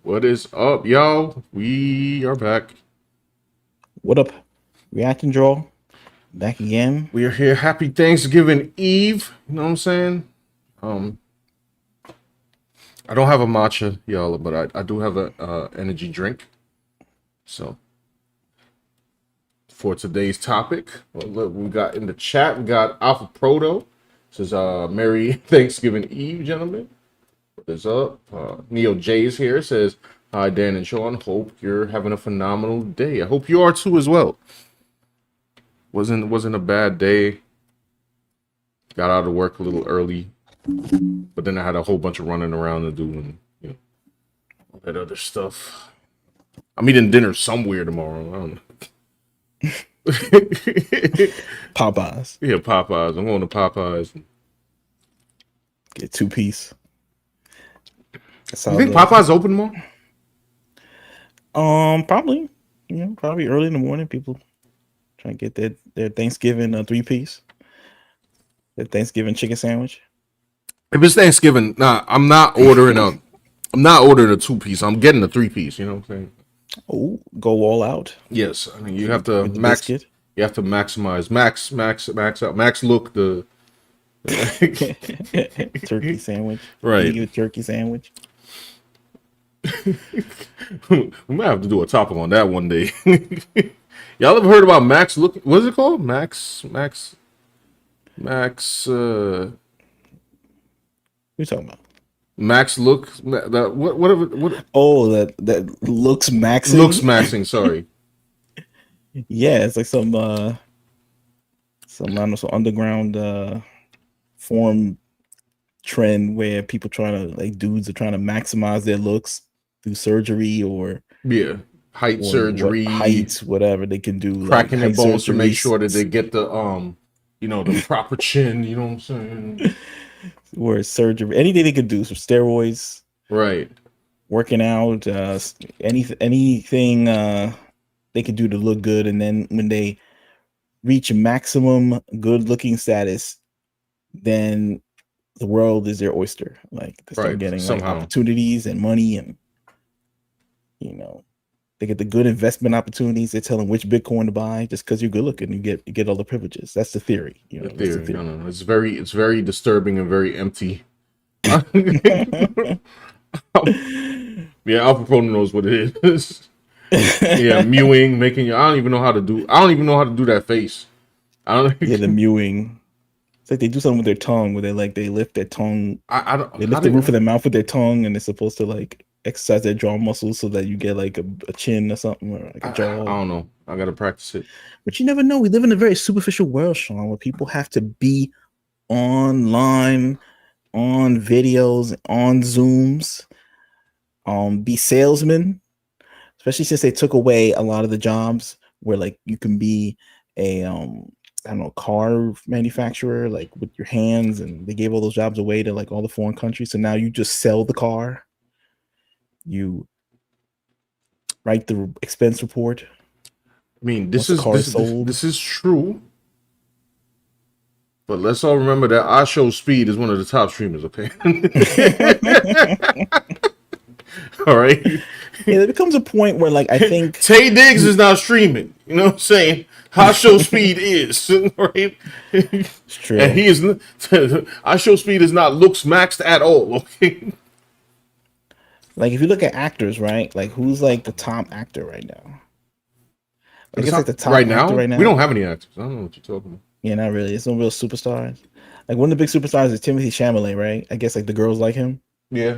What is up, y'all? We are back. What up? React and draw back again. We are here. Happy Thanksgiving Eve. You know what I'm saying? Um, I don't have a matcha, y'all, but I do have a energy drink. So for today's topic, well, look, we got in the chat. We got Alpha Proto. Says Merry Thanksgiving Eve, gentlemen. What is up? Neo J is here. Says hi, Dan and Sean. Hope you're having a phenomenal day. I hope you are too as well. Wasn't a bad day. Got out of work a little early, but then I had a whole bunch of running around to do and all that other stuff. I'm eating dinner somewhere tomorrow. I don't know. Popeyes. Yeah, Popeyes. I'm going to Popeyes. Get 2-piece. That's You how think the Popeyes open tomorrow? probably probably early in the morning. People trying to get their Thanksgiving 3-piece, their Thanksgiving chicken sandwich. If it's Thanksgiving, nah, I'm not ordering a 2-piece. I'm getting a 3-piece. You know what I'm saying? Oh, go all out Yes, I mean you with, have to with the max. biscuit. You have to maximize, max out, max look the. Turkey sandwich. Right. Eating a turkey sandwich. We might have to do a topic on that one day. Y'all ever heard about Max look? What's it called? Max What are you talking about? Max look that what Oh, that looks looks maxing. maxing, sorry. Yeah, it's like some I don't know, some underground form trend where people trying to like dudes are trying to maximize their looks through surgery Yeah. Height or what surgery, heights, whatever they can do, like cracking their height bones to make surgeries, sure that they get the proper chin, you know what I'm saying? or surgery, anything they could do, some steroids, Right. working out, anything they could do to look good, and then when they reach maximum good looking status, then the world is their oyster. Like they start Right. getting like Somehow. opportunities and money, and you know they get the good investment opportunities. They tell them which Bitcoin to buy just because you're good looking. You get all the privileges. That's the theory. The That's the theory. No, theory. no, no. It's very disturbing and very empty. Yeah, Alpha Pro knows what it is. Yeah, mewing, making you. I don't even know how to do. I don't even know how to do that face. I Yeah, don't. the mewing. It's like they do something with their tongue where they lift their tongue, I don't. they How lift the do? roof of their mouth with their tongue, and they're supposed to like exercise their jaw muscles so that you get like a chin or something, or like a I jaw. don't know. I gotta practice it. But you never know. We live in a very superficial world, Sean, where people have to be online, on videos, on Zooms, be salesmen, especially since they took away a lot of the jobs where like you can be a I don't know, car manufacturer like with your hands, and they gave all those jobs away to like all the foreign countries. So now you just sell the car, you write the expense report I mean, once the car is sold. this is true. But let's all remember that I Show Speed is one of the top streamers. Okay. All right. Yeah, there becomes a point where like I think Tay Diggs you is not streaming. You know what I'm saying? Hot Show Speed is right, it's and true. he is. Hot Show Speed is not looks maxed at all. Okay. Like if you look at actors, right? Like who's like the top actor right now? I It's guess like not the top right actor now. right We now. don't have any actors. I don't know what you're talking about. Yeah, not really. It's no real superstars. Like one of the big superstars is Timothy Chalamet, right? I guess like the girls like him. Yeah.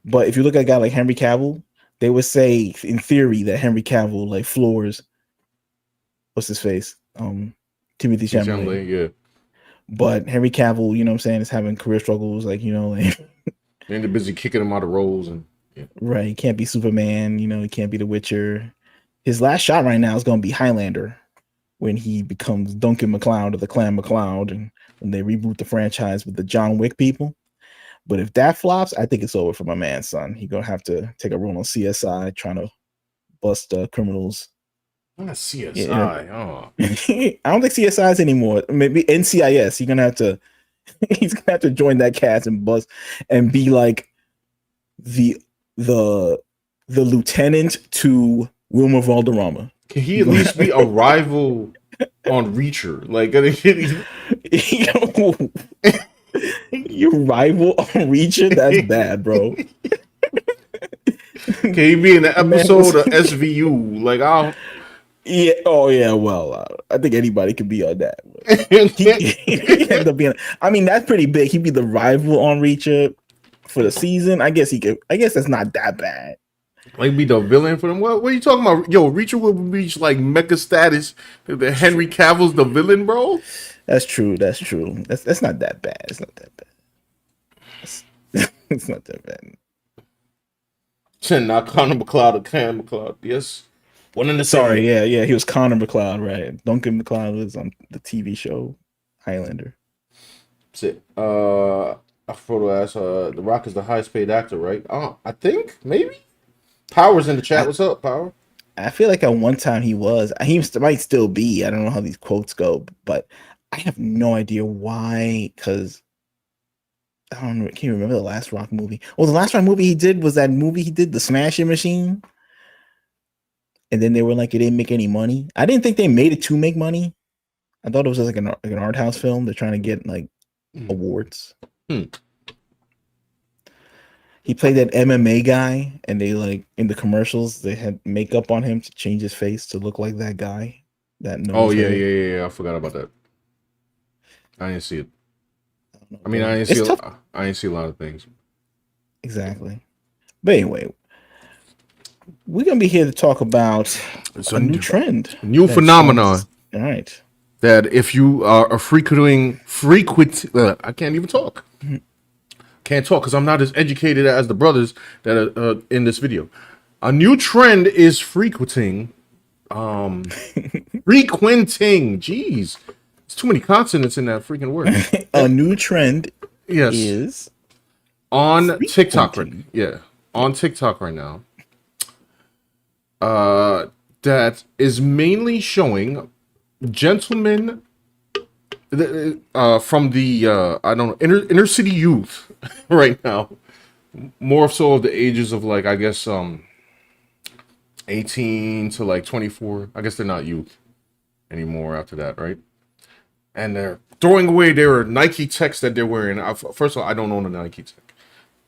But if you look at a guy like Henry Cavill, they would say in theory that Henry Cavill like floors what's his face? Timothy Chalamet. Yeah. But Henry Cavill, you know what I'm saying, is having career struggles, like, like And they're busy kicking him out of roles and yeah. right, he can't be Superman, he can't be the Witcher. His last shot right now is gonna be Highlander when he becomes Duncan MacLeod of the Clan MacLeod, and when they reboot the franchise with the John Wick people. But if that flops, I think it's over for my man, son. He's gonna have to take a role on CSI trying to bust criminals. Not Yeah, CSI. Oh. I don't think CSI's anymore. Maybe NCIS. He's gonna have to. He's gonna have to join that cast and bust and be like the the lieutenant to Wilmer Valderrama. Can he at least be a rival on Reacher? Like, Your rival on Reacher? That's bad, bro. can he be in the episode of was- SVU? Like, I'll. Yeah. Oh, yeah. Well, I think anybody could be on that. He end up being. I mean, that's pretty big. He'd be the rival on Reacher for the season. I guess he could. I guess that's not that bad. Like, be the villain for them. What are you talking about? Yo, Reacher will reach like mecha status. The Henry Cavill's the villain, bro. That's true. That's true. That's not that bad. It's not that bad. It's not that bad. Not Connor McLeod or Cam McLeod. Yes. One in the Sorry, yeah. He was Connor McLeod, right? Duncan McLeod was on the TV show Highlander. That's it. I photo asked, The Rock is the highest paid actor, right? I think maybe. Power's in the chat. What's up, Power? I feel like at one time he was. He might still be. I don't know how these quotes go, but I have no idea why. Because I don't know. Can you remember the last Rock movie? Well, the last Rock movie he did was that movie he did, The Smashing Machine. And then they were like, it didn't make any money. I didn't think they made it to make money. I thought it was just like an art house film. They're trying to get like awards. He played that MMA guy, and they like in the commercials they had makeup on him to change his face to look like that guy. Yeah. I forgot about that. I didn't see it. I mean, I didn't see a lot of things. Exactly. But anyway, we're gonna be here to talk about a new trend, new phenomenon. All right. That if you are frequent, I can't even talk. Can't talk because I'm not as educated as the brothers that are in this video. A new trend is frequenting. Jeez, there's too many consonants in that freaking word. A new trend, yes, is on TikTok. On TikTok right now. That is mainly showing gentlemen from the I don't know inner city youth right now, more so of the ages of like I guess 18 to like 24. I guess they're not youth anymore after that, right? And they're throwing away their Nike techs that they're wearing. First of all, I don't own a Nike tech,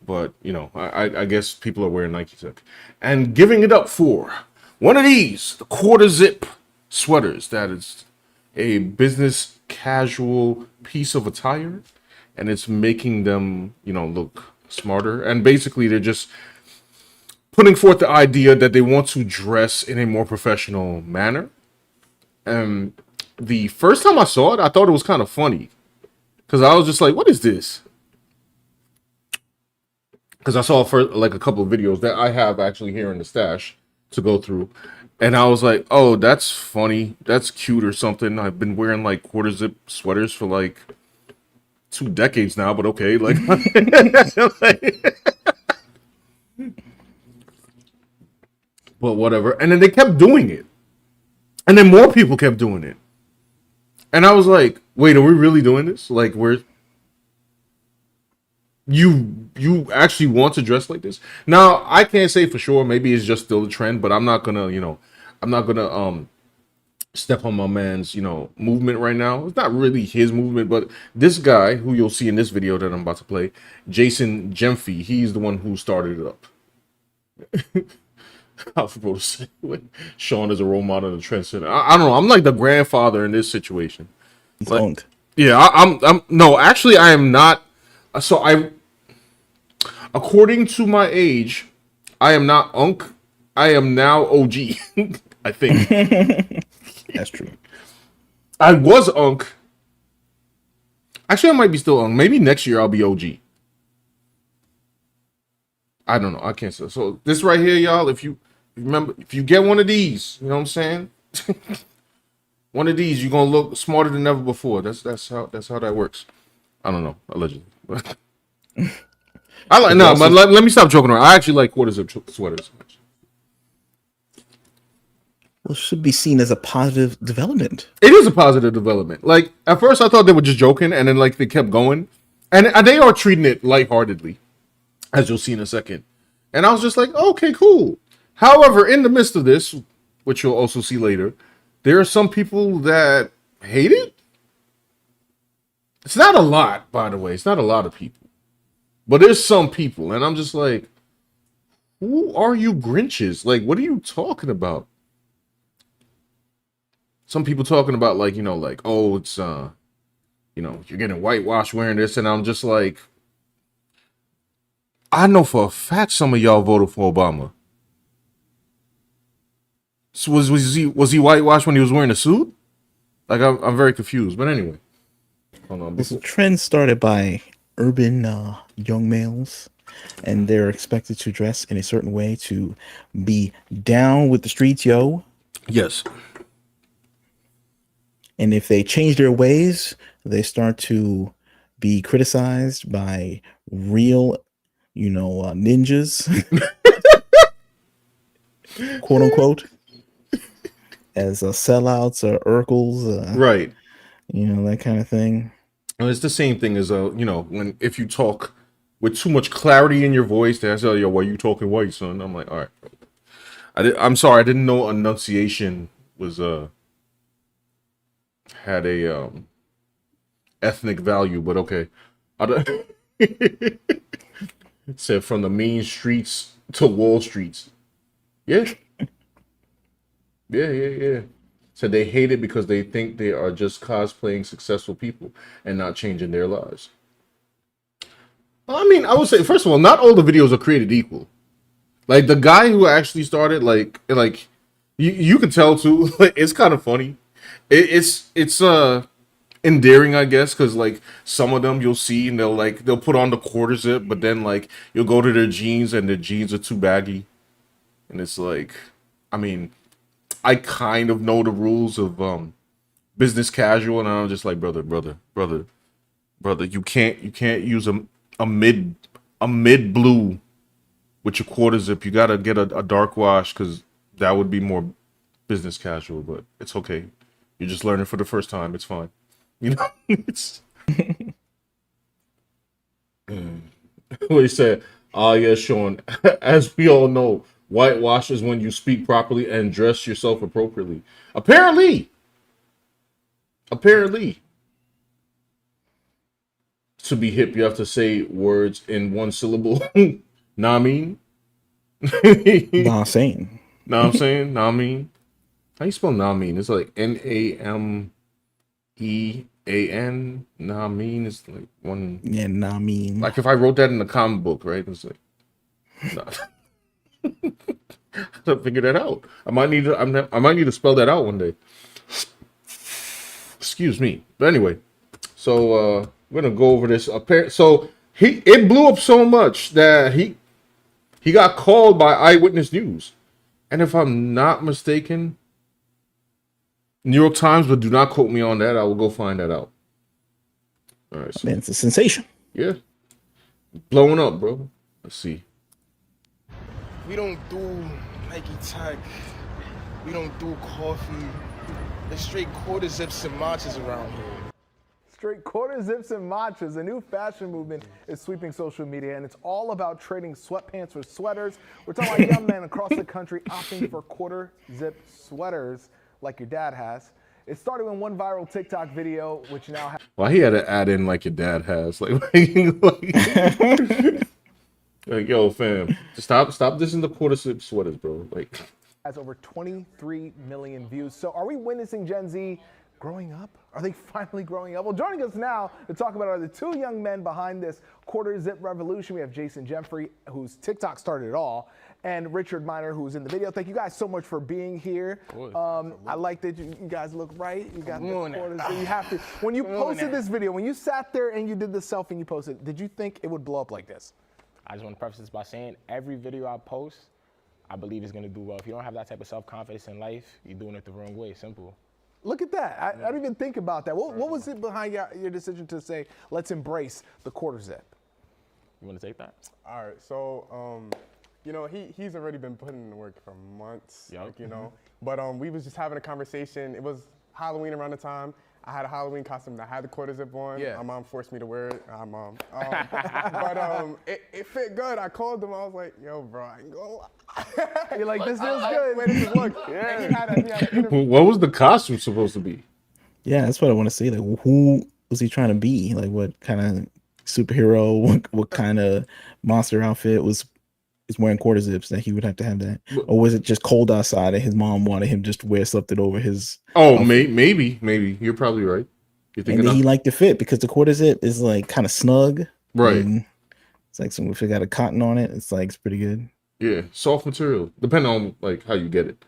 but you know I guess people are wearing Nike tech and giving it up for one of these, the quarter zip sweaters. That is a business casual piece of attire, and it's making them, look smarter. And basically, they're just putting forth the idea that they want to dress in a more professional manner. And the first time I saw it, I thought it was kind of funny because I was just like, "What is this?" Because I saw for like a couple of videos that I have actually here in the stash to go through. And I was like, oh, that's funny. That's cute or something. I've been wearing like quarter zip sweaters for like 2 decades now, but okay. Like, but whatever. And then they kept doing it. And then more people kept doing it. And I was like, wait, are we really doing this? Like, you actually want to dress like this? Now, I can't say for sure. Maybe it's just still a trend, but I'm not gonna, step on my man's, movement right now. It's not really his movement, but this guy who you'll see in this video that I'm about to play, Jason Gemfey, he's the one who started it up. I was supposed to say Sean is a role model and a trendsetter. I don't know. I'm like the grandfather in this situation. He's like, owned. Yeah, I'm no, actually I am not. So according to my age, I am not Unk. I am now OG. I think. That's true. I was Unk. Actually, I might be still Unk. Maybe next year I'll be OG. I don't know. I can't say. So this right here, y'all, if you remember, if you get one of these, you know what I'm saying? One of these, you're gonna look smarter than ever before. That's how that works. I don't know, allegedly. I like no, but let me stop joking around. I actually like quarter zip sweaters. Well, it should be seen as a positive development. It is a positive development. Like at first, I thought they were just joking, and then like they kept going, and they are treating it lightheartedly, as you'll see in a second. And I was just like, okay, cool. However, in the midst of this, which you'll also see later, there are some people that hate it. It's not a lot, by the way. It's not a lot of people. But there's some people, and I'm just like, who are you Grinches? Like, what are you talking about? Some people talking about like, like, oh, it's you're getting whitewashed wearing this, and I'm just like, I know for a fact some of y'all voted for Obama. So was he whitewashed when he was wearing a suit? Like I'm very confused. But anyway, hold on. This trend started by urban young males, and they're expected to dress in a certain way to be down with the streets, yo. Yes. And if they change their ways, they start to be criticized by real, ninjas, quote unquote, as sellouts or Urkels, Right. that kind of thing. And it's the same thing as when if you talk with too much clarity in your voice, they say, yo, why you talking white, son? I'm like, all right. I'm sorry, I didn't know enunciation was had a ethnic value, but okay. It said from the mean streets to Wall Streets. Yeah. Yeah. Said they hate it because they think they are just cosplaying successful people and not changing their lives. I mean, I would say, first of all, not all the videos are created equal. Like the guy who actually started, like you can tell too. Like, it's kind of funny. It's endearing, I guess, because like some of them you'll see and they'll put on the quarter zip, but then like you'll go to their jeans and their jeans are too baggy, and it's like, I mean, I kind of know the rules of business casual, and I'm just like, brother, you can't use a mid blue with your quarter zip. You gotta get a dark wash because that would be more business casual. But it's okay. You're just learning for the first time. It's fine. It's what he said. Ah, yeah, Sean. As we all know, whitewash is when you speak properly and dress yourself appropriately. Apparently, to be hip, you have to say words in one syllable. Nah, I mean. Nah, saying. Know what I'm saying? Nah, I mean. How you spell nah, mean? It's like NAMEAN. Nah, I mean, it's like one. Yeah, nah, mean. Like if I wrote that in the comic book, right? It's like, nah. I have to figure that out. I might need to spell that out one day. Excuse me. But anyway, so we're gonna go over this. So it blew up so much that he got called by Eyewitness News, and if I'm not mistaken, New York Times. But do not quote me on that. I will go find that out. All right. So, man, it's a sensation. Yeah, blowing up, bro. Let's see. We don't do Nike Tech. We don't do coffee. There's straight quarter zips and matchas around here. Straight quarter zips and matchas. A new fashion movement is sweeping social media, and it's all about trading sweatpants for sweaters. We're talking about young men across the country opting for quarter zip sweaters like your dad has. It started in one viral TikTok video, which now has... Well, he had to add in like your dad has. Like yo, fam, stop dissing the quarter zip sweaters, bro. Like, has over 23 million views. So are we witnessing Gen Z growing up? Are they finally growing up? Well, joining us now to talk about are the two young men behind this quarter zip revolution. We have Jason Jeffrey, whose TikTok started it all, and Richard Miner, who's in the video. Thank you guys so much for being here. I like that you guys look right. You got the quarters. So you have to. When you posted this video, when you sat there and you did the selfie and you posted, did you think it would blow up like this? I just want to preface this by saying every video I post, I believe is going to do well. If you don't have that type of self-confidence in life, you're doing it the wrong way. Simple. Look at that. I don't even think about that. What was it behind your decision to say, let's embrace the quarter zip? You want to take that? All right. So, he's already been putting in the work for months, Yep. But we was just having a conversation. It was Halloween around the time, I had a Halloween costume that had the quarter zip on. Yeah. My mom forced me to wear it. Hi, Mom. But it fit good. I called him. I was like, yo, bro, I ain't gonna lie. You're like, this feels I good. Wait, this is look. Yeah. And he had an interview. What was the costume supposed to be? Yeah, that's what I want to see. Like, who was he trying to be? Like, what kind of superhero? What kind of monster outfit was wearing quarter zips that he would have to have that? Or was it just cold outside and his mom wanted him just to wear something over his? Oh, maybe. You're probably right. You're And thinking then he liked the fit because the quarter zip is like kind of snug. right. And it's like if it got a cotton on it, it's like it's pretty good. Yeah, soft material, depending on like how you get it.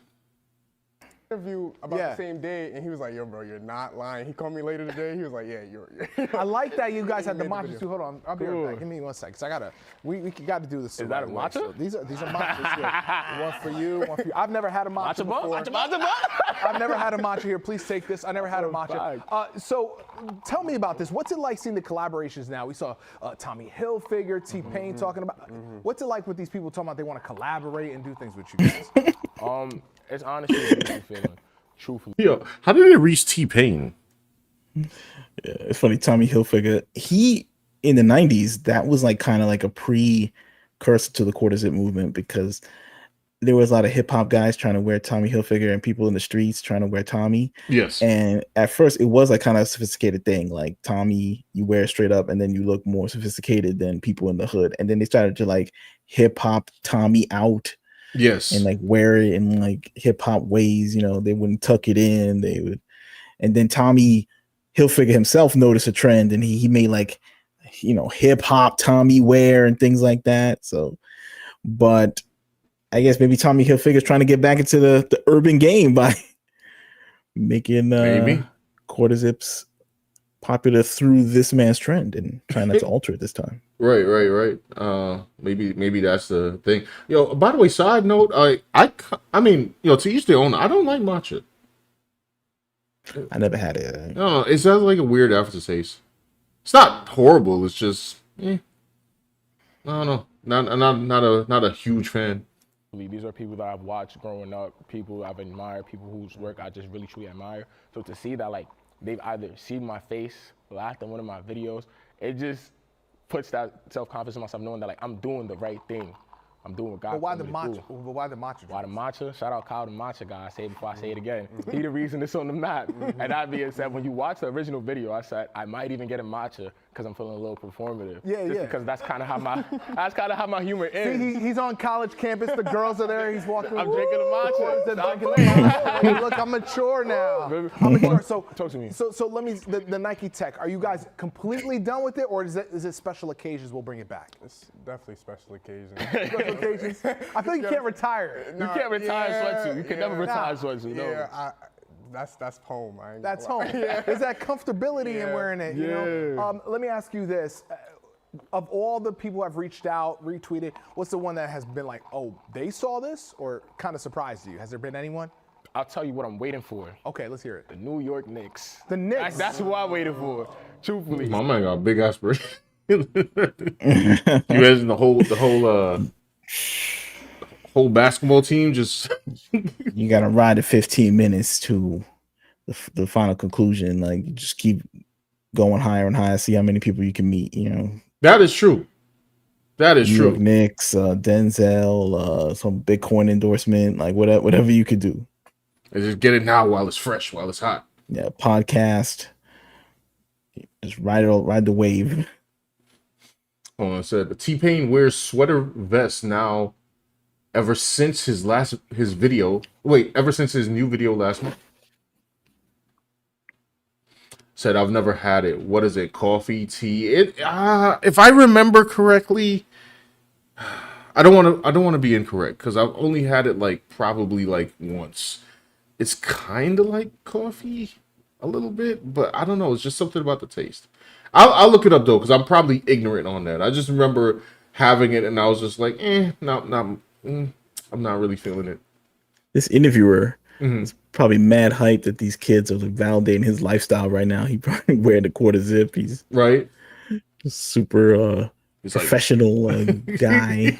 Interview about the same day, and he was like, yo, bro, you're not lying. He called me later today. He was like, yeah, you're I like that you guys had the made the matcha video. too. Hold on, I'll be right back. Give me 1 second. 'Cause I gotta, we got to do this. Is that a way. matcha? So these are matchas here. One for you, one for you. I've never had a matcha before. Matcha. I've never had a matcha here. Please take this. I never had a matcha. So tell me about this. What's it like seeing the collaborations now? We saw Tommy Hilfiger, T-Pain talking about. What's it like with these people talking about they want to collaborate and do things with you guys? It's honestly a beautiful feeling. Truthfully. Yo, how did it reach T-Pain? Yeah, it's funny. Tommy Hilfiger, he in the 90s, that was like kind of like a precursor to the quarter zip movement because there was a lot of hip hop guys trying to wear Tommy Hilfiger and people in the streets trying to wear Tommy. Yes. And at first it was like kind of a sophisticated thing. Like Tommy, you wear it straight up and then you look more sophisticated than people in the hood. And then they started to like hip hop Tommy out. Yes. And like wear it in like hip hop ways, you know, they wouldn't tuck it in. They would, and then Tommy Hilfiger himself noticed a trend and he made like, you know, hip hop Tommy wear and things like that. So, but I guess maybe Tommy Hilfiger is trying to get back into the urban game by making maybe quarter zips popular through this man's trend and trying not to alter it this time. Right. Maybe that's the thing. Yo, by the way, side note, I mean, you know, to each their own. I don't like matcha. I never had it. No, it sounds like a weird aftertaste. It's not horrible. It's just, I don't know. Not a huge fan. These are people that I've watched growing up, people I've admired, people whose work I just really truly admire. So to see that like they've either seen my face, laughed at one of my videos, it just puts that self-confidence in myself knowing that like I'm doing the right thing. I'm doing what God But why told the me to matcha? do. But why the matcha? Why the matcha? Shout out Kyle the matcha guy. I say it before I say it again. He the reason it's on the map. And that being said, when you watch the original video, I said I might even get a matcha because I'm feeling a little performative. Yeah. Because that's kind of how my humor is. See, he's on college campus. The girls are there. He's walking. I'm drinking a matcha. They're Stop drinking playing. a matcha. Look, I'm mature now. I'm mature. So Talk to me. So let me. The Nike Tech. Are you guys completely done with it, or is it special occasions we'll bring it back? It's definitely special occasions. Special occasions. I feel you can't retire. You can't retire sweatsuit. You can never retire sweatsuit. No. Yeah, that's home. That's home. There's that comfortability in wearing it. You know. Let me ask you this: of all the people who have reached out, retweeted, what's the one that has been like, oh, they saw this, or kind of surprised you? Has there been anyone? I'll tell you what I'm waiting for. Okay, let's hear it. The New York Knicks. The Knicks. That's who I'm waiting for. Truthfully. My man got big aspirations. You imagine the whole basketball team just You gotta ride the 15 minutes to the final conclusion. Like, you just keep going higher and higher, see how many people you can meet. You know, that is true. That is New true. York Knicks, Denzel, some Bitcoin endorsement, like whatever you could do. And just get it now while it's fresh, while it's hot. Yeah, podcast. Just ride the wave. Hold on, I said the T-Pain wears sweater vest now ever since his video. Wait, ever since his new video last month. Said I've never had it. What is it? Coffee, tea? If I remember correctly, I don't want to be incorrect because I've only had it probably once. It's kind of like coffee a little bit, but I don't know. It's just something about the taste. I'll look it up though because I'm probably ignorant on that. I just remember having it and I was just like, I'm not really feeling it. This interviewer is probably mad hyped that these kids are validating his lifestyle right now. He probably wearing the quarter zip. He's right. Super professional guy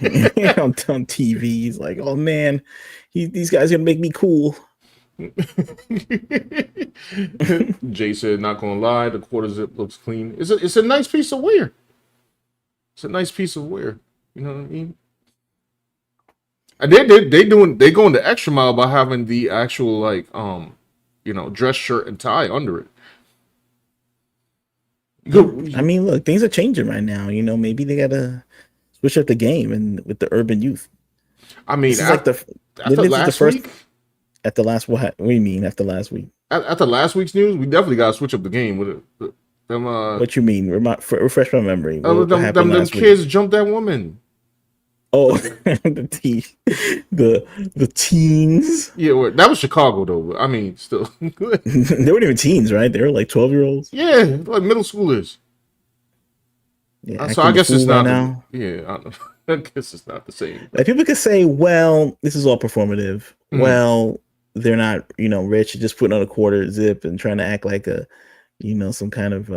on TV. He's like, oh man, these guys are gonna make me cool. Jay said, "Not gonna lie, the quarter zip looks clean. It's a nice piece of wear. It's a nice piece of wear. You know what I mean? And they going the extra mile by having the actual like dress shirt and tie under it. I mean, look, things are changing right now. You know, maybe they gotta switch up the game and with the urban youth. I mean, This is like after last week. At the last what do you mean after last week? After last week's news, we definitely got to switch up the game with it. Them, what you mean? Refresh my memory. Them kids jumped that woman. Oh, the teens. Yeah, that was Chicago though. I mean, still good. They weren't even teens, right? They were like 12-year-olds. Yeah, like middle schoolers. Yeah, so I guess it's not. Now. I guess it's not the same. Like people could say, "Well, this is all performative." Well, they're not, rich, just putting on a quarter zip and trying to act like a, some kind of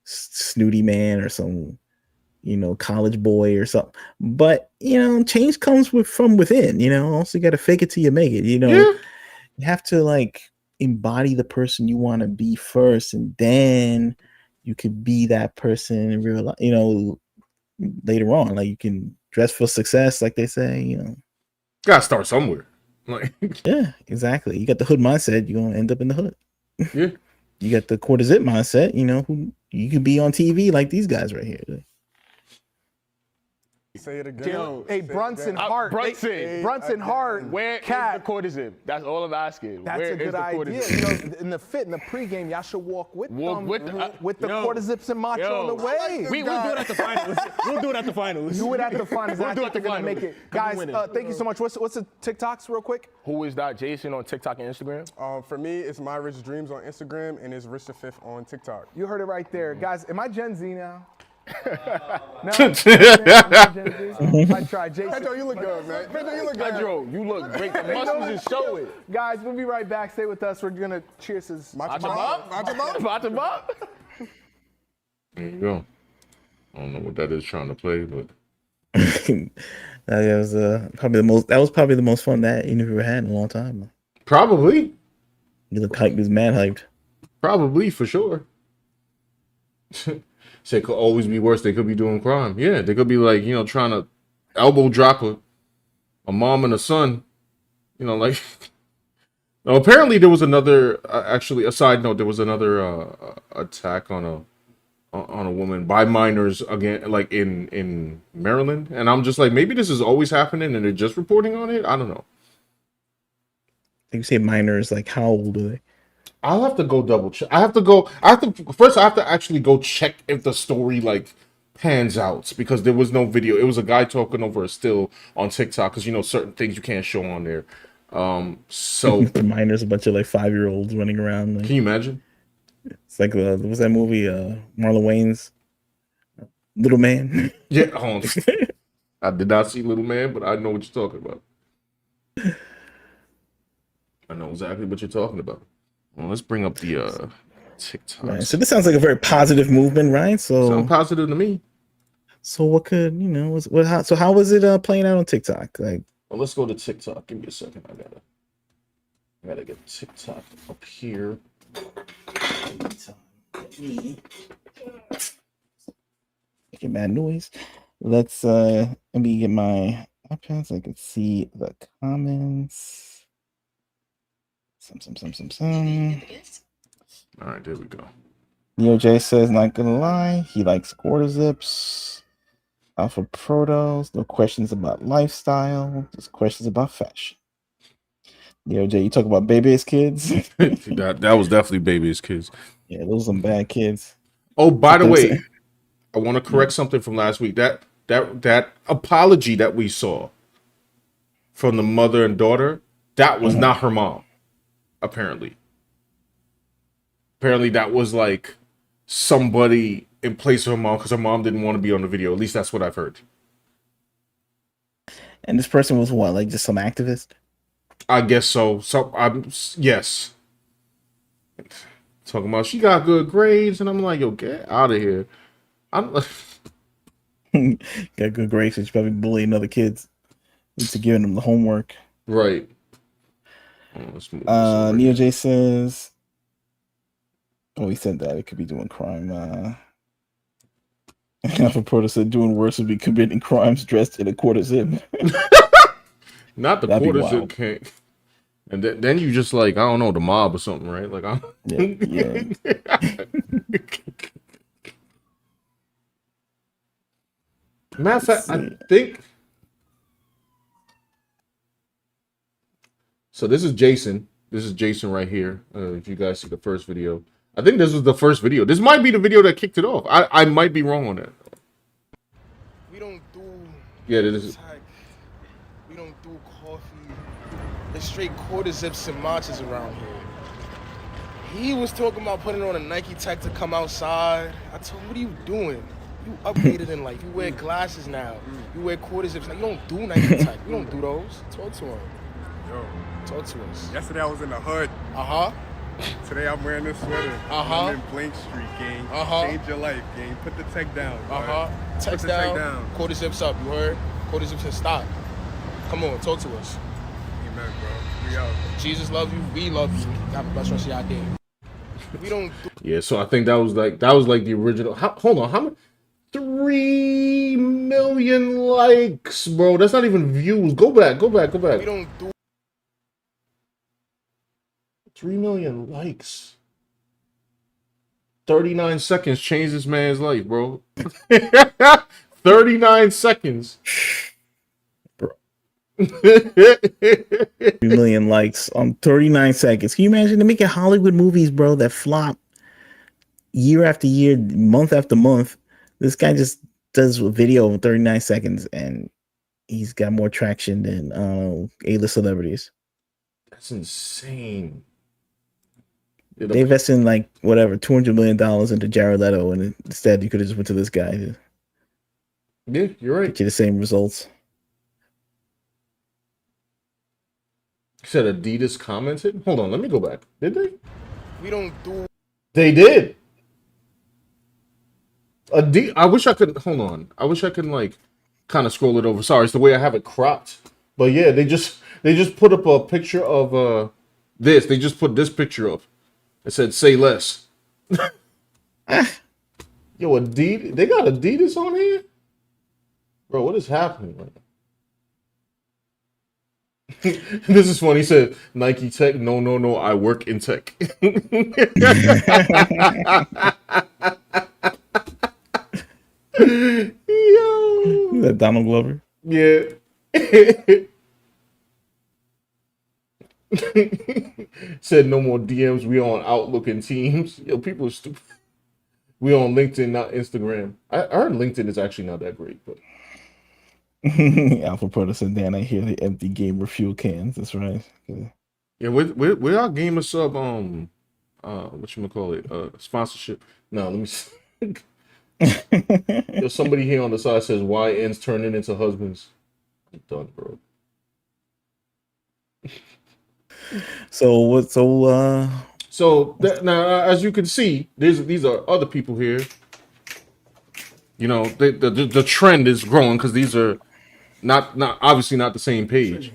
snooty man or some, college boy or something. But change comes from within. Also you got to fake it till you make it. You have to like embody the person you want to be first, and then you could be that person in real life. Later on, like you can dress for success, like they say. Gotta start somewhere. Like, yeah, exactly. You got the hood mindset, you're gonna end up in the hood. Yeah. You got the quarter zip mindset, who you can be on TV like these guys right here. Say it again. Hey, Brunson Hart. Brunson Hart. Where is the quarter zip? That's all I'm asking. That's Where a good idea. In the pregame, y'all should walk with the quarter zips and macho on the way. We'll do it at the finals. We'll do it at the finals. Do it at the finals. We'll do it at the finals. Make it. Guys, thank you so much. What's the TikToks real quick? Who is that? Jason on TikTok and Instagram? For me, it's My Rich Dreams on Instagram and it's Rich the Fifth on TikTok. You heard it right there. Guys, am I Gen Z now? No, I tried. Jason. Pedro, you look good, man. Pedro, you look good. Pedro, you look great. The muscles is showing. Guys, we'll be right back. Stay with us. We're gonna cheers his. Watch him up. There you go. I don't know what that is trying to play, but that was probably the most fun that interview had in a long time. Probably. You look hyped. He's mad hyped. Probably, for sure. Say it could always be worse. They could be doing crime. Yeah, they could be like, trying to elbow drop a mom and a son. Like. Now, apparently there was another. Actually, a side note, there was another attack on a woman by minors again, like in Maryland, and I'm just like, maybe this is always happening, and they're just reporting on it. I don't know. I think you say minors. Like, how old are they? I'll have to go double check. I have to actually go check if the story like pans out, because there was no video. It was a guy talking over a still on TikTok, because certain things you can't show on there. So the minors, a bunch of like 5-year-olds running around. Like, can you imagine? It's like what's that movie? Marlon Wayne's Little Man. Yeah, hold on. I did not see Little Man, but I know what you're talking about. I know exactly what you're talking about. Well, let's bring up the TikTok. Right. So this sounds like a very positive movement, right? So sounds positive to me. So what could how was it playing out on TikTok? Like, well, let's go to TikTok. Give me a second. I gotta get TikTok up here. Making bad noise. Let me get my iPad so I can see the comments. Some. All right, there we go. NeoJ says, not gonna lie, he likes quarter zips. Alpha Protos, no questions about lifestyle, just questions about fashion. NeoJ, you talk about baby's kids? that was definitely baby's kids. Yeah, those are some bad kids. Oh, by the way, I want to correct something from last week. That apology that we saw from the mother and daughter, that was not her mom. Apparently that was like somebody in place of her mom, because her mom didn't want to be on the video. At least that's what I've heard. And this person was what, like just some activist? I guess so. Yes. Talking about she got good grades, and I'm like, yo, get out of here. Got good grades, so she's probably bullying other kids into giving them the homework. Right. Let's move this over Neo here. J says, oh, he said that it could be doing crime. Alpha Proto said doing worse would be committing crimes dressed in a quarter zip. Not the That'd be quarter zip wild. cake. And then you just like, I don't know, the mob or something, right? Like, I'm. Yeah. Matter of fact, I think. So this is Jason. This is Jason right here. If you guys see the first video, I think this was the first video. This might be the video that kicked it off. I might be wrong on that. We don't do Yeah, this is. tech. We don't do coffee. It's straight quarter zips and matches around here. He was talking about putting on a Nike tech to come outside. I told him, what are you doing? You upgraded in life. You wear glasses now. You wear quarter zips now. You don't do Nike tech. We don't do those. Talk to him. Yo, Talk to us. yesterday I was in the hood. Uh-huh. Today I'm wearing this sweater. Uh-huh. I'm in Blank Street, gang. Uh-huh. Change your life, gang. Put the tech down. Uh-huh. Put Text the tech down. down. Quarter zips up. You heard? Quarter zips and stop. Come on. Talk to us. Amen, bro. We out. Jesus loves you. We love you. God bless the rest of y'all day. We don't do Yeah, so I think that was like the original. Hold on, how much? 3 million likes, bro. That's not even views. Go back. we don't do 3 million likes. 39 seconds changed this man's life, bro. 39 seconds. Bro. 3 million likes on 39 seconds. Can you imagine? They're making Hollywood movies, bro, that flop year after year, month after month. This guy just does a video in 39 seconds and he's got more traction than A-list celebrities. That's insane. They invested in like whatever $200 million into Jared Leto, and instead you could have just went to this guy to Yeah, you're right. get you the same results. You said Adidas commented? Hold on, let me go back. Did they? we don't do They did. I wish I could. Hold on. I wish I could like kind of scroll it over. Sorry, it's the way I have it cropped. But yeah, they just put up a picture of this. They just put this picture up. It said "Say less." Yo, Adidas. They got Adidas on here, bro. What is happening right now? This is funny. He said Nike Tech. No. I work in tech. Yo. That Donald Glover. Yeah. Said no more DMs. We on Outlook and Teams. Yo, people are stupid. We on LinkedIn, not Instagram. I heard LinkedIn is actually not that great, but Alpha Proto said, Dan, I hear the empty gamer fuel cans. That's right. yeah, where our gamer sub whatchamacallit, sponsorship. No, let me see. Yo, somebody here on the side says YN's turning into husbands. I'm done, bro. So Now, as you can see, these are other people here. You know, the trend is growing because these are not obviously not the same page.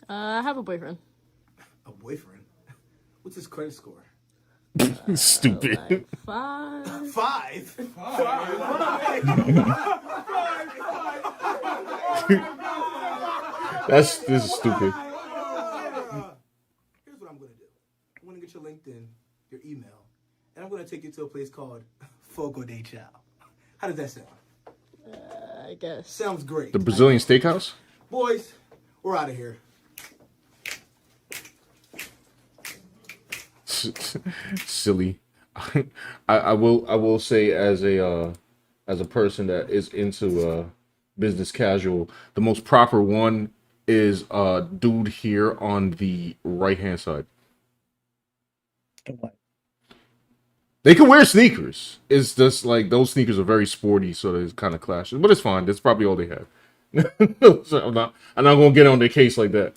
I have a boyfriend. A boyfriend? What's his credit score? Stupid. Like 5. Five? This is stupid. Here's what I'm gonna do. I'm gonna get your LinkedIn, your email, and I'm gonna take you to a place called Fogo de Chao. How does that sound? I guess. Sounds great. The Brazilian steakhouse? Boys, we're out of here. Silly. I will say as a person that is into business casual, the most proper one is dude here on the right hand side. They can wear sneakers. It's just like those sneakers are very sporty, so it's kind of clashes. But it's fine. That's probably all they have. So I'm not gonna get on their case like that.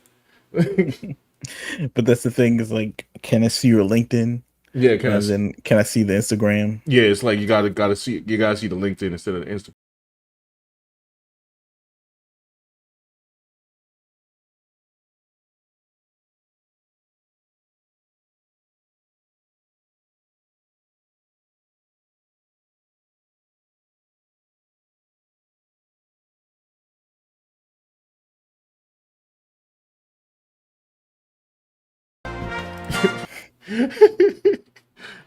but that's the thing is like, can I see your LinkedIn? Yeah, Can I see the Instagram? Yeah, it's like you gotta see the LinkedIn instead of the Instagram.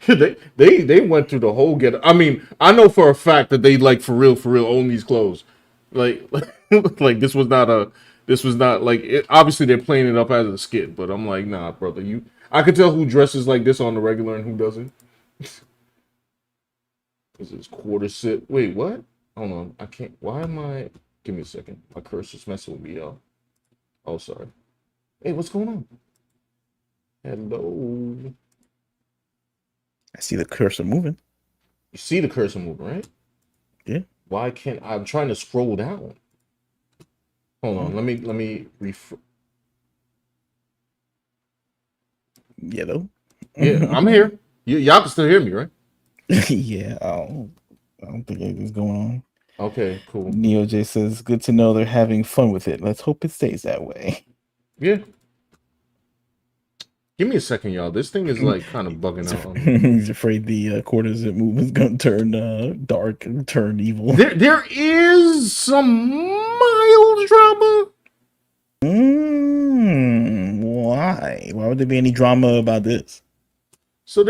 They went through the whole get. I mean, I know for a fact that they like for real own these clothes. Like like this was not like obviously they're playing it up as a skit, but I'm like, nah, brother, you. I could tell who dresses like this on the regular and who doesn't. This is quarter sip. Wait, what? Hold on, I can't. Why am I? Give me a second. My cursor's messing with me, y'all. Oh, sorry. Hey, what's going on? Hello. I see the cursor moving. You see the cursor moving, right? Yeah. Why can't I'm trying to scroll down? Hold on, let me Yellow. Yeah, I'm here. Y'all can still hear me, right? Yeah. I don't think anything's going on. Okay, cool. Neo J says, "Good to know they're having fun with it. Let's hope it stays that way." Yeah. Give me a second, y'all. This thing is like kind of bugging out on me. He's afraid the quarter zip movement's gonna turn dark and turn evil. There is some mild drama. Why? Why would there be any drama about this? So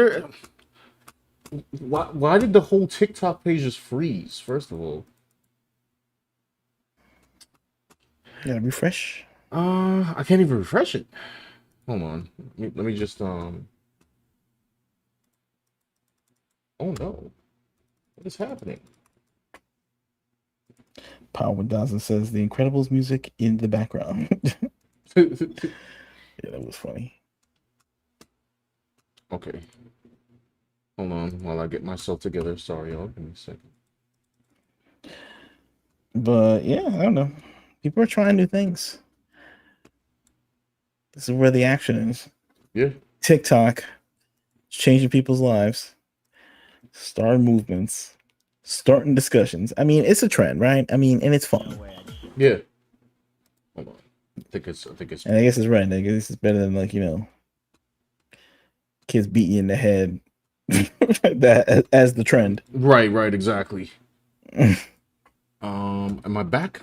why did the whole TikTok page just freeze? First of all, Yeah, refresh. I can't even refresh it. Hold on. Let me just Oh no. What is happening? Power 1000 says the Incredibles music in the background. Yeah, that was funny. Okay. Hold on while I get myself together. Sorry, y'all. Give me a second. But yeah, I don't know. People are trying new things. This is where the action is. Yeah. TikTok is changing people's lives, starting movements, starting discussions. I mean, it's a trend, right? I mean, and it's fun. Yeah. Hold on. I think it's And I guess it's right. I guess it's better than like, kids beat you in the head that as the trend. Right, exactly. Am I back?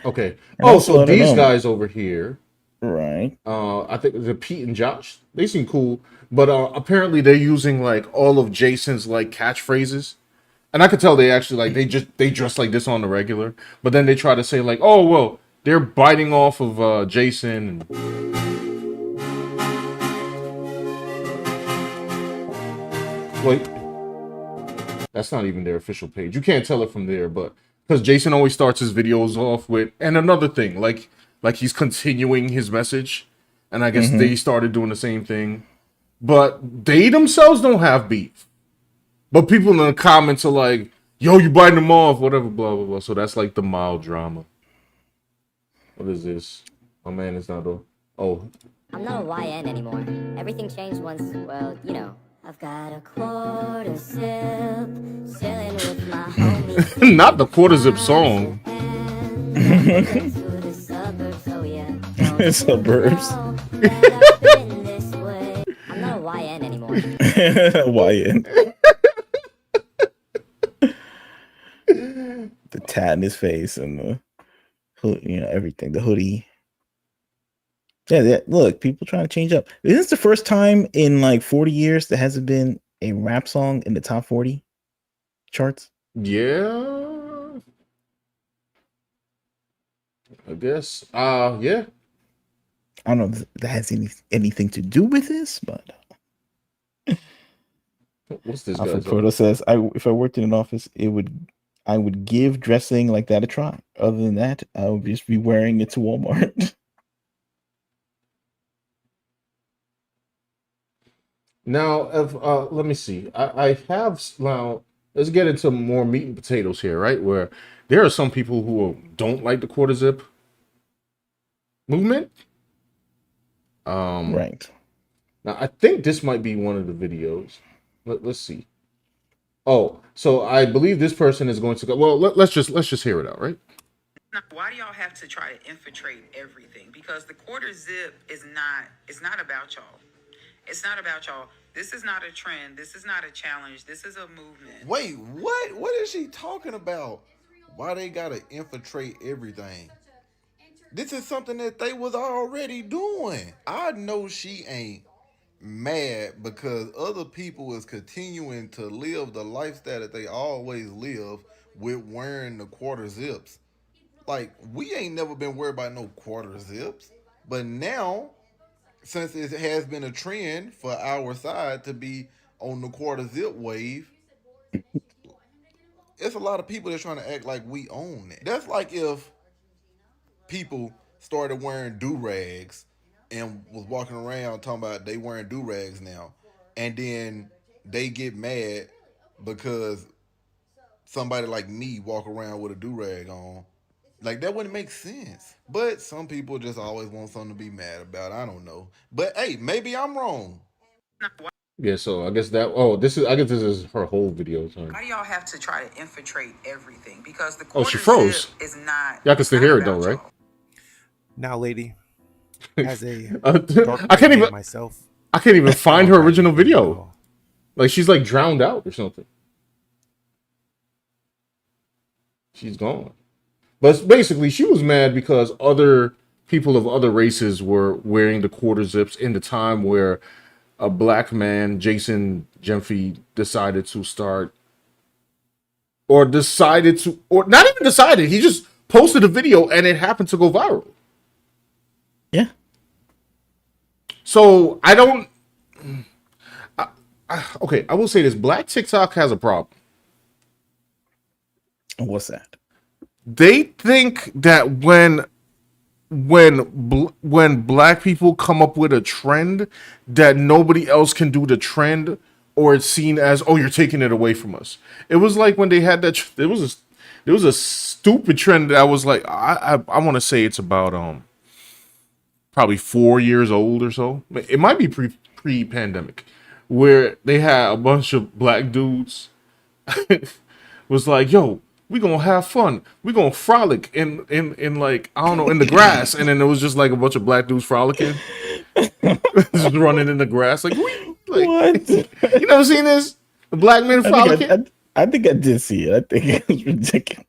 Okay. And Oh, also, so these guys over here. Right. I think the Pete and Josh. They seem cool, but apparently they're using like all of Jason's like catchphrases, and I could tell they actually like they dress like this on the regular, but then they try to say like, oh well, they're biting off of Jason. Wait, that's not even their official page. You can't tell it from there, but because Jason always starts his videos off with, and another thing, like he's continuing his message, and I guess they started doing the same thing, but they themselves don't have beef, but people in the comments are like, yo, you biting them off, whatever, blah blah blah. So that's like the mild drama. What is this? My man is not oh. I'm not a YN anymore. Everything changed once, well, I've got a quarter sip, chilling with my homies. Not the quarter zip song. Suburbs. I'm not a YN anymore. YN. The tat in his face and the hood, everything, the hoodie. Yeah, look, people trying to change up. Is this the first time in like 40 years there hasn't been a rap song in the top 40 charts? Yeah. I guess. Yeah. I don't know if that has anything to do with this, but what's this Alfred guy? Proto says, if I worked in an office, I would give dressing like that a try. Other than that, I would just be wearing it to Walmart. Now, if let me see. I have now. Let's get into more meat and potatoes here, right? Where there are some people who don't like the quarter zip movement. Right. Now, I think this might be one of the videos. Let's see. Oh, so I believe this person is going to go. Well, let's just hear it out, right? Why do y'all have to try to infiltrate everything? Because the quarter zip is not about y'all. It's not about y'all. This is not a trend. This is not a challenge. This is a movement. Wait, what? What is she talking about? Why they gotta infiltrate everything? This is something that they was already doing. I know she ain't mad because other people is continuing to live the lifestyle that they always live with wearing the quarter zips. Like, we ain't never been worried about no quarter zips. But now, since it has been a trend for our side to be on the quarter zip wave, it's a lot of people that's trying to act like we own it. That's like if people started wearing do-rags and was walking around talking about they wearing do-rags now, and then they get mad because somebody like me walk around with a do-rag on. Like, that wouldn't make sense. But some people just always want something to be mad about. I don't know. But hey, maybe I'm wrong. Yeah, so I guess that. Oh, this is. I guess this is her whole video. So. Why do y'all have to try to infiltrate everything? Because the Oh, she quarter froze. zip is not. Y'all can still hear it though, right? Now, lady, as a I can't even. myself, I can't even find her original video. Like, she's like drowned out or something. She's gone. But basically, she was mad because other people of other races were wearing the quarter zips in the time where a black man, Jason Jemfe, decided to start, or not even decided. He just posted a video and it happened to go viral. Yeah. So I don't. Okay, I will say this: Black TikTok has a problem. What's that? They think that when black people come up with a trend, that nobody else can do the trend, or it's seen as, oh, you're taking it away from us. It was like when they had that. There was a stupid trend that was like, I want to say it's about probably 4 years old or so. It might be pre-pandemic, where they had a bunch of black dudes was like, yo, we gonna have fun. We gonna frolic in like, I don't know, in the grass. And then it was just like a bunch of black dudes frolicking. Just running in the grass. Like, what? You never seen this? The black men frolicking? I think I did see it. I think it was ridiculous.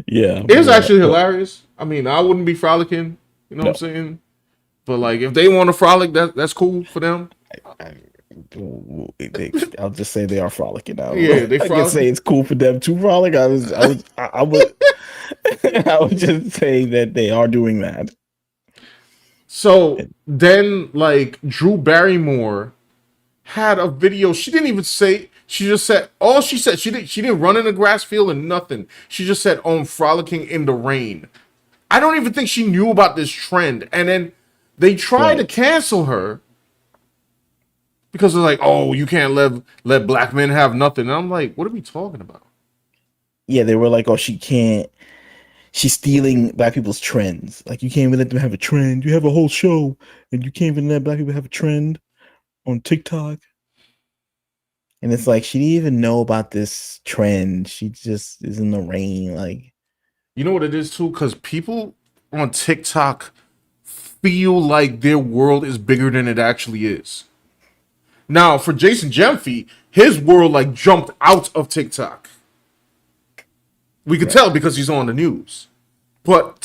Yeah. It was actually hilarious. I mean, I wouldn't be frolicking, you know what I'm saying? But like, if they want to frolic, that's cool for them. I'll just say they are frolicking now. Yeah, they I can say it's cool for them to frolic. I would I would just say that they are doing that. So then, like, Drew Barrymore had a video. She didn't even say. She just said, all she said, she didn't run in a grass field and nothing. She just said, "Oh, I'm frolicking in the rain." I don't even think she knew about this trend. And then they tried to cancel her because they're like, "Oh, you can't let black men have nothing." And I'm like, what are we talking about? Yeah, they were like, "Oh, she can't. She's stealing black people's trends. Like, you can't even let them have a trend. You have a whole show, and you can't even let black people have a trend on TikTok." And it's like, she didn't even know about this trend. She just is in the rain. Like, you know what it is too? Because people on TikTok feel like their world is bigger than it actually is. Now, for Jason Jemfe, his world like jumped out of TikTok. We could tell because he's on the news. But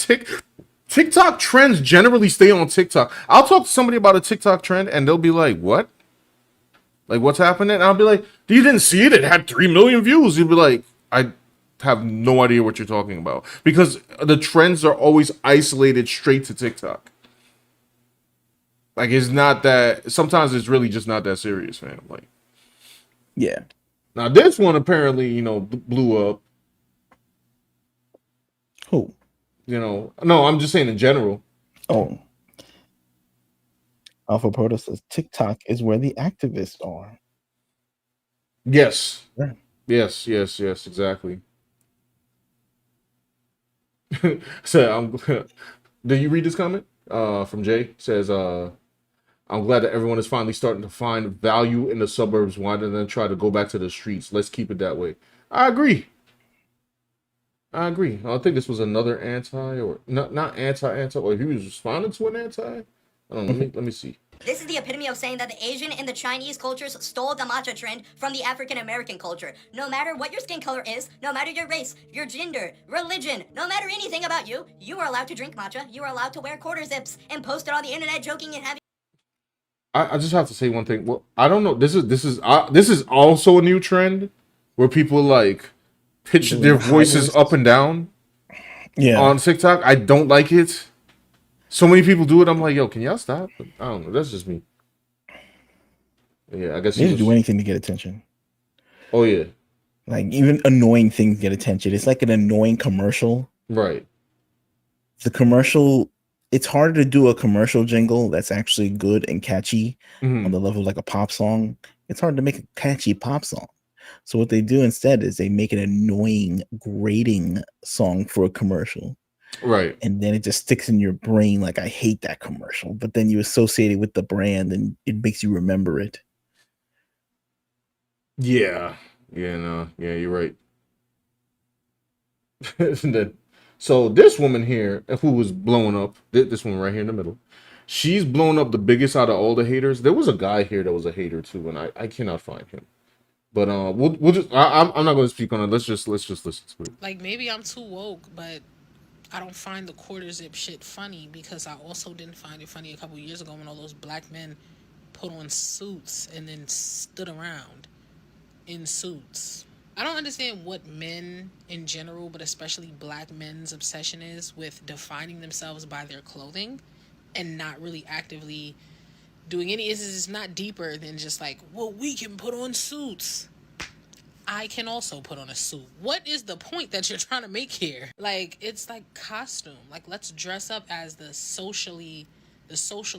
TikTok trends generally stay on TikTok. I'll talk to somebody about a TikTok trend and they'll be like, what? Like, what's happening? And I'll be like, you didn't see it? It had 3 million views. You'd be like, I have no idea what you're talking about. Because the trends are always isolated straight to TikTok. Like, it's not that, sometimes it's really just not that serious, man. Like, yeah. Now, this one apparently, blew up. Who? No, I'm just saying in general. Oh. Alpha Proto says TikTok is where the activists are. Yes. Yeah. Yes, exactly. So, did you read this comment? From Jay? Says, I'm glad that everyone is finally starting to find value in the suburbs rather than try to go back to the streets. Let's keep it that way. I agree. I think this was another anti, or not anti, or he was responding to an anti. I don't know. Let me see. This is the epitome of saying that the Asian and the Chinese cultures stole the matcha trend from the African American culture. No matter what your skin color is, no matter your race, your gender, religion, no matter anything about you, you are allowed to drink matcha, you are allowed to wear quarter zips and post it on the internet joking and having I just have to say one thing. Well, I don't know. This is also a new trend where people like pitch Doing their the high voices voice. up and down Yeah. on TikTok. I don't like it. So many people do it. I'm like, yo, can y'all stop? But I don't know. That's just me. Yeah, I guess They he just do was. anything to get attention. Oh yeah, Like even annoying things get attention. It's like an annoying commercial. right. The commercial, it's harder to do a commercial jingle that's actually good and catchy Mhm. on the level of like a pop song. It's hard to make a catchy pop song. So what they do instead is they make an annoying, grating song for a commercial. Right. And then it just sticks in your brain like I hate that commercial. But then you associate it with the brand and it makes you remember it. Yeah. Yeah. No. Yeah. You're right. And then, so this woman here, who was blowing up, this one right here in the middle, she's blown up the biggest out of all the haters. There was a guy here that was a hater too, and I cannot find him. But we'll just I'm not going to speak on it. Let's just listen to it. Like, maybe I'm too woke, but I don't find the quarter zip shit funny because I also didn't find it funny a couple years ago when all those black men put on suits and then stood around in suits. I don't understand what men in general, but especially black men's obsession is with defining themselves by their clothing and not really actively doing any. It's not deeper than just like, well, we can put on suits. I can also put on a suit. What is the point that you're trying to make here? Like, it's like costume. Like, let's dress up as the social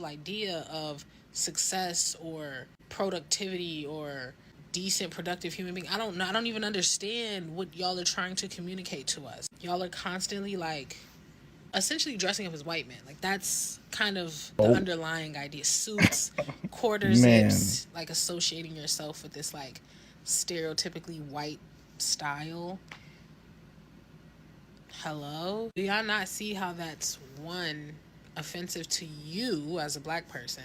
idea of success or productivity or decent, productive human being. I don't know. I don't even understand what y'all are trying to communicate to us. Y'all are constantly like essentially dressing up as white men. Like, that's kind of the underlying idea. Suits, quarter zips, like associating yourself with this like stereotypically white style. Hello? Do y'all not see how that's one, offensive to you as a black person,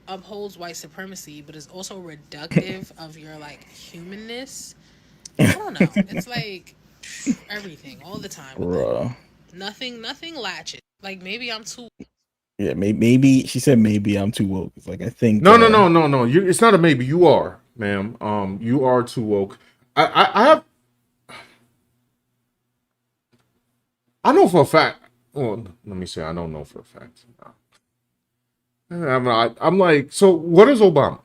upholds white supremacy, but is also reductive of your like humanness? I don't know. It's like everything all the time. Bruh. Nothing latches. Like, maybe I'm too. Yeah, maybe she said maybe I'm too woke. It's like I think No. It's not a maybe. You are, ma'am. You are too woke. I know for a fact. Well, let me say I don't know for a fact. I'm like, so what is Obama?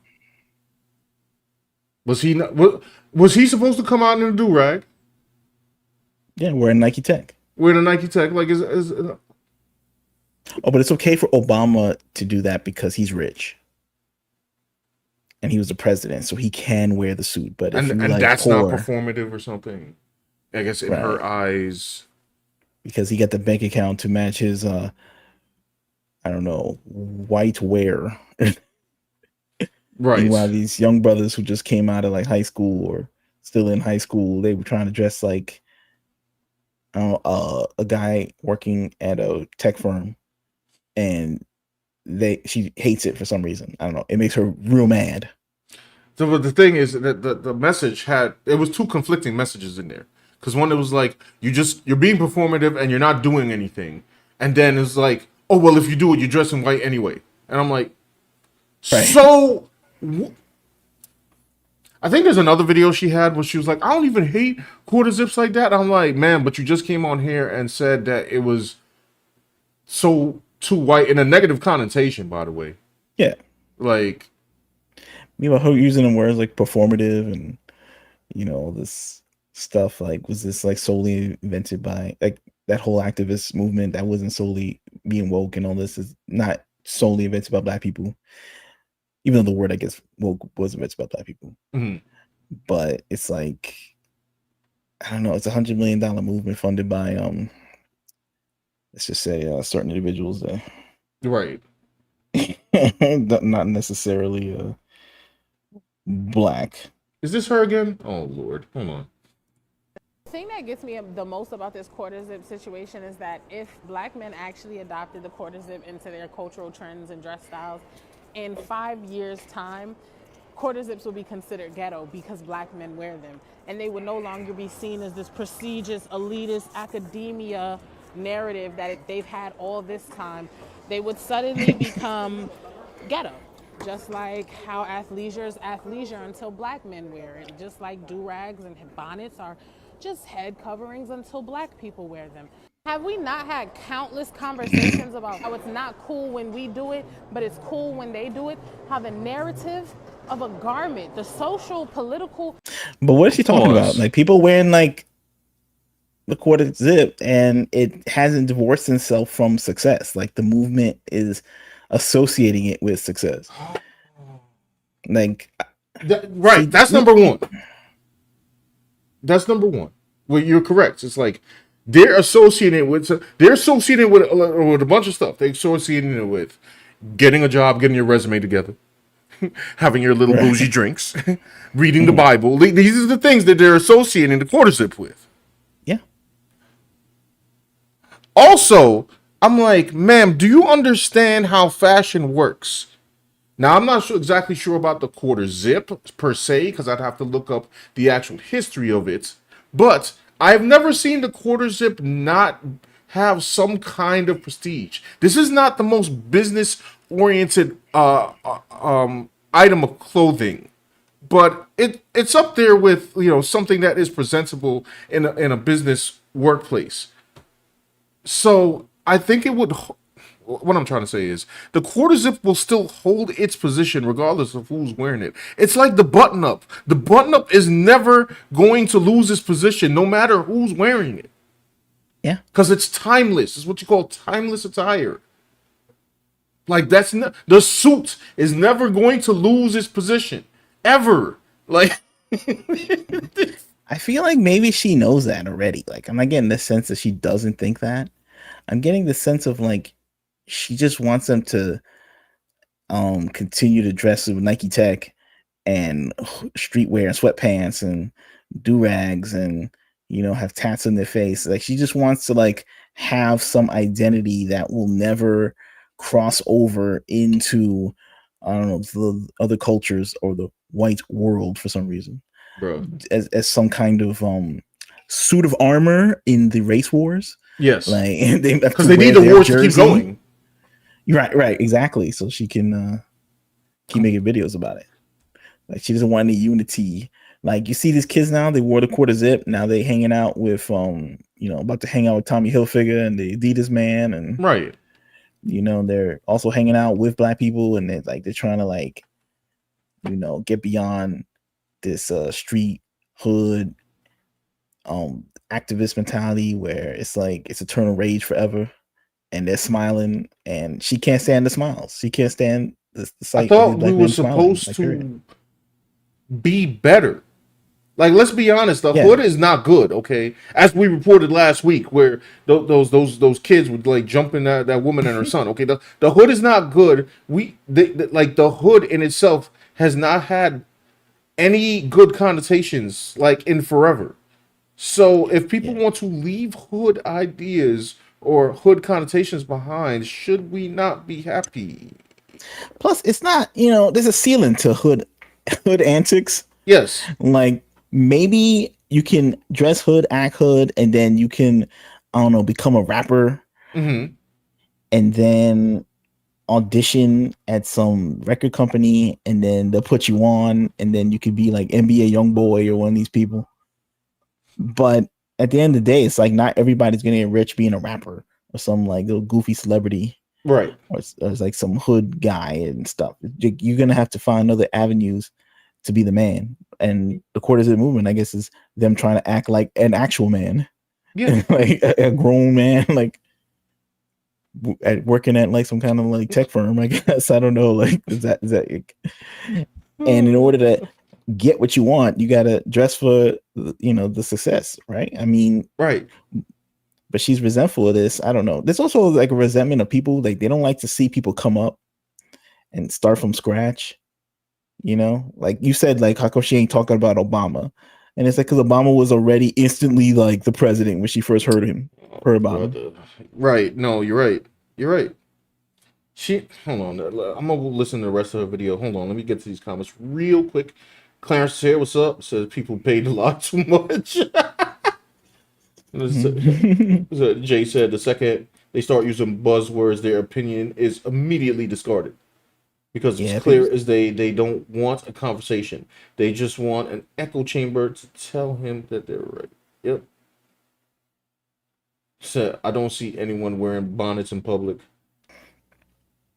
Was he not? Was he supposed to come out in a do rag? Yeah, wearing Nike Tech. Wearing a Nike Tech, like is. Oh, but it's okay for Obama to do that because he's rich. And he was the president, so he can wear the suit. But if and like that's poor, not performative or something. I guess in her eyes, because he got the bank account to match his I don't know, white wear. Right. Meanwhile, these young brothers who just came out of like high school or still in high school, they were trying to dress like a guy working at a tech firm, and she hates it for some reason. I don't know. It makes her real mad. So the thing is that the message it was two conflicting messages in there. Because one, it was like you're being performative and you're not doing anything, and then it's like, oh well, if you do it, you're dressing white anyway. And I'm like, right. So I think there's another video she had where she was like, I don't even hate quarter zips like that. I'm like, man, but you just came on here and said that it was so too white in a negative connotation, by the way. Yeah. Like, meanwhile, her using them words like performative and all this stuff, like, was this like solely invented by like that whole activist movement that wasn't solely being woke, and all this is not solely invented by black people, even though the word I guess woke was invented by black people. Mm-hmm. But it's like, I don't know, it's $100 million movement funded by let's just say certain individuals that right. not necessarily black. Is this her again? Oh Lord, hold on. The thing that gets me the most about this quarter zip situation is that if black men actually adopted the quarter zip into their cultural trends and dress styles, in 5 years' time, quarter zips will be considered ghetto because black men wear them. And they would no longer be seen as this prestigious, elitist academia narrative that they've had all this time. They would suddenly become ghetto. Just like how athleisure is athleisure until black men wear it. Just like do-rags and bonnets are just head coverings until black people wear them. Have we not had countless conversations about how it's not cool when we do it, but it's cool when they do it? How the narrative of a garment, the social, political... But what is she talking about? Like people wearing like the quarter zip, and it hasn't divorced itself from success. Like the movement is associating it with success. Like, right? That's number one. That's number one. Well, you're correct. It's like they're associating with a bunch of stuff. They're associating it with getting a job, getting your resume together, having your little bougie drinks, reading the Bible. These are the things that they're associating the quarter zip with. Yeah. Also, I'm like, ma'am, do you understand how fashion works? Now, I'm not exactly sure about the quarter zip per se, because I'd have to look up the actual history of it. But I've never seen the quarter zip not have some kind of prestige. This is not the most business-oriented item of clothing, but it's up there with something that is presentable in a business workplace. So I think it would. What I'm trying to say is the quarter zip will still hold its position regardless of who's wearing it. It's like the button up. The button up is never going to lose its position no matter who's wearing it. Yeah. Because it's timeless. It's what you call timeless attire. Like the suit is never going to lose its position. Ever. Like I feel like maybe she knows that already. Like I'm not getting the sense that she doesn't think that. I'm getting the sense of like she just wants them to continue to dress with Nike Tech and streetwear and sweatpants and do-rags and have tats on their face. Like she just wants to like have some identity that will never cross over into I don't know the other cultures or the white world for some reason. Bro. As some kind of suit of armor in the race wars. Yes. Like because they need the wars to keep going. Right, exactly. So she can keep making videos about it. Like she doesn't want any unity. Like you see these kids now, they wore the quarter zip. Now they hanging out with about to hang out with Tommy Hilfiger and the Adidas man, and right. They're also hanging out with black people, and they're trying to like, get beyond this street hood activist mentality where it's like it's eternal rage forever. And they're smiling, and she can't stand the smiles. She can't stand the sight. I thought we were supposed to be better. Like, let's be honest, the hood is not good. Okay, as we reported last week, where those kids would like jump in that woman and her son. Okay, the hood is not good. Like the hood in itself has not had any good connotations like in forever. So if people want to leave hood ideas or hood connotations behind, should we not be happy? Plus, it's not, there's a ceiling to hood antics. Yes. Like maybe you can dress hood, act hood, and then you can, I don't know, become a rapper. Mm-hmm. And then audition at some record company, and then they'll put you on, and then you could be like NBA YoungBoy or one of these people. But at the end of the day, it's like not everybody's gonna get rich being a rapper or some like little goofy celebrity, right? Or it's like some hood guy and stuff. You're gonna have to find other avenues to be the man. And the quarter zip movement, I guess, is them trying to act like an actual man, like a grown man, like working at like some kind of like tech firm. I guess I don't know. Like is that? And in order to get what you want, you gotta dress for the success, right? I mean, right. But she's resentful of this. I don't know. There's also like a resentment of people, like they don't like to see people come up and start from scratch. Like you said, like how come she ain't talking about Obama? And it's like because Obama was already instantly like the president when she first heard about him. Right. No, you're right. You're right. Hold on. I'm gonna listen to the rest of the video. Hold on. Let me get to these comments real quick. Clarence here, what's up? Says people paid a lot too much. Jay said the second they start using buzzwords, their opinion is immediately discarded. because it's Yeah, clear people, as they don't want a conversation. They just want an echo chamber to tell him that they're right. Yep. So I don't see anyone wearing bonnets in public.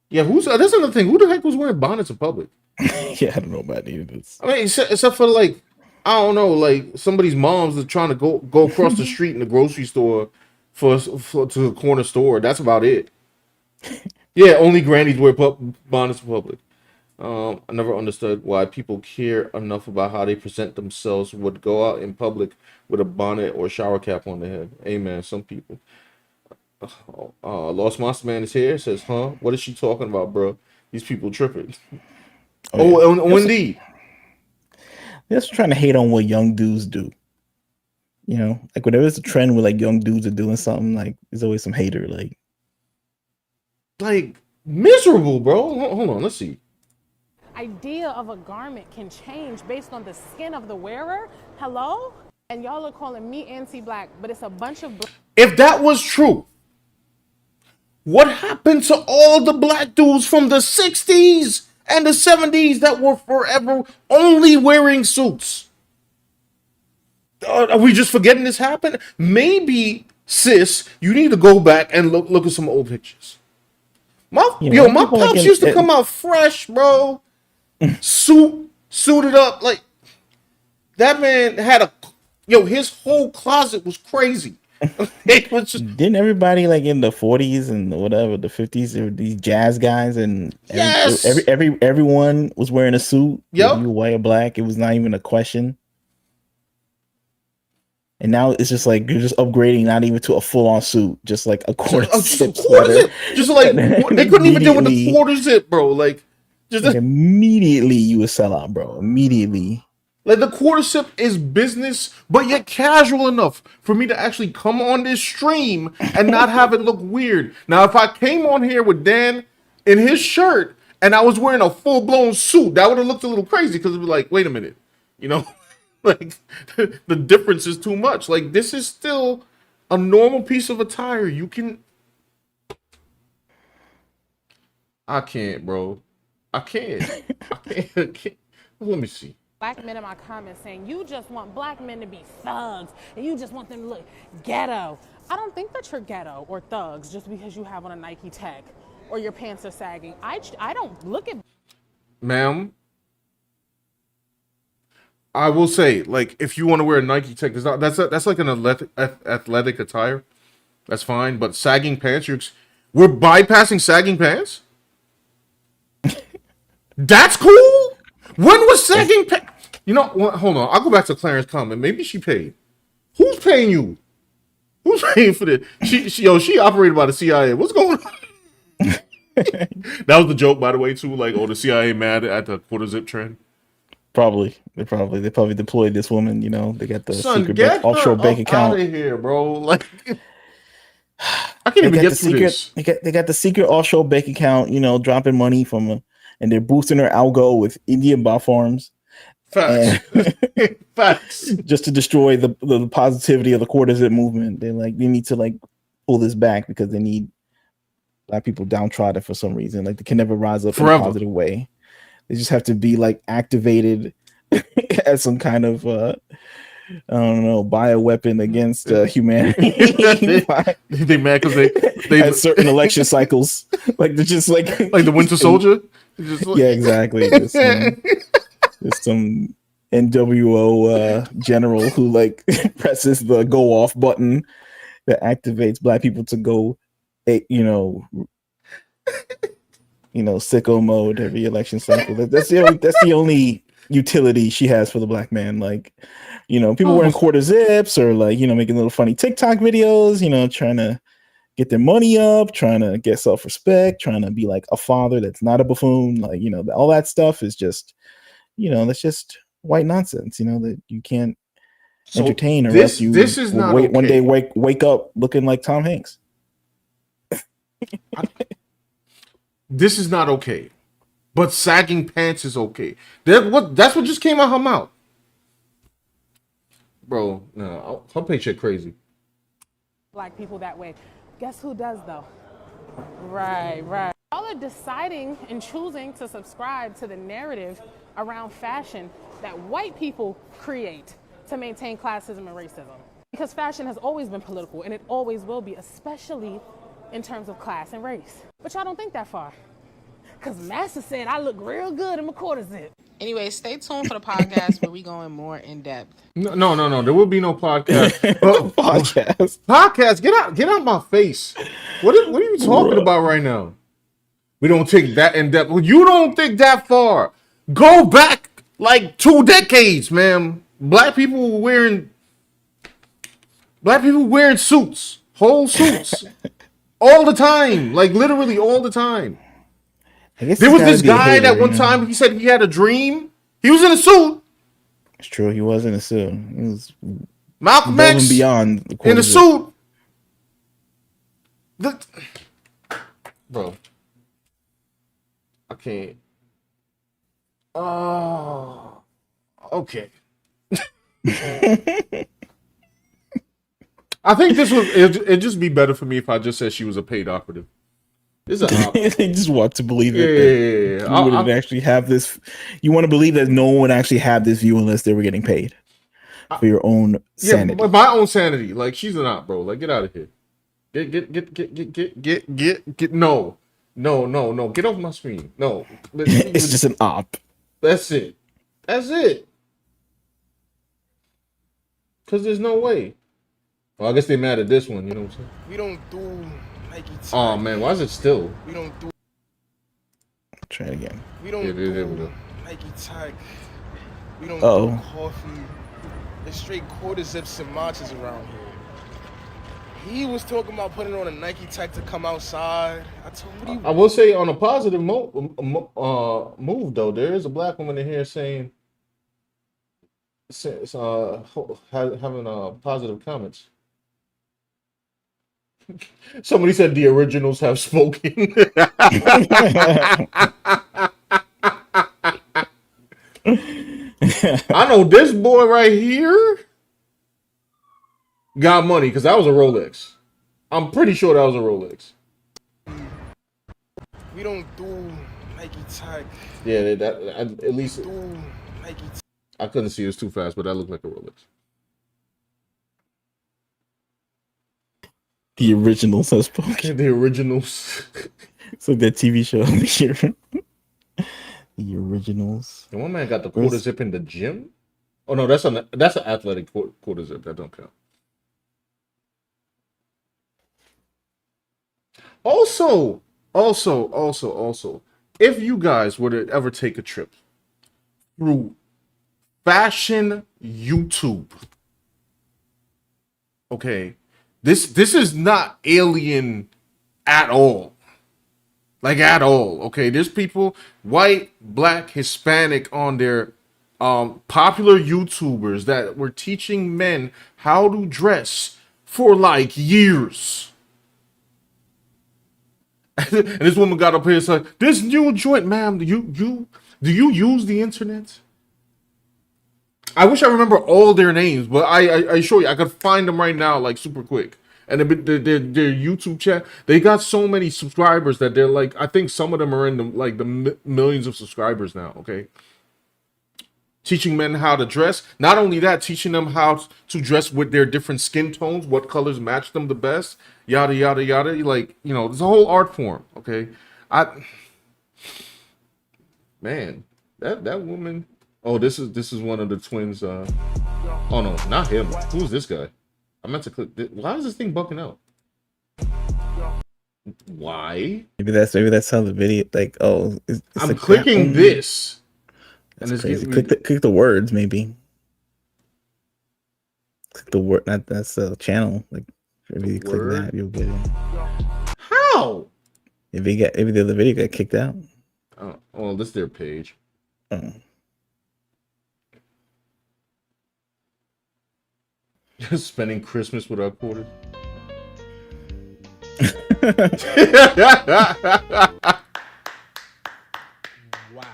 Yeah, who's that's another thing. Who the heck was wearing bonnets in public? yeah, I don't know about any of this. I mean, except for like, I don't know, like somebody's moms are trying to go across the street in the grocery store for to the corner store. That's about it. Yeah, only grannies wear bonnets in public. I never understood why people care enough about how they present themselves would go out in public with a bonnet or shower cap on their head. Amen. Some people. Lost Monster Man is here. Says, huh? What is she talking about, bro? These people tripping. Oh, yeah. Indeed. They're also trying to hate on what young dudes do. You know, like whenever it's a trend where like young dudes are doing something, like there's always some hater, like miserable, bro. Hold on, let's see. Idea of a garment can change based on the skin of the wearer. Hello? And y'all are calling me anti-black, but it's a bunch of If that was true, what happened to all the black dudes from the 60s and the 70s that were forever only wearing suits? Are we just forgetting this happened? Maybe, sis, you need to go back and look at some old pictures. My pops used to come out fresh, bro. Suited up, like that man had his whole closet was crazy. It was just, didn't everybody like in the 40s and whatever the 50s there were these jazz guys and yes, everyone was wearing a suit. Yep. Whether you were white or black, it was not even a question. And now it's just like you're just upgrading, not even to a full-on suit, just like a quarter zip sweater. Just like they couldn't even deal with the quarter zip, bro. Like just like immediately you would sell out, bro. Immediately. Like the quarter zip is business, but yet casual enough for me to actually come on this stream and not have it look weird. Now, if I came on here with Dan in his shirt and I was wearing a full-blown suit, that would have looked a little crazy because it was like, wait a minute, you know, like the difference is too much. Like this is still a normal piece of attire. You can. I can't, bro. I can't. I can't. Let me see. black men in my comments saying, you just want black men to be thugs and you just want them to look ghetto. I don't think that you're ghetto or thugs just because you have on a Nike tech or your pants are sagging. I don't look at... Ma'am, I will say, like, if you want to wear a Nike tech, that's like an athletic attire. That's fine, but sagging pants, we're bypassing sagging pants? That's cool? When was sagging pants? You know what? Hold on. I'll go back to Clarence's comment. Maybe she paid. Who's paying you? Who's paying for this? She operated by the CIA. What's going on? That was the joke, by the way, too. Like, the CIA mad at the quarter zip trend. Probably. They probably deployed this woman. You know, they got the secret offshore bank account. Out of here, bro. Like, I can't even get through this. They got the secret offshore bank account. You know, dropping money from and they're boosting her algo with Indian bot farms. Facts. Facts. Just to destroy the positivity of the quarter zip movement. They need to like pull this back because they need black people downtrodden for some reason. Like they can never rise up forever in a positive way. They just have to be like activated as some kind of I don't know, bioweapon against humanity. They mad because they had certain election cycles. Like they're just like the Winter Soldier. Yeah, exactly. There's some NWO general who like presses the go off button that activates black people to go, sicko mode every election cycle. That's the only utility she has for the black man. Like, people wearing quarter zips or like, making little funny TikTok videos, trying to get their money up, trying to get self-respect, trying to be like a father that's not a buffoon. Like, all that stuff is just, that's just white nonsense, that you can't entertain or else you this is not okay. One day wake up looking like Tom Hanks. This is not okay. But sagging pants is okay. That's what just came out her mouth. Bro, no, her paycheck crazy. Black people that way. Guess who does though? Right. Y'all are deciding and choosing to subscribe to the narrative around fashion that white people create to maintain classism and racism. Because fashion has always been political and it always will be, especially in terms of class and race. But y'all don't think that far. Because Massa said I look real good in my quarter zip. Anyway, stay tuned for the podcast where we go in more in depth. No. There will be no podcast. Podcast. Podcast. Get out my face. What are you talking about right now? We don't take that in depth. Well, you don't think that far. Go back like 2 decades, man. Black people wearing suits, whole suits, all the time, like literally all the time. There was this guy that one time he said he had a dream. He was in a suit. It's true. He was in a suit. He was Malcolm above X and beyond in a suit. Bro, I can't. Oh, okay. I think it'd just be better for me if I just said she was a paid operative. This is They just want to believe it. Yeah. You wouldn't actually have this. You want to believe that no one would actually have this view unless they were getting paid for your own sanity. Yeah, my own sanity. Like, she's an op, bro. Like, get out of here. Get. No. Get off my screen. No. It's just an op. That's it. Because there's no way. Well, I guess they mad at this one, you know what I'm saying? We don't do Nike tech. Oh, man, why is it still? We don't do. Try it again. We don't do Nike tech. We don't do coffee. There's straight quarter zips and matches around here. He was talking about putting on a Nike tech to come outside. I told him, I will say on a positive move though, there is a black woman in here saying, having positive comments. Somebody said the originals have spoken. I know this boy right here got money because that was a Rolex. I'm pretty sure that was a Rolex. we don't do Nike tech. Yeah, at least Do Nike tech. I couldn't see it was too fast, but that looked like a Rolex. The originals have spoken. The originals. It's like that TV show here. The originals. And one man got the quarter zip in the gym. Oh no, that's an athletic quarter zip. That don't count. Also, if you guys were to ever take a trip through fashion YouTube, okay, this is not alien at all. Like at all. Okay, there's people, white, black, Hispanic, on their popular YouTubers that were teaching men how to dress for like years. And this woman got up here and said, "This new joint, ma'am, do you use the internet?" I wish I remember all their names, but I assure you I could find them right now like super quick. And their YouTube chat, they got so many subscribers that they're like, I think some of them are in the millions of subscribers now. Okay, teaching men how to dress. Not only that, teaching them how to dress with their different skin tones, what colors match them the best, yada yada yada. Like, you know, there's a whole art form. Okay, man, that woman. Oh, this is one of the twins. Oh no, not him. Who's this guy? I meant to click. Why is this thing bucking out? Why? Maybe that's how the video. Like, oh, I'm clicking this, and it's crazy. Click the words, maybe. Click the word. That's the channel. Like, if you click that, you'll get it. How? If the other video got kicked out. Oh, well, this is their page. Oh. Spending Christmas with our quarters. Wow.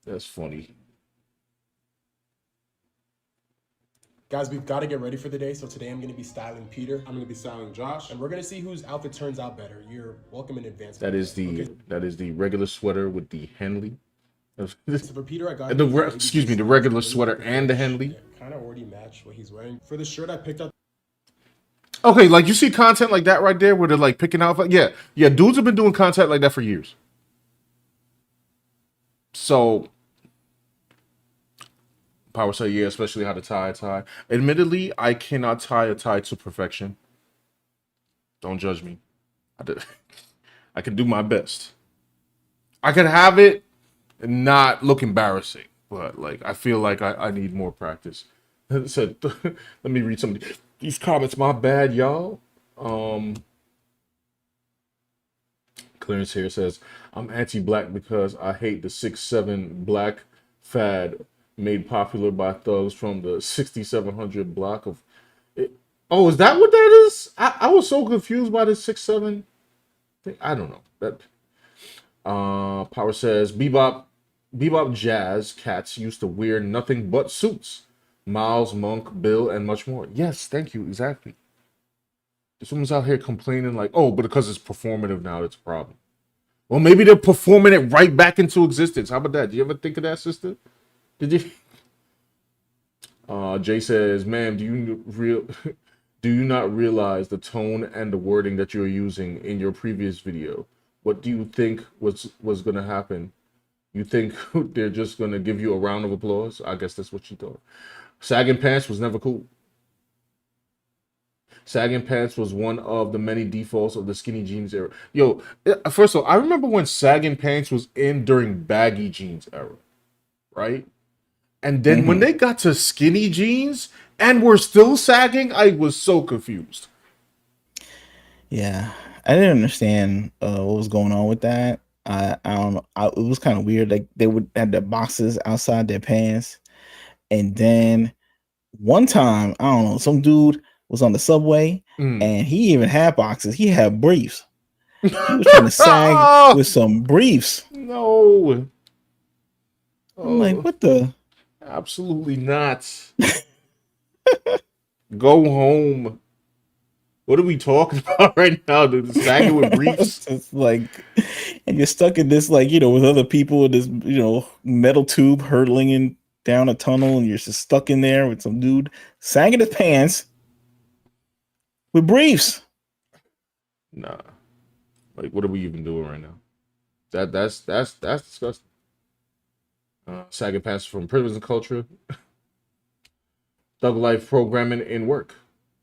That's funny. Guys, we've got to get ready for the day. So today I'm going to be styling Peter. I'm going to be styling Josh. And we're going to see whose outfit turns out better. You're welcome in advance. That is the regular sweater with the Henley. So for Peter, I got the regular sweater and the Henley. Kind of already matched what he's wearing. For the shirt, I picked up. Okay, like you see content like that right there where they're like picking out. Yeah, dudes have been doing content like that for years. So, Power said, yeah, especially how to tie a tie. Admittedly, I cannot tie a tie to perfection. Don't judge me. I can do my best. I can have it and not look embarrassing, but like I feel like I need more practice. So let me read some of these comments. My bad, y'all. Clarence here says, I'm anti-black because I hate the 6'7" black fad made popular by thugs from the 6700 block of it. Oh, is that what that is? I was so confused by the 6'7" thing. I don't know. That Power says bebop jazz cats used to wear nothing but suits. Miles, Monk, Bill, and much more. Yes, thank you. Exactly. This woman's out here complaining like, oh, but because it's performative now, it's a problem. Well, maybe they're performing it right back into existence. How about that? Did you ever think of that, sister? Did you? Jay says, ma'am, do you not realize the tone and the wording that you're using in your previous video? What do you think was going to happen? You think they're just going to give you a round of applause? I guess that's what she thought. Sagging pants was never cool. Sagging pants was one of the many defaults of the skinny jeans era. Yo, first of all, I remember when sagging pants was in during baggy jeans era, right? And then when they got to skinny jeans and were still sagging, I was so confused. Yeah, I didn't understand what was going on with that. I don't know. It was kind of weird. Like they would have their boxes outside their pants, and then one time, I don't know, some dude was on the subway and he even had boxes. He had briefs. He was trying to sag with some briefs. No. I'm like, what the? Absolutely not. Go home. What are we talking about right now? Dude? Sagging with briefs. It's like, and you're stuck in this, like, with other people in this, metal tube hurtling in down a tunnel, and you're just stuck in there with some dude sagging his pants with briefs. Nah. Like, what are we even doing right now? That's disgusting. Sagging pants from prison culture. Thug life programming in work.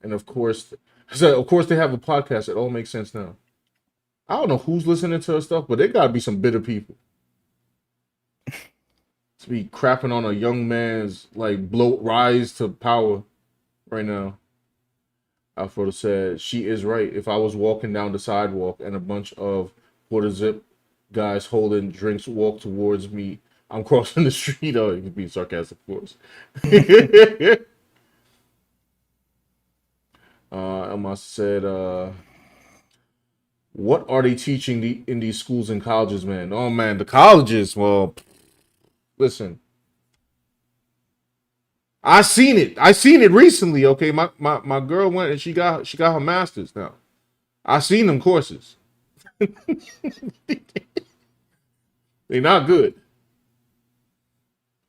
And of course they have a podcast. It all makes sense now. I don't know who's listening to her stuff, but there gotta be some bitter people. To be crapping on a young man's rise to power right now. Alfredo said, she is right. If I was walking down the sidewalk and a bunch of quarter zip guys holding drinks walk towards me, I'm crossing the street. Oh, you can be sarcastic, of course. Emma said, what are they teaching in these schools and colleges, man? Oh, man, the colleges, well, listen. I seen it recently, okay? My girl went and she got her master's now. I seen them courses. They're not good.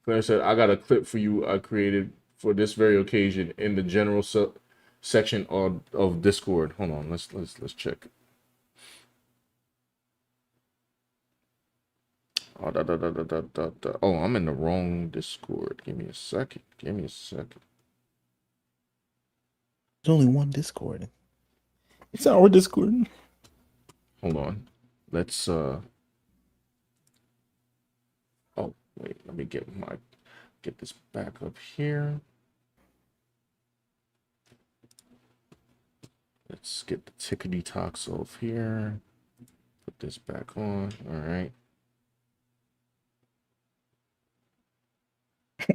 Claire said, I got a clip for you I created for this very occasion in the general section of Discord. Hold on, let's check. Oh, I'm in the wrong Discord. Give me a second. There's only one Discord. It's our Discord. Hold on. Let's oh wait, let me get this back up here. Let's get the tickety talks off here. Put this back on. All right.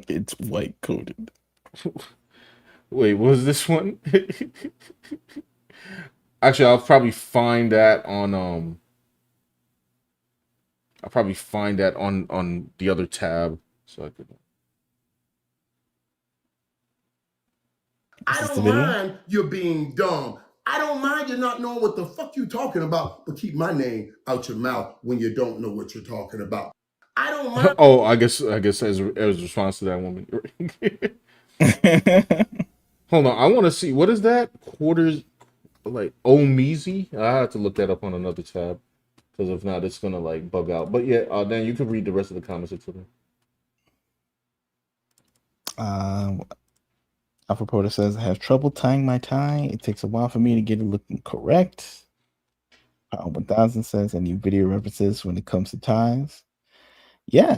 It's white coded. Wait, what was this one? Actually, I'll probably find that on the other tab, so I could. I Is this the don't video? mind you being dumb. I don't mind you not knowing what the fuck you talking about, but keep my name out your mouth when you don't know what you're talking about. I don't mind. Oh, I guess as response to that woman. Hold on, I want to see what is that quarters like Omizi. I have to look that up on another tab because if not, it's gonna like bug out. But yeah, then you can read the rest of the comments to them. Alpha Proto says, I have trouble tying my tie. It takes a while for me to get it looking correct. Power 1000 says, I need video references when it comes to ties. Yeah,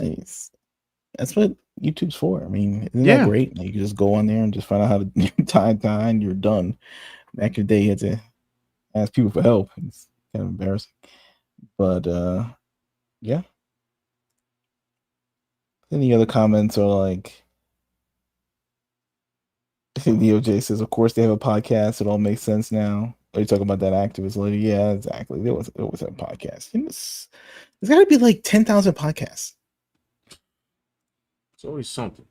that's what YouTube's for. I mean, isn't that great? Like, you just go on there and just find out how to tie a tie and you're done. Back in the day, you had to ask people for help. It's kind of embarrassing. But, yeah. Any other comments are like, DOJ says, of course they have a podcast. It all makes sense now. Are you talking about that activist lady? Yeah, exactly. There was a podcast. There's got to be like 10,000 podcasts. It's always something.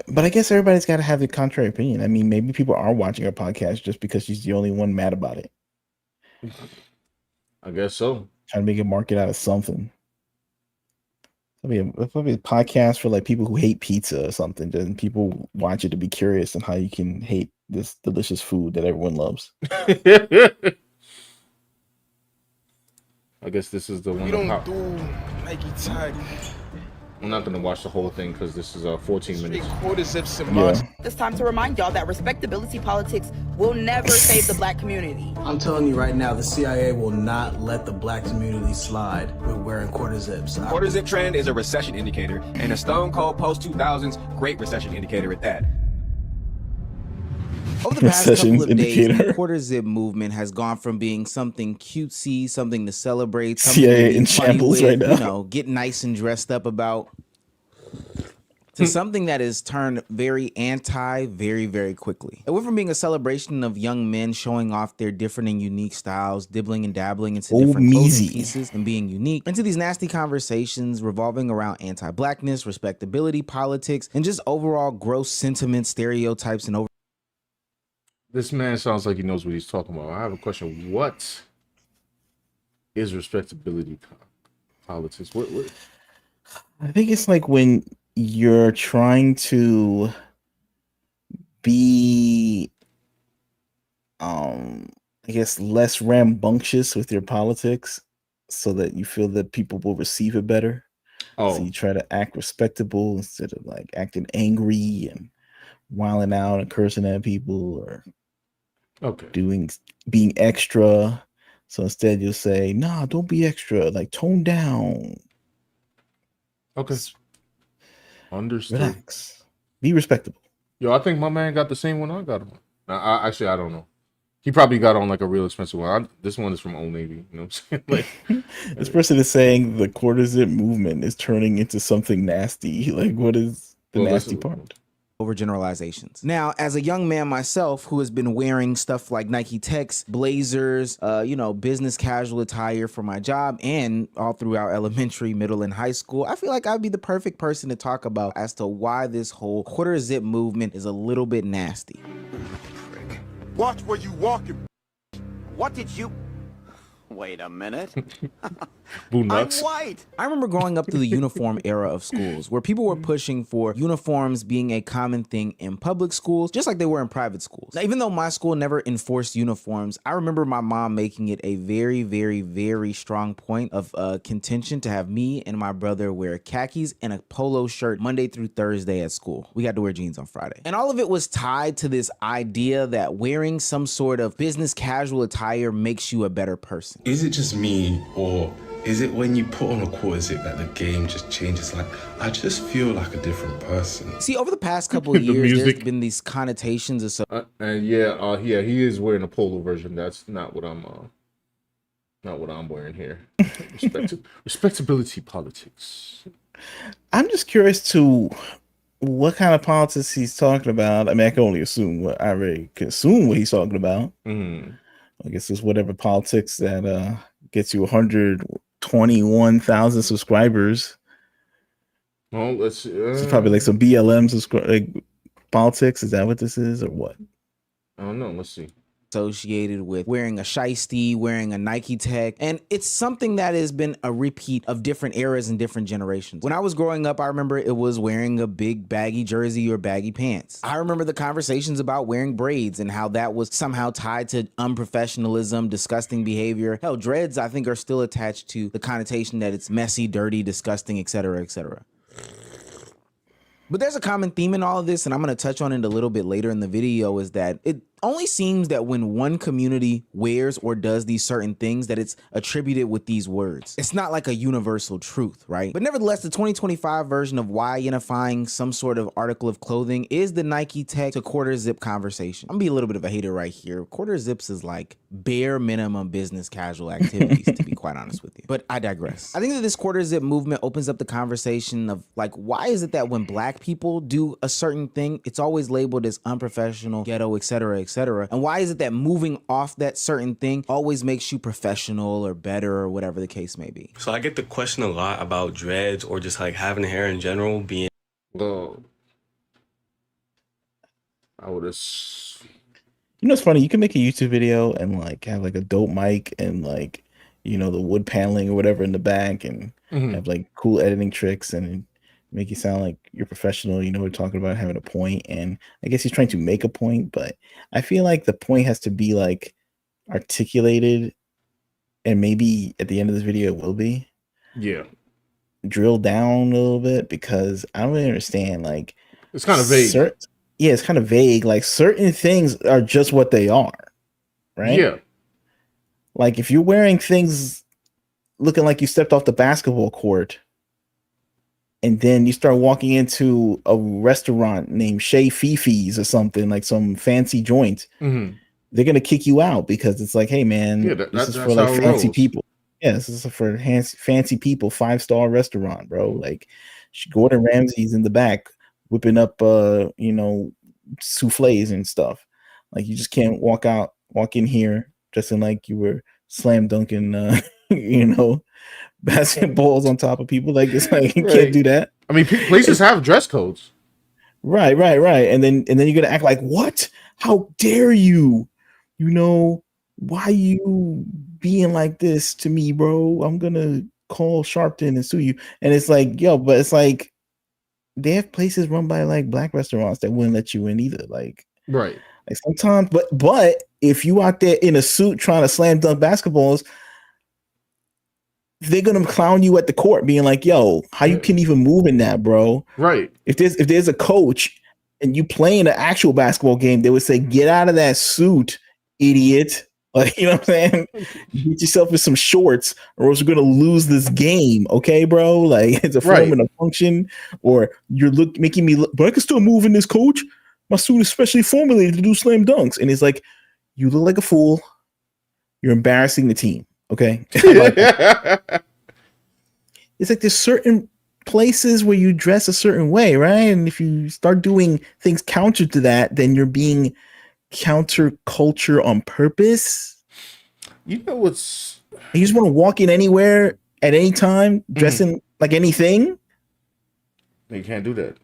But I guess everybody's got to have the contrary opinion. I mean, maybe people are watching our podcast just because she's the only one mad about it. I guess so. Trying to make a market out of something. It'll be a podcast for like people who hate pizza or something. Then people watch it to be curious on how you can hate this delicious food that everyone loves. I guess this is the one. We don't do Nike tag. I'm not gonna watch the whole thing because this is 14 minutes. Quarter zips and mods. It's time to remind y'all that respectability politics will never save the black community. I'm telling you right now, the CIA will not let the black community slide with wearing quarter zips. Quarter zip trend is a recession indicator, and a stone cold post 2000s great recession indicator at that. Over the past couple of days, the quarter zip movement has gone from being something cutesy, something to celebrate, something CIA to be in funny shambles with, right now. you know, get nice and dressed up about, to something that has turned very anti very, very quickly. It went from being a celebration of young men showing off their different and unique styles, dibbling and dabbling into different clothing pieces and being unique, into these nasty conversations revolving around anti-blackness, respectability, politics, and just overall gross sentiments, stereotypes, and This man sounds like he knows what he's talking about. I have a question. What is respectability politics? What? I think it's like when you're trying to be, I guess, less rambunctious with your politics so that you feel that people will receive it better. Oh. So you try to act respectable instead of like acting angry and wilding out and cursing at people or being extra. So instead you'll say, nah, don't be extra, like tone down. Okay. Understood. Relax. Be respectable. Yo, I think my man got the same one I got on. I don't know. He probably got on like a real expensive one. This one is from Old Navy. You know what I'm saying? Like, this person is saying the quarter zip movement is turning into something nasty. Like, what is the nasty part? overgeneralizations. Now, as a young man myself who has been wearing stuff like Nike Techs, blazers, business casual attire for my job and all throughout elementary, middle, and high school, I feel like I'd be the perfect person to talk about as to why this whole quarter zip movement is a little bit nasty. Watch where you walking. What did you... Wait a minute. I'm white. I remember growing up through the uniform era of schools where people were pushing for uniforms being a common thing in public schools, just like they were in private schools. Now, even though my school never enforced uniforms, I remember my mom making it a very, very, very strong point of contention to have me and my brother wear khakis and a polo shirt Monday through Thursday at school. We got to wear jeans on Friday. And all of it was tied to this idea that wearing some sort of business casual attire makes you a better person. Is it just me, or is it when you put on a quarter zip that the game just changes? Like, I just feel like a different person. See, over the past couple of years, there's been these connotations of he is wearing a polo version. That's not what I'm wearing here. Respectability politics. I'm just curious to what kind of politics he's talking about. I mean, I can only assume what I already can assume what he's talking about. I guess it's whatever politics that gets you 121,000 subscribers. Well, let's see. It's probably like some BLM politics? Is that what this is, or what? I don't know. Let's see. Associated with wearing a shiesty, wearing a Nike tech, and it's something that has been a repeat of different eras and different generations. When I was growing up, I remember it was wearing a big baggy jersey or baggy pants. I remember the conversations about wearing braids and how that was somehow tied to unprofessionalism, disgusting behavior. Hell, dreads I think are still attached to the connotation that it's messy, dirty, disgusting, etc., etc. But there's a common theme in all of this, and I'm going to touch on it a little bit later in the video, is that it only seems that when one community wears or does these certain things that it's attributed with these words. It's not like a universal truth, right? But nevertheless, the 2025 version of why identifying some sort of article of clothing is the Nike tech to quarter zip conversation. I'm gonna be a little bit of a hater right here. Quarter zips is like bare minimum business casual activities, to be quite honest with you. But I digress. I think that this quarter zip movement opens up the conversation of like, why is it that when black people do a certain thing, it's always labeled as unprofessional, ghetto, etc., etc.? And why is it that moving off that certain thing always makes you professional or better or whatever the case may be? So I get the question a lot about dreads or just like having hair in general being. Well, I would have. You know, it's funny. You can make a YouTube video and like have like a dope mic and like, you know, the wood paneling or whatever in the back, and have like cool editing tricks and make you sound like you're professional. You know, we're talking about having a point, and I guess he's trying to make a point, but I feel like the point has to be like articulated, and maybe at the end of this video it will be. Yeah. Drill down a little bit, because I don't really understand. Like, it's kind of vague. Yeah, it's kind of vague. Like, certain things are just what they are, right? Yeah. Like, if you're wearing things looking like you stepped off the basketball court, and then you start walking into a restaurant named Chez Fifi's or something, like some fancy joint, they're gonna kick you out because it's like, hey man, this is for like fancy people. Yeah, this is for fancy people, 5-star restaurant, bro. Like Gordon Ramsay's in the back whipping up you know, souffles and stuff. Like, you just can't walk in here dressing like you were slam dunking you know, basketballs on top of people. Like, it's like, you can't do that. I mean, places have dress codes. Right. And then you're gonna act like, what? How dare you? You know, why you being like this to me, bro? I'm gonna call Sharpton and sue you. And it's like, yo, but it's like they have places run by like black restaurants that wouldn't let you in either. Like, right. Like sometimes, but if you out there in a suit trying to slam dunk basketballs, they're gonna clown you at the court, being like, "Yo, how you can even move in that, bro?" Right. If there's a coach and you playing an actual basketball game, they would say, "Get out of that suit, idiot!" Like, you know what I'm saying? Get yourself in some shorts, or else we're gonna lose this game, okay, bro? Like, it's a form and a function, or you're making me look, but I can still move in this, coach. My suit is specially formulated to do slam dunks, and it's like, you look like a fool. You're embarrassing the team. Okay. It's like there's certain places where you dress a certain way, right? And if you start doing things counter to that, then you're being counterculture on purpose. You know what's... You just want to walk in anywhere at any time, dressing like anything. You can't do that.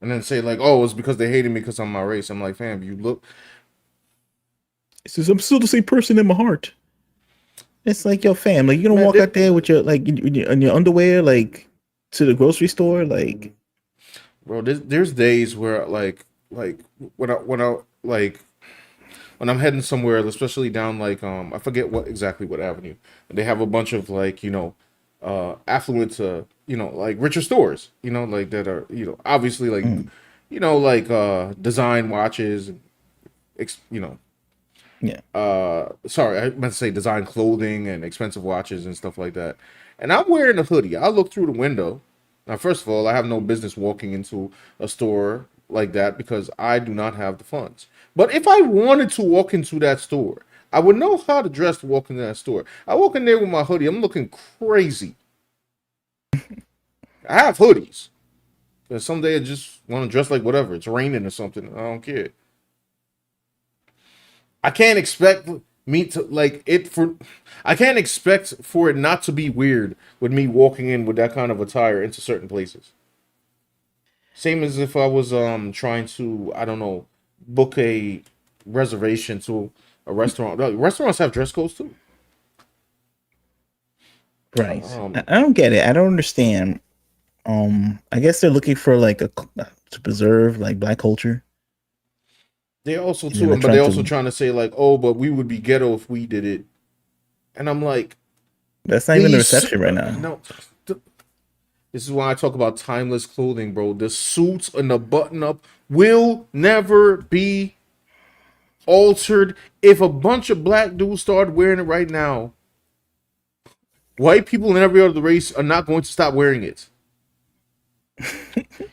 And then say like, oh, it's because they hated me because I'm my race. I'm like, fam, you look... It says, I'm still the same person in my heart. It's like, yo, fam, like, you're gonna walk out there with your like in your underwear, like to the grocery store, like, bro. There's days where like when I'm heading somewhere, especially down like I forget what avenue, and they have a bunch of like, you know, affluent you know, like richer stores, you know, like that are, you know, obviously like you know, like design watches, and you know. Yeah. Sorry, I meant to say design clothing and expensive watches and stuff like that. And I'm wearing a hoodie. I look through the window. Now, first of all, I have no business walking into a store like that because I do not have the funds. But if I wanted to walk into that store, I would know how to dress to walk into that store. I walk in there with my hoodie. I'm looking crazy. I have hoodies. But someday I just want to dress like whatever. It's raining or something. I don't care. I can't expect me to like it for. I can't expect for it not to be weird with me walking in with that kind of attire into certain places. Same as if I was trying to, I don't know, book a reservation to a restaurant. Restaurants have dress codes too. Right. I don't get it. I don't understand. I guess they're looking for like to preserve like black culture. They also And then too, but they're also to, trying to say like, oh, but we would be ghetto if we did it, and I'm like, that's not even the these reception right now. No, this is why I talk about timeless clothing, bro. The suits and the button up will never be altered. If a bunch of black dudes start wearing it right now, white people and every other race are not going to stop wearing it.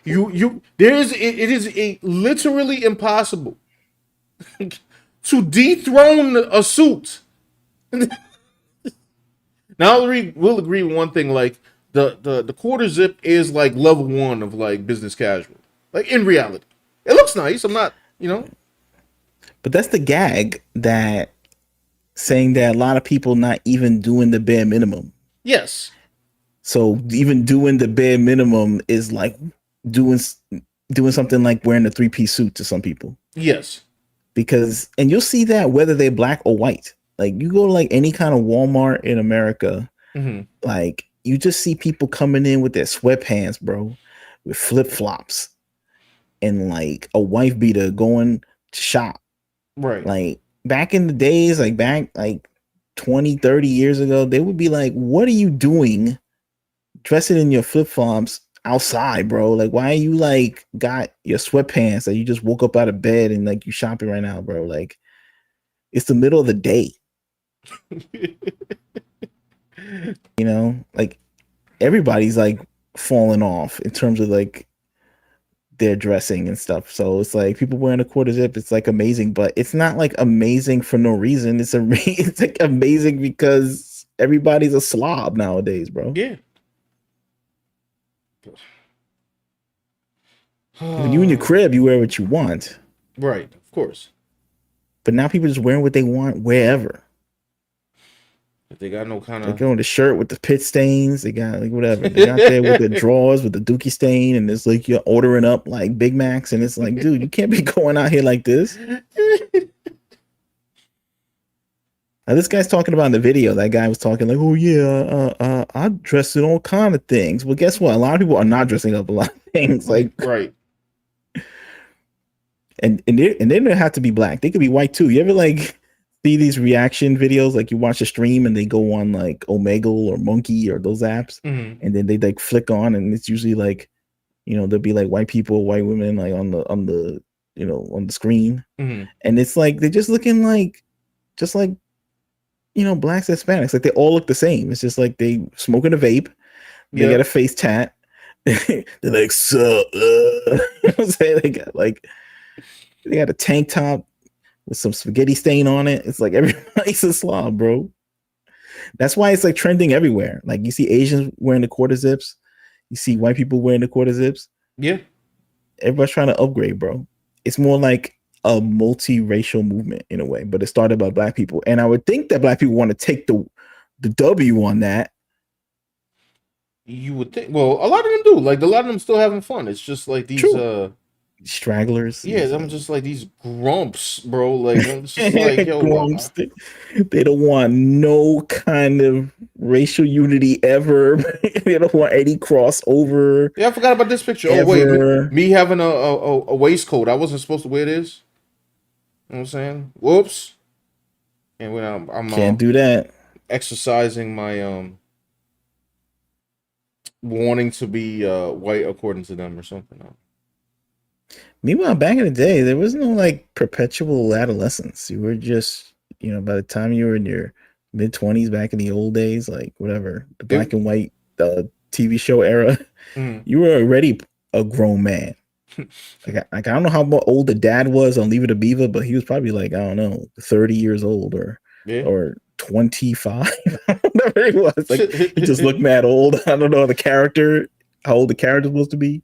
It is a literally impossible to dethrone a suit. Now we'll agree with one thing, like the quarter zip is like level 1 of like business casual. Like in reality. It looks nice. I'm not, But that's the gag, that saying that a lot of people not even doing the bare minimum. Yes. So even doing the bare minimum is like doing something like wearing a 3-piece suit to some people. Yes. Because, and you'll see that whether they're black or white. Like you go to like any kind of Walmart in America, like you just see people coming in with their sweatpants, bro, with flip flops, and like a wife beater going to shop. Right. Like back in the days, like back like 20, 30 years ago, they would be like, what are you doing dressing in your flip flops outside, bro? Like, why are you like got your sweatpants that you just woke up out of bed and like you shopping right now, bro? Like, it's the middle of the day. Like everybody's like falling off in terms of like their dressing and stuff. So it's like people wearing a quarter zip, it's like amazing, but it's not like amazing for no reason. It's like amazing because everybody's a slob nowadays, bro. Yeah. When you in your crib, you wear what you want. Right, of course. But now people just wearing what they want wherever. If they got no kind They of go in the shirt with the pit stains. They got like whatever. They got there with the drawers with the dookie stain, and it's like you're ordering up like Big Macs, and it's like, dude, you can't be going out here like this. Now, this guy's talking about in the video. That guy was talking like, oh yeah, I dress in all kind of things. Well, guess what? A lot of people are not dressing up a lot of things. Like, right. And they don't have to be black. They could be white too. You ever like see these reaction videos? Like you watch a stream and they go on like Omegle or Monkey or those apps, and then they like flick on, and it's usually like, there'll be like white people, white women like on the on the screen, and it's like they're just looking like just like blacks, Hispanics. Like they all look the same. It's just like they smoking a vape. They got a face tat. They're like, so I'm saying? They got a tank top with some spaghetti stain on it. It's like everybody's a slob, bro. That's why it's like trending everywhere. Like you see Asians wearing the quarter zips. You see white people wearing the quarter zips. Yeah. Everybody's trying to upgrade, bro. It's more like a multiracial movement in a way, but it started by black people. And I would think that black people want to take the W on that. You would think. Well, a lot of them do. Like a lot of them still having fun. It's just like these stragglers. Yeah, I'm just like these grumps, bro. Like I'm just like, yo, grumps. They don't want no kind of racial unity ever. They don't want any crossover. Yeah, I forgot about this picture. Ever. Oh wait, me having a waistcoat. I wasn't supposed to wear this. You know what I'm saying? Whoops. And when I'm can't do that. Exercising my wanting to be white according to them or something. Meanwhile, back in the day, there was no like perpetual adolescence. You were just, by the time you were in your mid-20s back in the old days, like whatever, the black and white TV show era, you were already a grown man. Like I don't know how old the dad was on Leave It to Beaver, but he was probably like, I don't know, 30 years old or 25, whatever he was. Like he just looked mad old. I don't know how old the character was supposed to be.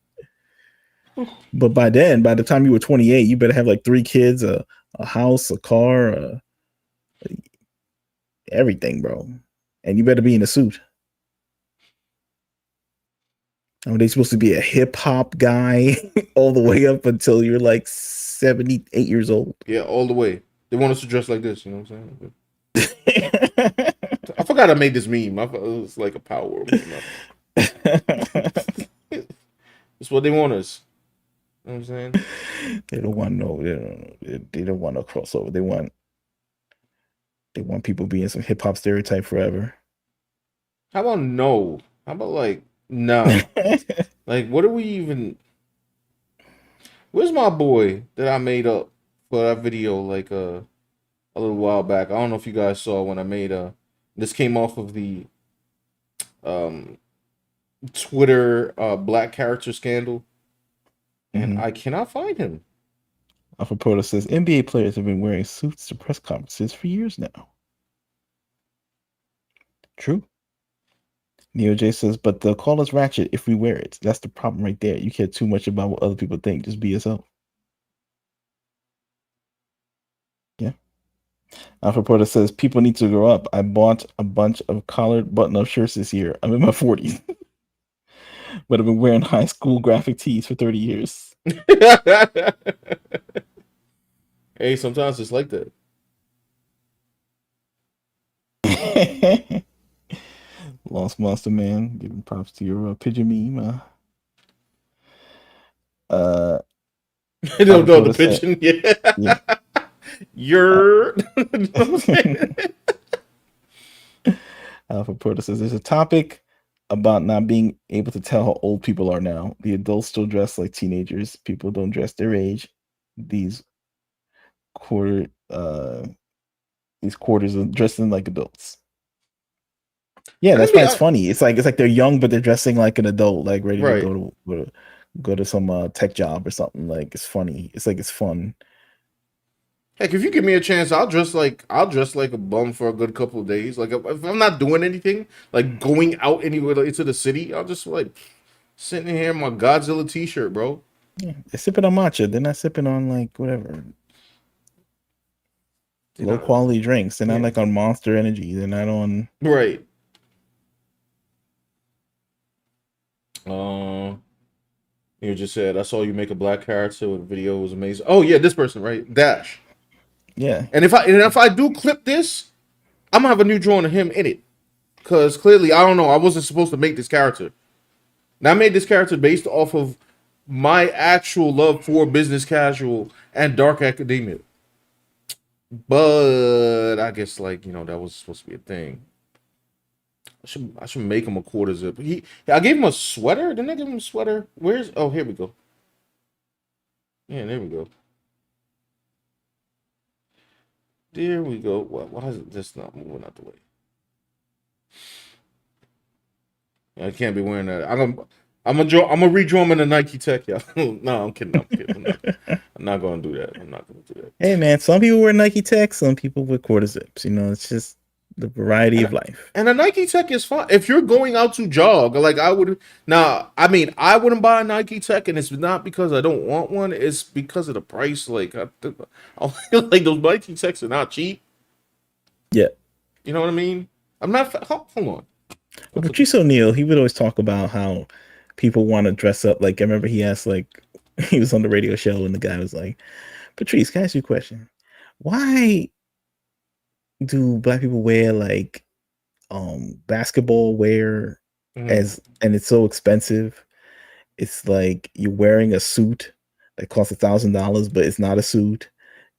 But by the time you were 28, you better have like 3 kids, a house, a car, everything, bro. And you better be in a suit. I mean, they're supposed to be a hip hop guy all the way up until you're like 78 years old. Yeah, all the way. They want us to dress like this. You know what I'm saying? I forgot I made this meme. It was like a power meme. It's what they want us. You know what I'm saying? They don't want they don't want no crossover. They want people being some hip hop stereotype forever. How about no? How about like nah? Like, what are we even? Where's my boy that I made up for that video like a little while back? I don't know if you guys saw when I made this came off of the Twitter black character scandal, and I cannot find him. Alpha Proto says NBA players have been wearing suits to press conferences for years now. True. Neo J says, but they'll call us ratchet if we wear it. That's the problem right there. You care too much about what other people think. Just be yourself. Yeah. Alpha Proto says, people need to grow up. I bought a bunch of collared button-up shirts this year. I'm in my 40s. But I've been wearing high school graphic tees for 30 years. Hey, sometimes it's like that. Lost Monster Man, giving props to your pigeon meme. No, the pigeon, yeah. You're. Alpha Proto says there's a topic about not being able to tell how old people are now. The adults still dress like teenagers. People don't dress their age. These quarters are dressing like adults. Yeah, that's why it's funny. It's like they're young, but they're dressing like an adult, like ready to go to some tech job or something. Like, it's funny. It's like it's fun. Heck, if you give me a chance, I'll dress like a bum for a good couple of days. Like if I'm not doing anything, like going out anywhere into the city, I'll just like sitting here in my Godzilla t-shirt, bro. Yeah, they're sipping on matcha. They're not sipping on like whatever low quality drinks. They're not like on Monster Energy. They're not on right. You just said I saw you make a black character with a video. It was amazing. Oh yeah, this person, right? Dash. Yeah. And if I do clip this, I'm gonna have a new drawing of him in it. Cause clearly, I don't know, I wasn't supposed to make this character. Now I made this character based off of my actual love for business casual and dark academia. But I guess like, that was supposed to be a thing. I should make him a quarter zip. I gave him a sweater. Didn't I give him a sweater? Oh, here we go. Yeah, there we go. There we go. Why is this not moving out the way? I can't be wearing that. I'm gonna redraw him in a Nike Tech, y'all. No, I'm kidding. I'm not gonna do that. I'm not gonna do that. Hey man, some people wear Nike Tech, some people wear quarter zips. It's just the variety of life. And a Nike Tech is fine if you're going out to jog. Like I would. Now, I mean, I wouldn't buy a Nike Tech, and it's not because I don't want one. It's because of the price. Like I feel like those Nike Techs are not cheap. Yeah. You know what I mean? I'm not. Hold on. But Patrice O'Neal, he would always talk about how people want to dress up. Like I remember he asked, like he was on the radio show, and the guy was like, "Patrice, can I ask you a question? Why do black people wear like basketball wear and it's so expensive? It's like you're wearing a suit that costs $1,000, but it's not a suit.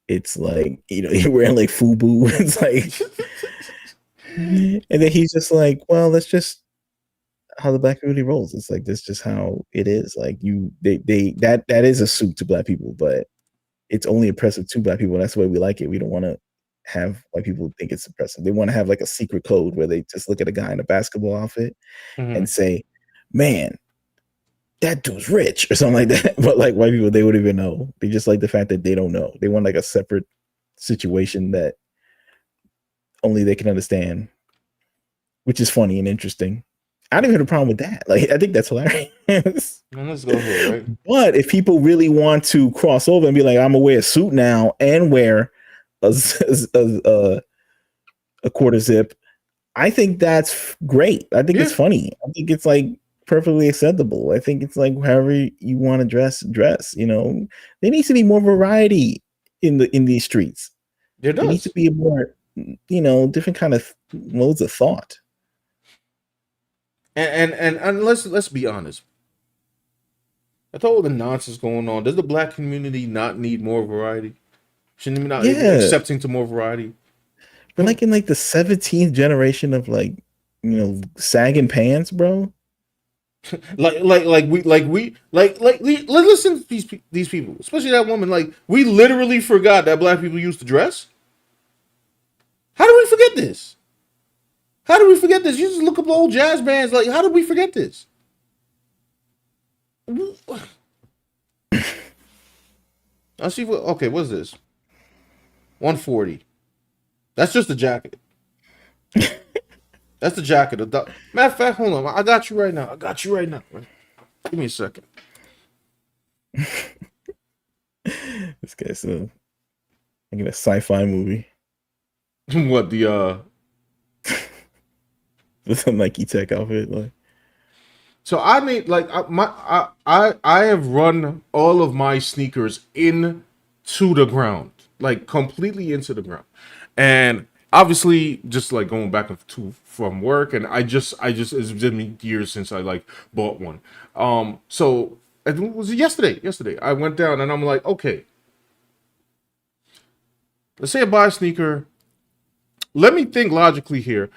It's like you're wearing like FUBU. It's like." And then he's just like, well, that's just how the black community rolls. It's like, that's just how it is. Like that is a suit to black people, but it's only oppressive to black people. That's the way we like it. We don't want to have white people think it's oppressive. They want to have like a secret code where they just look at a guy in a basketball outfit and say, man, that dude's rich or something like that. But like white people, they wouldn't even know. They just like the fact that they don't know. They want like a separate situation that only they can understand, which is funny and interesting. I don't even have a problem with that. Like, I think that's hilarious. Let's go here, right? But if people really want to cross over and be like, I'm gonna wear a suit now and wear a quarter zip, I think that's great. I think it's funny. I think it's like perfectly acceptable. I think it's like however you want to dress. You know, there needs to be more variety in these streets. There There needs to does. be a more, different kind of modes of thought. And let's be honest. With all the nonsense going on, does the black community not need more variety? Shouldn't we not be Yeah, accepting to more variety? we're like in like the 17th generation of like, sagging pants, bro. Listen to these people, especially that woman. Like we literally forgot that black people used to dress. How do we forget this? How do we forget this? You just look up old jazz bands. Like, how did we forget this? I see. Okay, what's this? 140. That's just the jacket. That's the jacket. Matter of fact, hold on. I got you right now. I got you right now. Give me a second. This guy's like in a sci-fi movie What the with a Nike Tech outfit, like. So I made like I have run all of my sneakers into the ground, like completely into the ground, and obviously just like going back to from work, and I just it's been years since I like bought one. So it was yesterday. Yesterday I went down and I'm like, okay, let's say I buy a sneaker. Let me think logically here.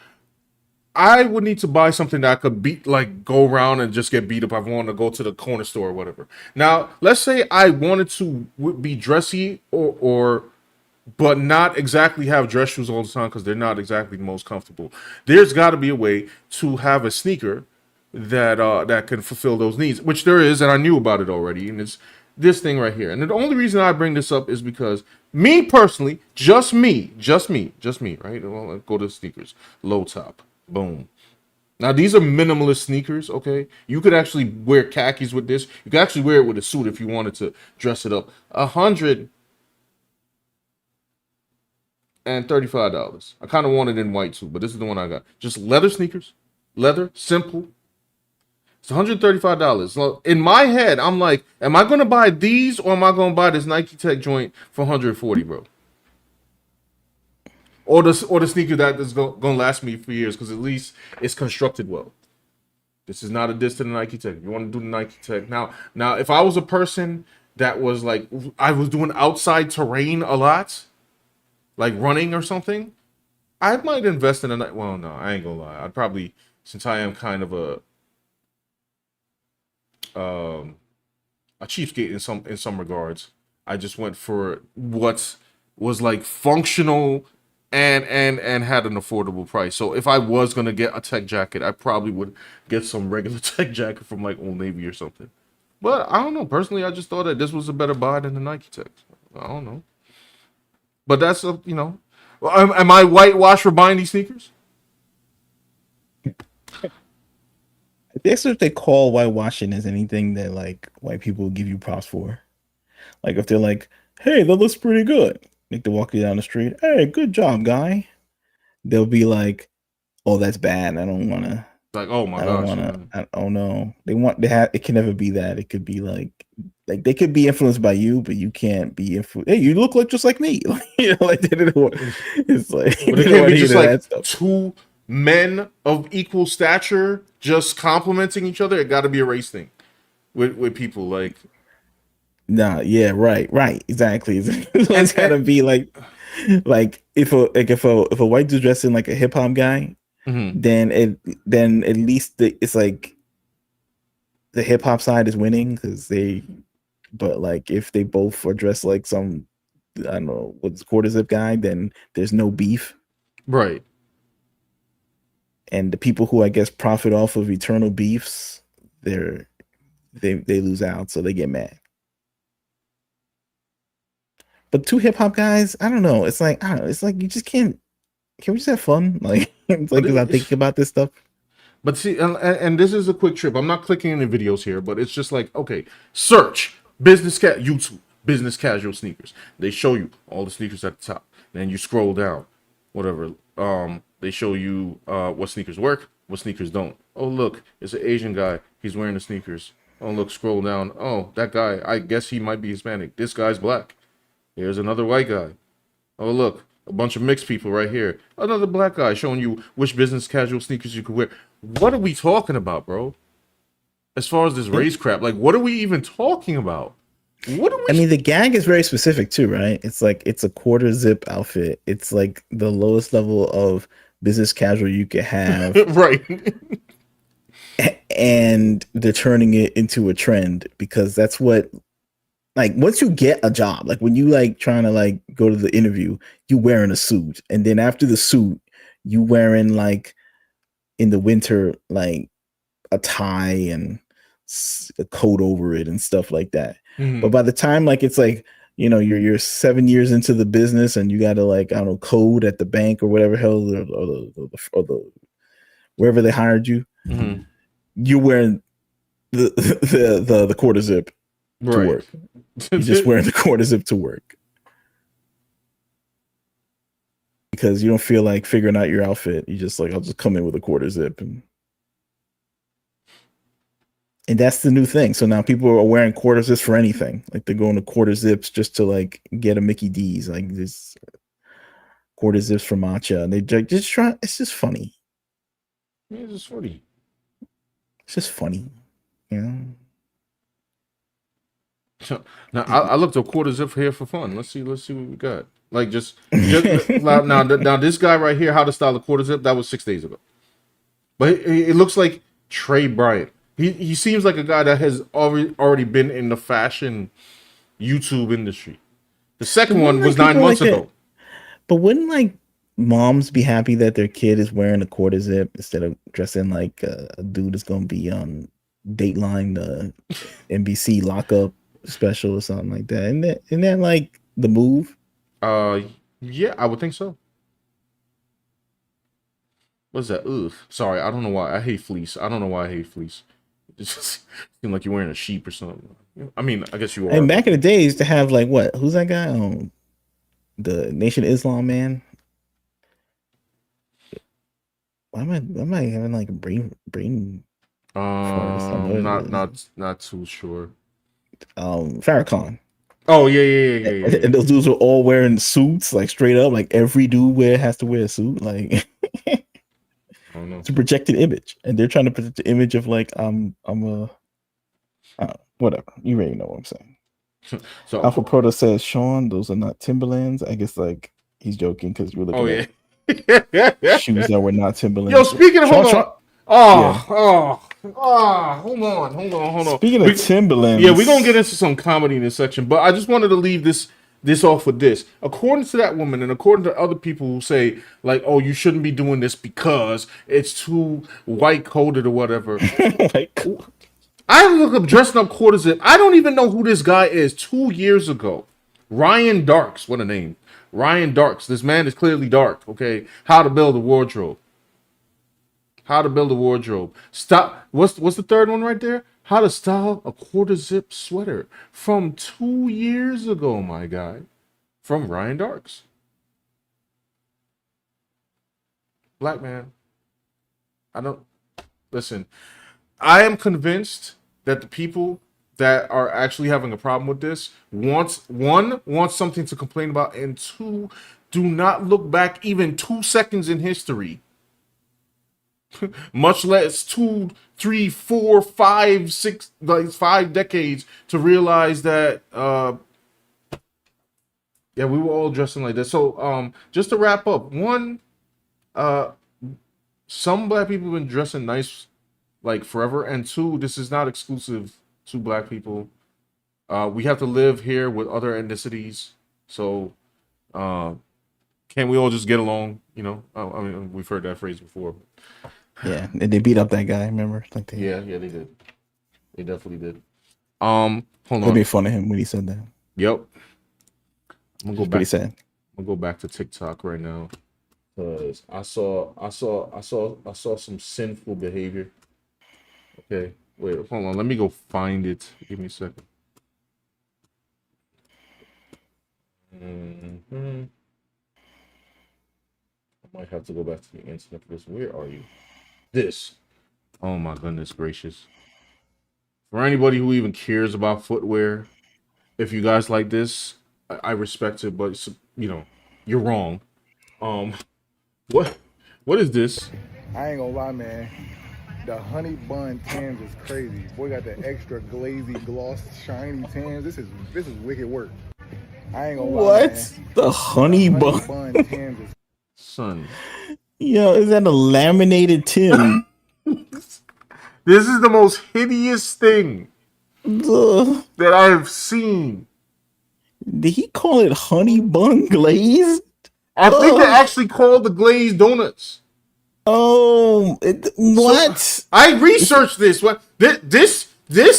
I would need to buy something that I could beat, like go around and just get beat up. I want to go to the corner store or whatever. Now, let's say I wanted to be dressy but not exactly have dress shoes all the time because they're not exactly the most comfortable. There's got to be a way to have a sneaker that can fulfill those needs, which there is, and I knew about it already. And it's this thing right here. And the only reason I bring this up is because me personally, just me, right? Well, let's go to sneakers, low top. Boom. Now these are minimalist sneakers, okay? You could actually wear khakis with this. You could actually wear it with a suit if you wanted to dress it up. $135. I kind of want it in white too, but this is the one I got. Just leather sneakers, leather, simple. It's $135. So in my head, I'm like, am I gonna buy these or am I gonna buy this Nike Tech joint for 140, bro? Or the sneaker that is gonna last me for years because at least it's constructed well. This is not a diss to the Nike Tech. You want to do the Nike Tech now? If I was a person that was like I was doing outside terrain a lot, like running or something, I might invest in a night. Well, no, I ain't gonna lie. I'd probably, since I am kind of a cheapskate in some regards, I just went for what was like functional and had an affordable price. So if I was gonna get a tech jacket, I probably would get some regular tech jacket from like Old Navy or something. But I don't know. Personally, I just thought that this was a better buy than the Nike Tech. I don't know. But that's Well, am I whitewashed for buying these sneakers? That's what they call whitewashing, is anything that like white people give you props for. Like if they're like, "Hey, that looks pretty good," like they walk you down the street, "Hey, good job, guy." They'll be like, "Oh, that's bad. I don't want to." Like, oh my I don't gosh. want to. Oh no, they have. It can never be that. It could be like they could be influenced by you, but you can't be influenced. Hey, you look like just like me. Like they didn't want. It's like But it can't be just like two men of equal stature just complimenting each other. It got to be a race thing with people like. Nah, yeah, right, exactly. It's gotta be like if a white dude dressing like a hip hop guy, then at least it's like the hip hop side is winning because they. But like if they both are dressed like some, I don't know, what's quarter zip guy, then there's no beef, right? And the people who I guess profit off of eternal beefs, they lose out, so they get mad. But two hip hop guys, I don't know. It's like I don't know. It's like you just can't. Can we just have fun? Like it's like because I'm thinking about this stuff. But see, and this is a quick trip. I'm not clicking any videos here, but it's just like, okay, search YouTube business casual sneakers. They show you all the sneakers at the top. Then you scroll down, whatever. They show you what sneakers work, what sneakers don't. Oh, look, it's an Asian guy. He's wearing the sneakers. Oh, look, scroll down. Oh, that guy, I guess he might be Hispanic. This guy's black. Here's another white guy. Oh, look, a bunch of mixed people right here. Another black guy showing you which business casual sneakers you could wear. What are we talking about, bro? As far as this race crap, like, what are we even talking about? What are we? I mean, the gag is very specific too, right? It's like it's a quarter zip outfit. It's like the lowest level of business casual you could have, right? And they're turning it into a trend because that's what, like, once you get a job, like when you like trying to like go to the interview, you wearing a suit, and then after the suit, you wearing like in the winter like a tie and a coat over it and stuff like that. But by the time like it's like, you know, you're 7 years into the business and you got to like, I don't know, code at the bank or whatever hell or the wherever they hired you, you're wearing the quarter zip to Right. work. You're just wearing the quarter zip to work because you don't feel like figuring out your outfit. You just like, I'll just come in with a quarter zip and that's the new thing. So now people are wearing quarter zips for anything. Like they're going to quarter zips just to like get a Mickey D's. Like this quarter zips for matcha. And they just try. It's just funny. Yeah, it's just funny. It's just funny. You know. Now I looked up quarter zip here for fun. Let's see what we got. Like just now this guy right here, how to style a quarter zip. That was 6 days ago. But it looks like Trey Bryant. He seems like a guy that has already been in the fashion YouTube industry. The second one was 9 months ago. But wouldn't like moms be happy that their kid is wearing a quarter zip instead of dressing like a dude that's going to be on Dateline, the NBC lockup special or something like that? Isn't that like the move? Yeah, I would think so. What's that? Ugh. Sorry, I don't know why I hate fleece. I don't know why I hate fleece. It just seems like you're wearing a sheep or something. I mean, I guess you are. And back in the day, used to have like what? Who's that guy? The Nation of Islam man. Why am I having like a brain? Not too sure. Farrakhan. Oh yeah. And those dudes were all wearing suits, like straight up. Like every dude has to wear a suit, like I don't know. to project an image, and they're trying to project the image of like whatever. You already know what I'm saying. So Alpha Proto says, Sean, those are not Timberlands. I guess like he's joking because we're looking at shoes that were not Timberlands. Yo, speaking of, hold on. Hold on. Speaking of Timberlands, yeah, we're gonna get into some comedy in this section, but I just wanted to leave this off with this. According to that woman, and according to other people who say like, "Oh, you shouldn't be doing this because it's too white coded or whatever." I look up dressing up quarter zip. I don't even know who this guy is. 2 years ago, Ryan Darks. What a name, Ryan Darks. This man is clearly dark. Okay, how to build a wardrobe. How to build a wardrobe. Stop. What's the third one right there? How to style a quarter zip sweater from 2 years ago, my guy. From Ryan Darks. Black man. Listen. I am convinced that the people that are actually having a problem with this want something to complain about, and two, do not look back even 2 seconds in history. Much less 2, 3, 4, 5, 6, like 5 decades to realize that we were all dressing like this. So just to wrap up, one, some black people have been dressing nice like forever, and two, this is not exclusive to black people. We have to live here with other ethnicities, so can't we all just get along? You know, I mean, we've heard that phrase before. Yeah, and they beat up that guy. Remember? Like Yeah, they did. They definitely did. Hold on. They made fun of him when he said that. Yep. I'm gonna go back. Pretty sad. I'm gonna go back to TikTok right now because I saw some sinful behavior. Okay, wait, hold on. Let me go find it. Give me a second. I might have to go back to the internet for this. Where are you? this. Oh my goodness gracious. For anybody who even cares about footwear, if you guys like this, I respect it, but you know, you're wrong. Um, what is this? I ain't gonna lie, man. The honey bun Tims is crazy. Boy got the extra glazy, gloss, shiny Tims. This is wicked work. I ain't gonna lie, man. What? The honey bun? Tims is Son. Yo, is that a laminated Tim? This is the most hideous thing that I have seen. Did he call it honey bun glazed? I think they actually called the glazed donuts. Oh, what? So, I researched this. What this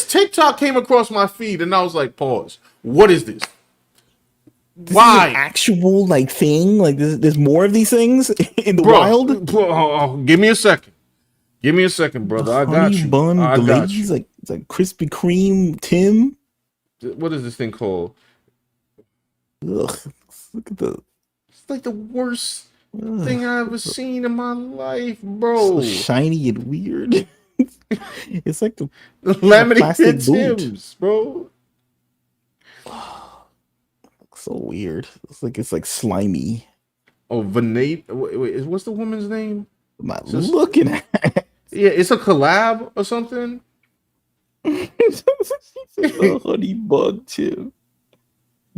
TikTok came across my feed, and I was like, "Pause. What is this? Why? Is an actual like thing? Like there's more of these things in the wild? Bro, give me a second. Give me a second, brother. I got Honey you. bun I got glaze, you. like it's like Krispy Kreme Tim. What is this thing called? Ugh, look at the. It's like the worst thing I've ever seen in my life, bro. So shiny and weird. It's like the laminated boot. Tims, bro. So weird. It's like slimy. Oh, Vinate. Wait, what's the woman's name? I'm not looking at it. Yeah, it's a collab or something. The honey bun Tim.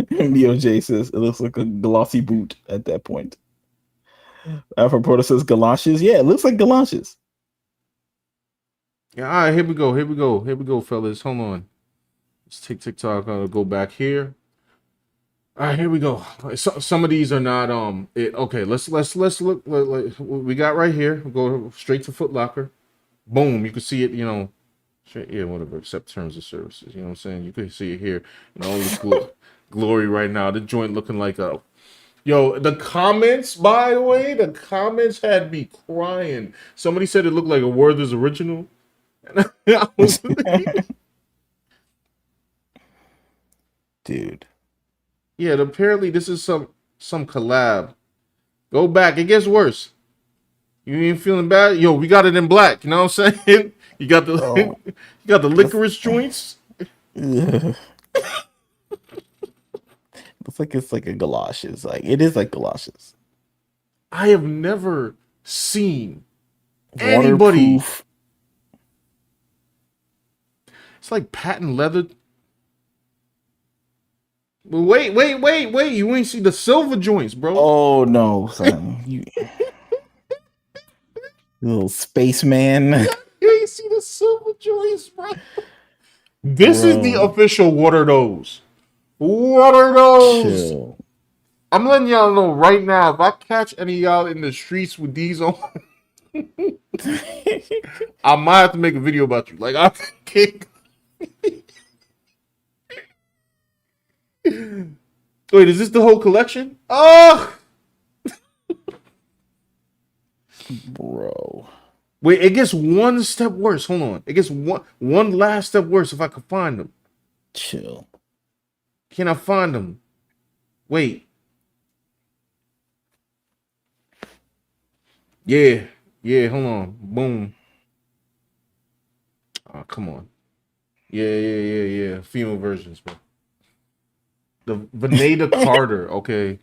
Neo J says it looks like a glossy boot at that point. Alpha Proto says galoshes. Yeah, it looks like galoshes. Yeah, all right, here we go, fellas. Hold on. Let's take TikTok. I'll go back here. All right, here we go. Some of these are not okay, let's look. We got right here. We'll go straight to Foot Locker. Boom, you can see it. You know, straight, yeah, whatever. Except terms of services. You know what I'm saying? You can see it here in all this glory right now. The joint looking like a. Yo, the comments, by the way, the comments had me crying. Somebody said it looked like a Werther's original. Dude. Yeah, apparently this is some collab. Go back. It gets worse. You ain't feeling bad? Yo, we got it in black. You know what I'm saying? You got the you got the licorice joints. Looks like it's like a galoshes. Like it is like galoshes. I have never seen anybody. Waterproof. It's like patent leather. But wait. You ain't see the silver joints, bro. Oh no, son. You little spaceman. You ain't see the silver joints, bro. This is the official Water Nose. Water Nose. Chill. I'm letting y'all know right now, if I catch any of y'all in the streets with these on, I might have to make a video about you. Like, I can't. Wait, is this the whole collection? Oh! Bro. Wait, it gets one step worse. Hold on. It gets one last step worse if I can find them. Chill. Can I find them? Wait. Yeah, hold on. Boom. Oh, come on. Yeah. Female versions, bro. The Vaneda Carter, okay.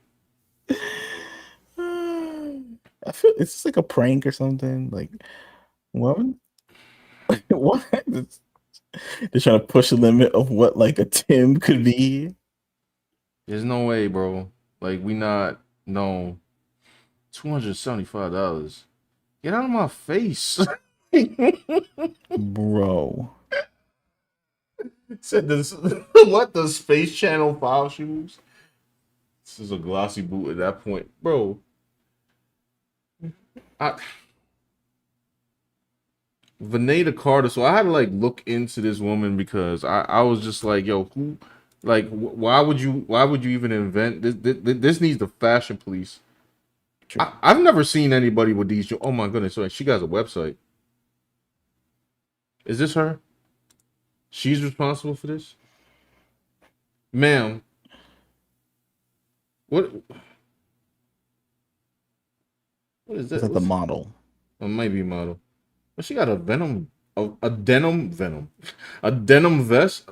I feel it's just like a prank or something. Like, what? What? They're trying to push the limit of what like a Tim could be. There's no way, bro. Like, no. $275. Get out of my face. Bro. Said this what the Space Channel 5 shoes? This is a glossy boot at that point. Bro. Vaneda Carter. So I had to like look into this woman because I was just like, yo, who like why would you even invent this? This needs the fashion police. I've never seen anybody with these. Oh my goodness! So she got a website. Is this her? She's responsible for this, ma'am. What is that? Is that the model? It might be model. She got a denim a denim vest,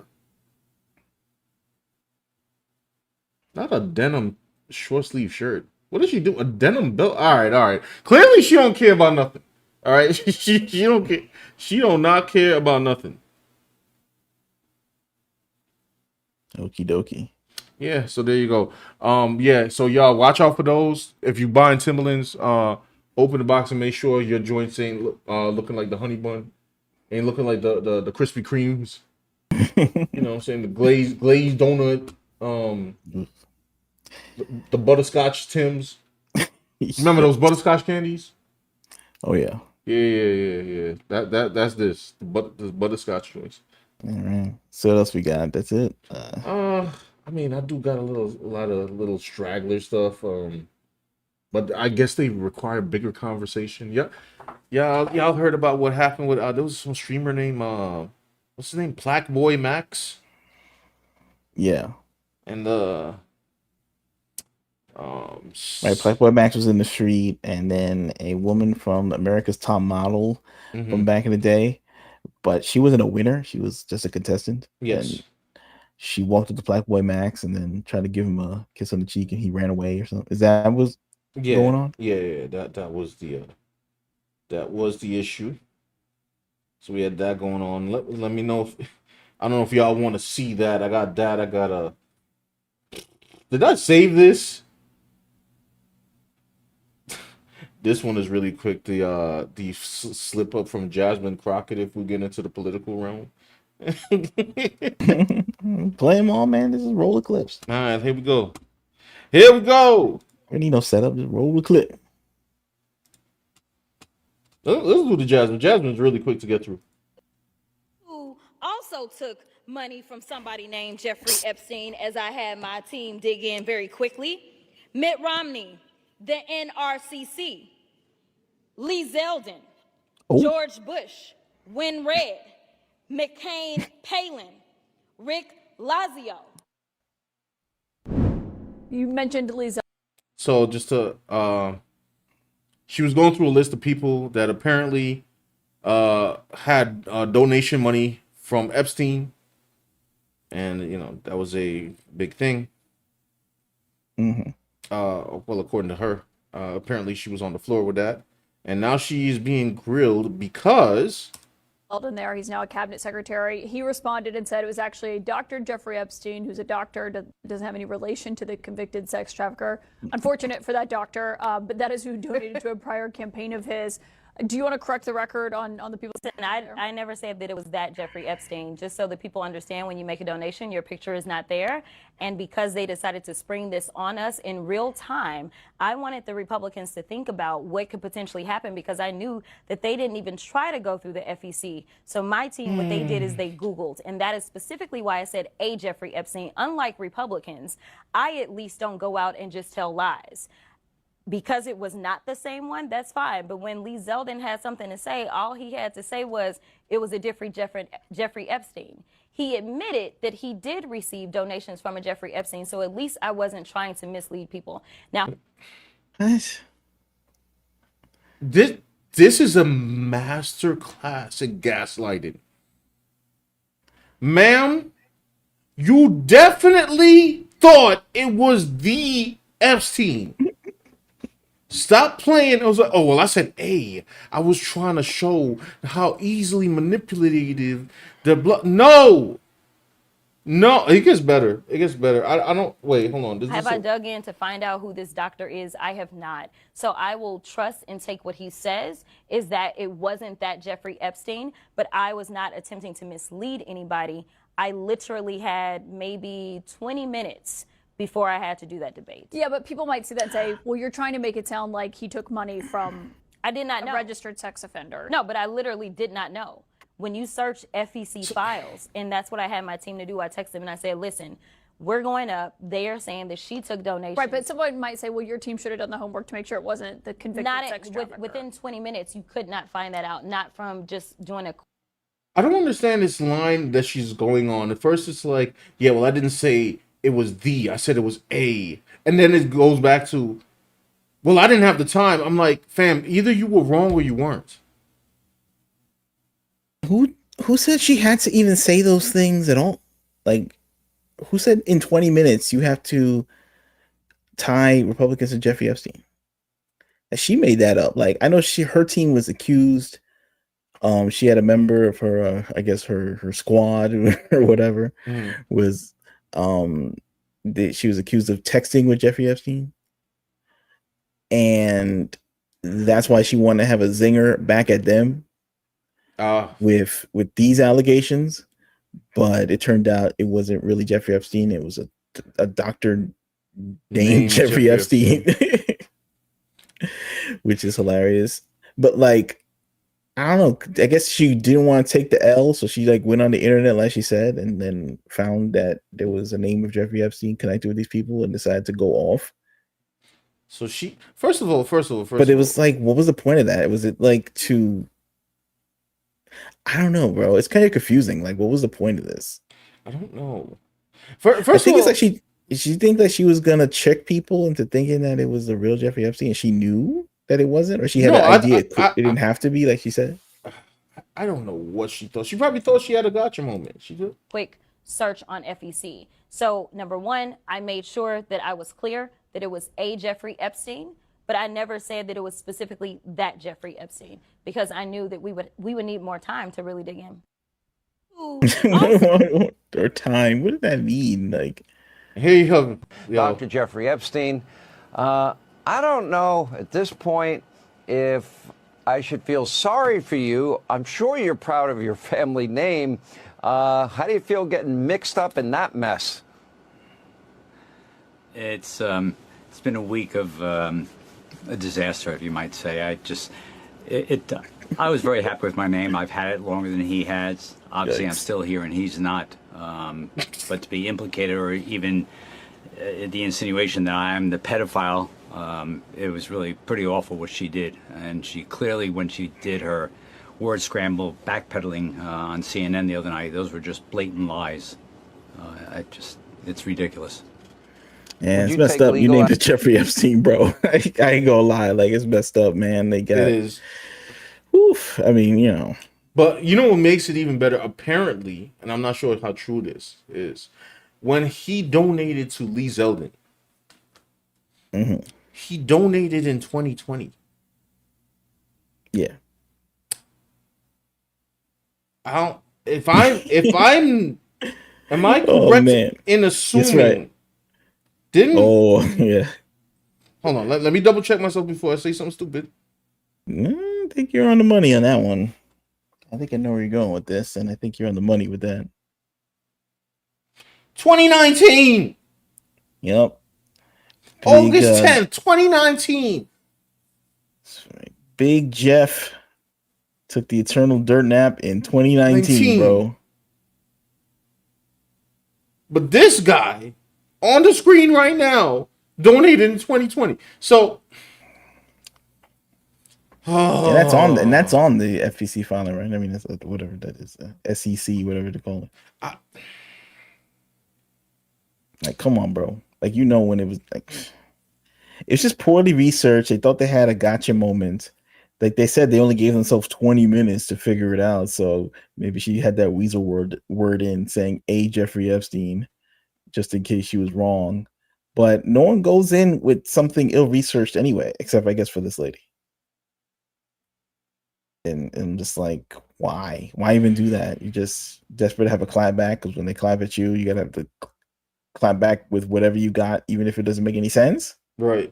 not a denim short sleeve shirt. What does she do? A denim belt? All right. Clearly, she don't care about nothing. All right, she don't care. She do not care about nothing. Okie dokie. Yeah, so there you go. Yeah, so y'all watch out for those. If you buying Timberlands, open the box and make sure your joints ain't looking like the honey bun, ain't looking like the Krispy Kremes. You know what I'm saying? The glazed donut, the butterscotch Tims. Remember those butterscotch candies? Oh yeah. Yeah. That's this. The butterscotch joints. All right. So what else we got? That's it. I mean, I do got a lot of little straggler stuff. But I guess they require bigger conversation. Yeah, y'all heard about what happened with there was some streamer named what's his name? Black Boy Max. Yeah. And Right, Black Max was in the street, and then a woman from America's Top Model from back in the day, but she wasn't a winner. She was just a contestant. Yes. And she walked up to Black Boy Max and then tried to give him a kiss on the cheek, and he ran away or something. Is that what's going on? Yeah. That was the issue. So we had that going on. Let me know if I don't know if y'all want to see that. I got that. I got a. Did I save this? This one is really quick. The slip up from Jasmine Crockett. If we get into the political realm. Play them all, man. This is roll the clips. All right, here we go. We need no setup. Just roll the clip. Let's do the Jasmine. Jasmine's really quick to get through. Who also took money from somebody named Jeffrey Epstein, as I had my team dig in very quickly. Mitt Romney, the NRCC, Lee Zeldin, George Bush, Win Red, McCain Palin, Rick Lazio. You mentioned Lisa. So just to she was going through a list of people that apparently had donation money from Epstein, and you know that was a big thing. Well, according to her, apparently she was on the floor with that, and now she's being grilled because. In there, he's now a cabinet secretary. He responded and said it was actually Dr. Jeffrey Epstein, who's a doctor, doesn't have any relation to the convicted sex trafficker. Unfortunate for that doctor, but that is who donated to a prior campaign of his. Do you want to correct the record on the people? I never said that it was that Jeffrey Epstein, just so that people understand when you make a donation, your picture is not there. And because they decided to spring this on us in real time, I wanted the Republicans to think about what could potentially happen, because I knew that they didn't even try to go through the FEC. So my team, what they did is they Googled, and that is specifically why I said a Jeffrey Epstein. Unlike Republicans, I at least don't go out and just tell lies. Because it was not the same one, that's fine. But when Lee Zeldin had something to say, all he had to say was it was a different Jeffrey Epstein. He admitted that he did receive donations from a Jeffrey Epstein, so at least I wasn't trying to mislead people. Now, This is a master class in gaslighting. Ma'am, you definitely thought it was the Epstein. Stop playing. I was like, oh, well, I said A. I was trying to show how easily manipulative the blood. No, it gets better. I don't, wait, hold on. have I dug in to find out who this doctor is? I have not. So I will trust and take what he says, is that it wasn't that Jeffrey Epstein, but I was not attempting to mislead anybody. I literally had maybe 20 minutes before I had to do that debate. Yeah, but people might see that and say, well, you're trying to make it sound like he took money from I did not know. a registered sex offender. No, but I literally did not know. When you search FEC files, and that's what I had my team to do, I texted them and I said, listen, we're going up. They are saying that she took donations. Right, but someone might say, well, your team should have done the homework to make sure it wasn't the convicted sex trafficker. Within 20 minutes, you could not find that out, not from just doing a... I don't understand this line that she's going on. At first, it's like, yeah, well, I didn't say it was the, I said it was a. And then it goes back to, well, I didn't have the time. I'm like, fam, either you were wrong or you weren't. Who said she had to even say those things at all? Like, who said in 20 minutes you have to tie Republicans to Jeffrey Epstein? And she made that up. Like, I know her team was accused. She had a member of her, I guess her squad or whatever was, she was accused of texting with Jeffrey Epstein, and that's why she wanted to have a zinger back at them with these allegations. But it turned out it wasn't really Jeffrey Epstein. It was a doctor named Jeffrey Epstein. Which is hilarious. But like, I don't know. I guess she didn't want to take the L, so she like went on the internet, like she said, and then found that there was a name of Jeffrey Epstein connected with these people, and decided to go off. So she first of all, but it was like, what was the point of that? Was it like to? I don't know, bro. It's kind of confusing. Like, what was the point of this? I don't know. I think it's like she think that she was gonna trick people into thinking that it was the real Jeffrey Epstein, and she knew that it wasn't, or she had an idea it didn't have to be, like she said. I don't know what she thought. She probably thought she had a gotcha moment. She did. Quick search on FEC. So number one, I made sure that I was clear that it was a Jeffrey Epstein, but I never said that it was specifically that Jeffrey Epstein, because I knew that we would need more time to really dig in. Or time? What did that mean? Like, here you have Dr. Jeffrey Epstein. I don't know at this point if I should feel sorry for you. I'm sure you're proud of your family name. How do you feel getting mixed up in that mess? It's been a week of a disaster, if you might say. I was very happy with my name. I've had it longer than he has. Obviously, I'm still here and he's not. But to be implicated, or even the insinuation that I am the pedophile, it was really pretty awful what she did. And she clearly, when she did her word scramble backpedaling on CNN the other night, those were just blatant lies. It's ridiculous. Yeah, it's messed up. You named it Jeffrey Epstein, bro. I ain't gonna lie. Like, it's messed up, man. They got it is. Oof. I mean, you know. But you know what makes it even better? Apparently, and I'm not sure how true this is, when he donated to Lee Zeldin, he donated in 2020. Yeah. Am I correct in assuming? Yeah. Hold on, let me double check myself before I say something stupid. I think you're on the money on that one. I think I know where you're going with this, and I think you're on the money with that. 2019. Yep. August 10th, 2019. Big Jeff took the eternal dirt nap in 2019, bro. But this guy on the screen right now donated in 2020. So and that's on the FEC filing, right? I mean, that's whatever that is, SEC, whatever they call it. Like, come on, bro. Like, you know, when it was like, it's just poorly researched. They thought they had a gotcha moment. Like they said, they only gave themselves 20 minutes to figure it out. So maybe she had that weasel word in saying a Jeffrey Epstein, just in case she was wrong. But no one goes in with something ill-researched anyway, except I guess for this lady. And just like, why even do that? You just desperate to have a clap back, because when they clap at you, you gotta have to clap back with whatever you got, even if it doesn't make any sense. Right.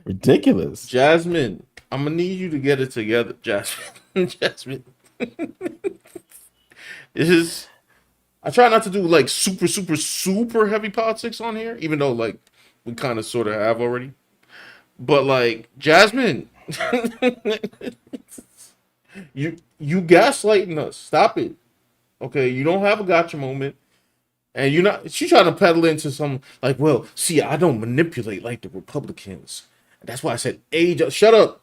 Ridiculous. Jasmine, I'm gonna need you to get it together, Jasmine. Jasmine. I try not to do like super heavy politics on here, even though like we kind of sort of have already. But like, Jasmine, you gaslighting us. Stop it. Okay, you don't have a gotcha moment. And you're not, she's trying to peddle into some, like, well, see, I don't manipulate like the Republicans. That's why I said, shut up.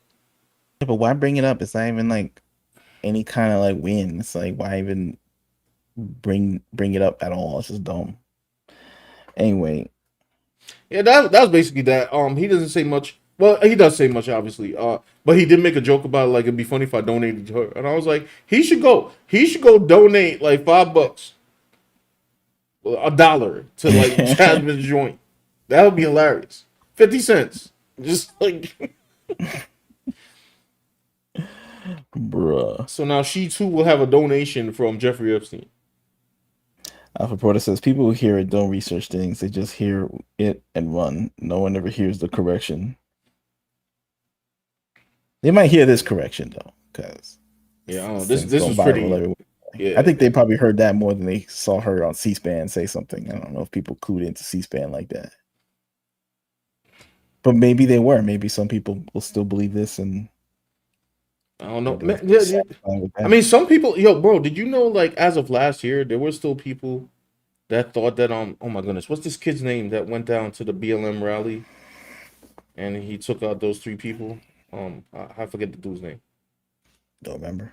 Yeah, but why bring it up? It's not even like any kind of like win. It's like, why even bring it up at all? It's just dumb. Anyway. Yeah, that was basically that. He doesn't say much Well, he does say much, obviously. But he did make a joke about like it'd be funny if I donated to her, and I was like, he should go. He should go donate like $5, $1 to like Jasmine's joint. That would be hilarious. 50 cents, just like. Bruh. So now she too will have a donation from Jeffrey Epstein. Alpha Porter says people who hear it don't research things; they just hear it and run. No one ever hears the correction. They might hear this correction though, because yeah, I don't know. This was pretty. Yeah, I think they probably heard that more than they saw her on C-SPAN say something. I don't know if people clued into C-SPAN like that, but maybe they were. Maybe some people will still believe this, and I don't know. Man, yeah. I mean, some people, bro. Did you know, like, as of last year, there were still people that thought that oh my goodness, what's this kid's name that went down to the BLM rally, and he took out those 3 people. I forget the dude's name. Don't remember.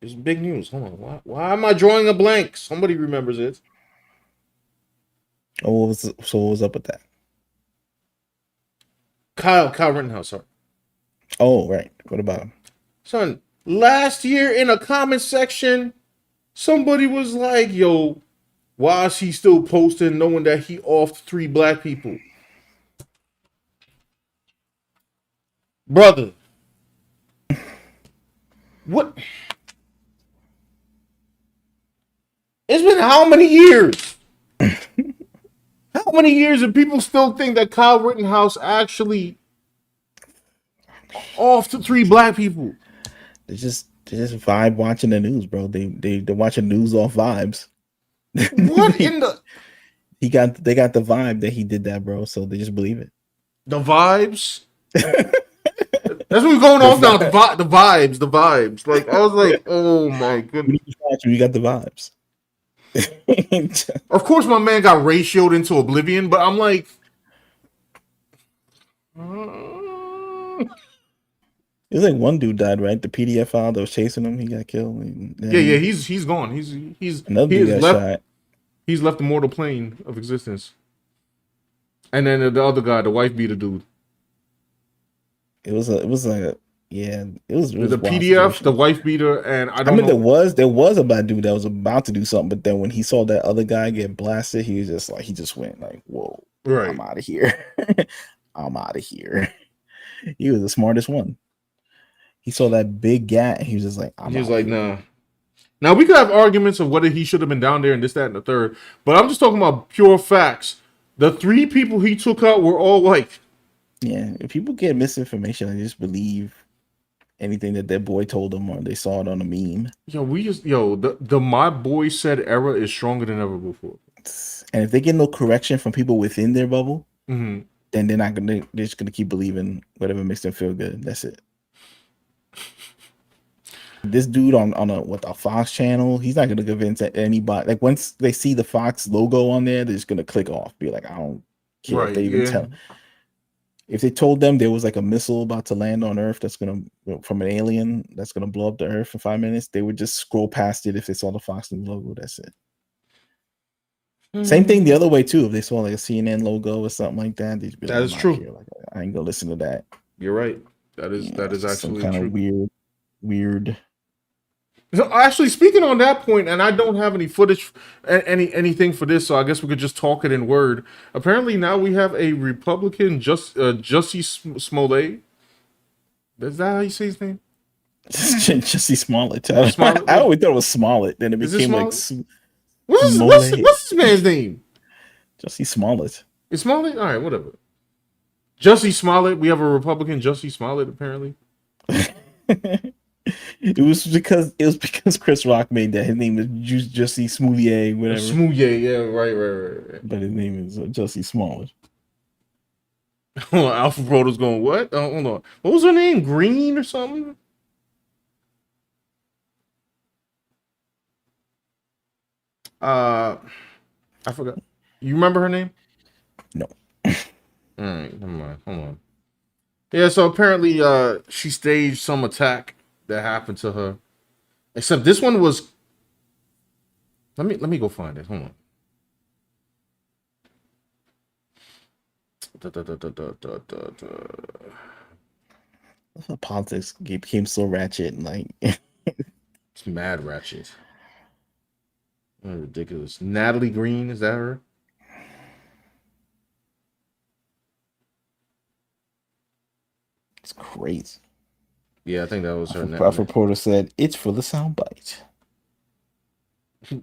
It's big news. Hold on. Why am I drawing a blank? Somebody remembers it. Oh, what was up with that? Kyle Rittenhouse, sorry. Oh, right. What about him? Son, last year in a comment section, somebody was like, yo, why is he still posting knowing that he offed 3 black people? Brother. What? It's been how many years? How many years and people still think that Kyle Rittenhouse actually offed 3 black people? They just vibe watching the news, bro. They're watching news off vibes. What in the? They got the vibe that he did that, bro. So they just believe it. The vibes. That's what we're going off now. The vibes. Like I was like, oh my goodness. You got the vibes. Of course, my man got ratioed into oblivion, but I'm like, it was like one dude died, right? The PDF file that was chasing him, he got killed. Yeah, he's gone. He's another dude got shot. He's left the mortal plane of existence. And then the other guy, the wife beater dude. It was the PDF, the wife beater, and I don't know. There was a bad dude that was about to do something, but then when he saw that other guy get blasted, he just went like, "Whoa, right. I'm out of here. I'm out of here." He was the smartest one. He saw that big gap, and he was just like, he was like, "Nah." Now we could have arguments of whether he should have been down there and this, that, and the third, but I'm just talking about pure facts. The 3 people he took out were all white. Yeah, if people get misinformation and just believe anything that their boy told them or they saw it on a meme. The my boy said era is stronger than ever before. And if they get no correction from people within their bubble, mm-hmm. then they're just gonna keep believing whatever makes them feel good. That's it. This dude on a Fox channel, he's not gonna convince anybody. Like once they see the Fox logo on there, they're just gonna click off. Be like, I don't care if they even tell. If they told them there was like a missile about to land on Earth from an alien that's gonna blow up the Earth in 5 minutes, they would just scroll past it if they saw the Fox News logo. That's it. Mm-hmm. Same thing the other way too. If they saw like a CNN logo or something like that, they'd be like, that is true. Like, I ain't gonna listen to that. You're right. That is actually some kind of weird. So actually, speaking on that point, and I don't have any footage, anything for this, so I guess we could just talk it in word. Apparently, now we have a Republican, Jussie Smollett. Is that how you say his name? Jussie Smollett. I always thought it was Smollett. Then it became like. What's this man's name? Jussie Smollett. Is Smollett? All right, whatever. Jussie Smollett. We have a Republican, Jussie Smollett. Apparently. It was because Chris Rock made that. His name is Jussie Smollett, whatever. Smollett, yeah, right. But his name is Jussie Smollett. Alpha Broder's going, what? Hold on. What was her name? Green or something? I forgot. You remember her name? No. All right, never mind. Hold on. Yeah, so apparently she staged some attack that happened to her. Except this one was. Let me go find it. Hold on. Politics became so ratchet and like It's mad ratchet. Ridiculous. Natalie Green, is that her? it's crazy. Yeah, I think that was her. Alpha Reporter said it's for the soundbite.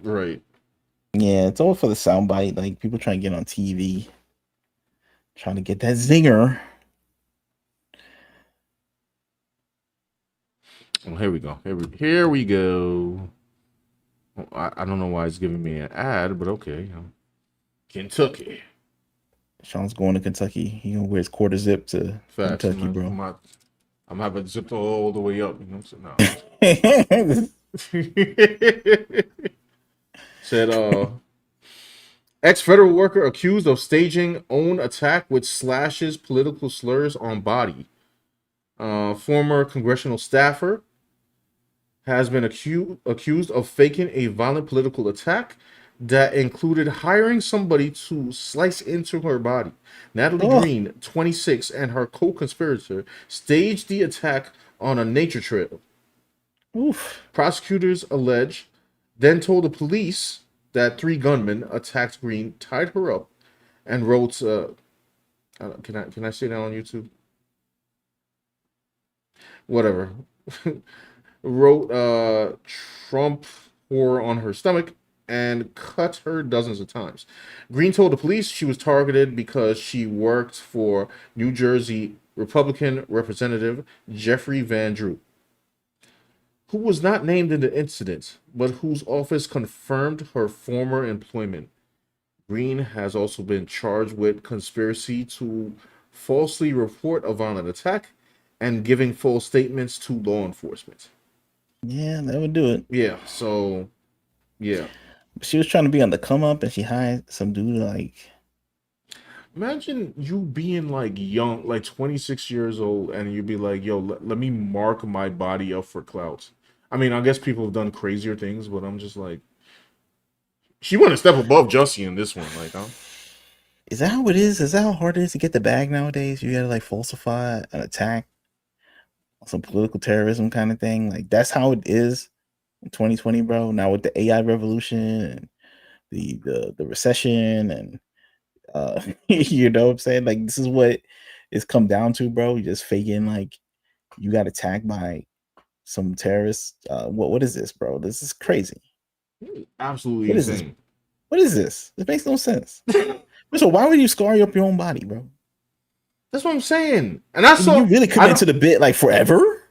Right. Yeah, it's all for the soundbite. Like people trying to get on TV, trying to get that zinger. Oh, here we go. Here we go. I don't know why it's giving me an ad, but okay. Kentucky. Sean's going to Kentucky. He gonna wear his quarter zip to Facts. Kentucky, bro. I'm having zipped all the way up. You know what I'm saying? No. Said ex-federal worker accused of staging own attack with slashes, political slurs on body. Former congressional staffer has been accused of faking a violent political attack that included hiring somebody to slice into her body. Natalie Green, 26, and her co-conspirator staged the attack on a nature trail. Oof. Prosecutors then told the police that 3 gunmen attacked Green, tied her up, and wrote, can I say that on YouTube? Whatever. Wrote Trump whore on her stomach and cut her dozens of times. Green told the police she was targeted because she worked for New Jersey Republican Representative Jeffrey Van Drew, who was not named in the incident, but whose office confirmed her former employment. Green has also been charged with conspiracy to falsely report a violent attack and giving false statements to law enforcement. Yeah, that would do it. Yeah, so yeah. She was trying to be on the come up and she hired some dude like. Imagine you being like young, like 26 years old, and you'd be like, yo, let me mark my body up for clout. I mean, I guess people have done crazier things, but I'm just like, she went a step above Jussie in this one. Like, huh? Is that how it is? Is that how hard it is to get the bag nowadays? You gotta like falsify an attack, some political terrorism kind of thing. Like that's how it is in 2020, bro. Now with the AI revolution and the recession and you know what I'm saying? Like this is what it's come down to, bro. You just faking like you got attacked by some terrorists. What is this, bro? This is crazy. Absolutely what insane. Is this? What is this? This makes no sense. So why would you scar up your own body, bro? That's what I'm saying. And I saw you really commit to the bit like forever.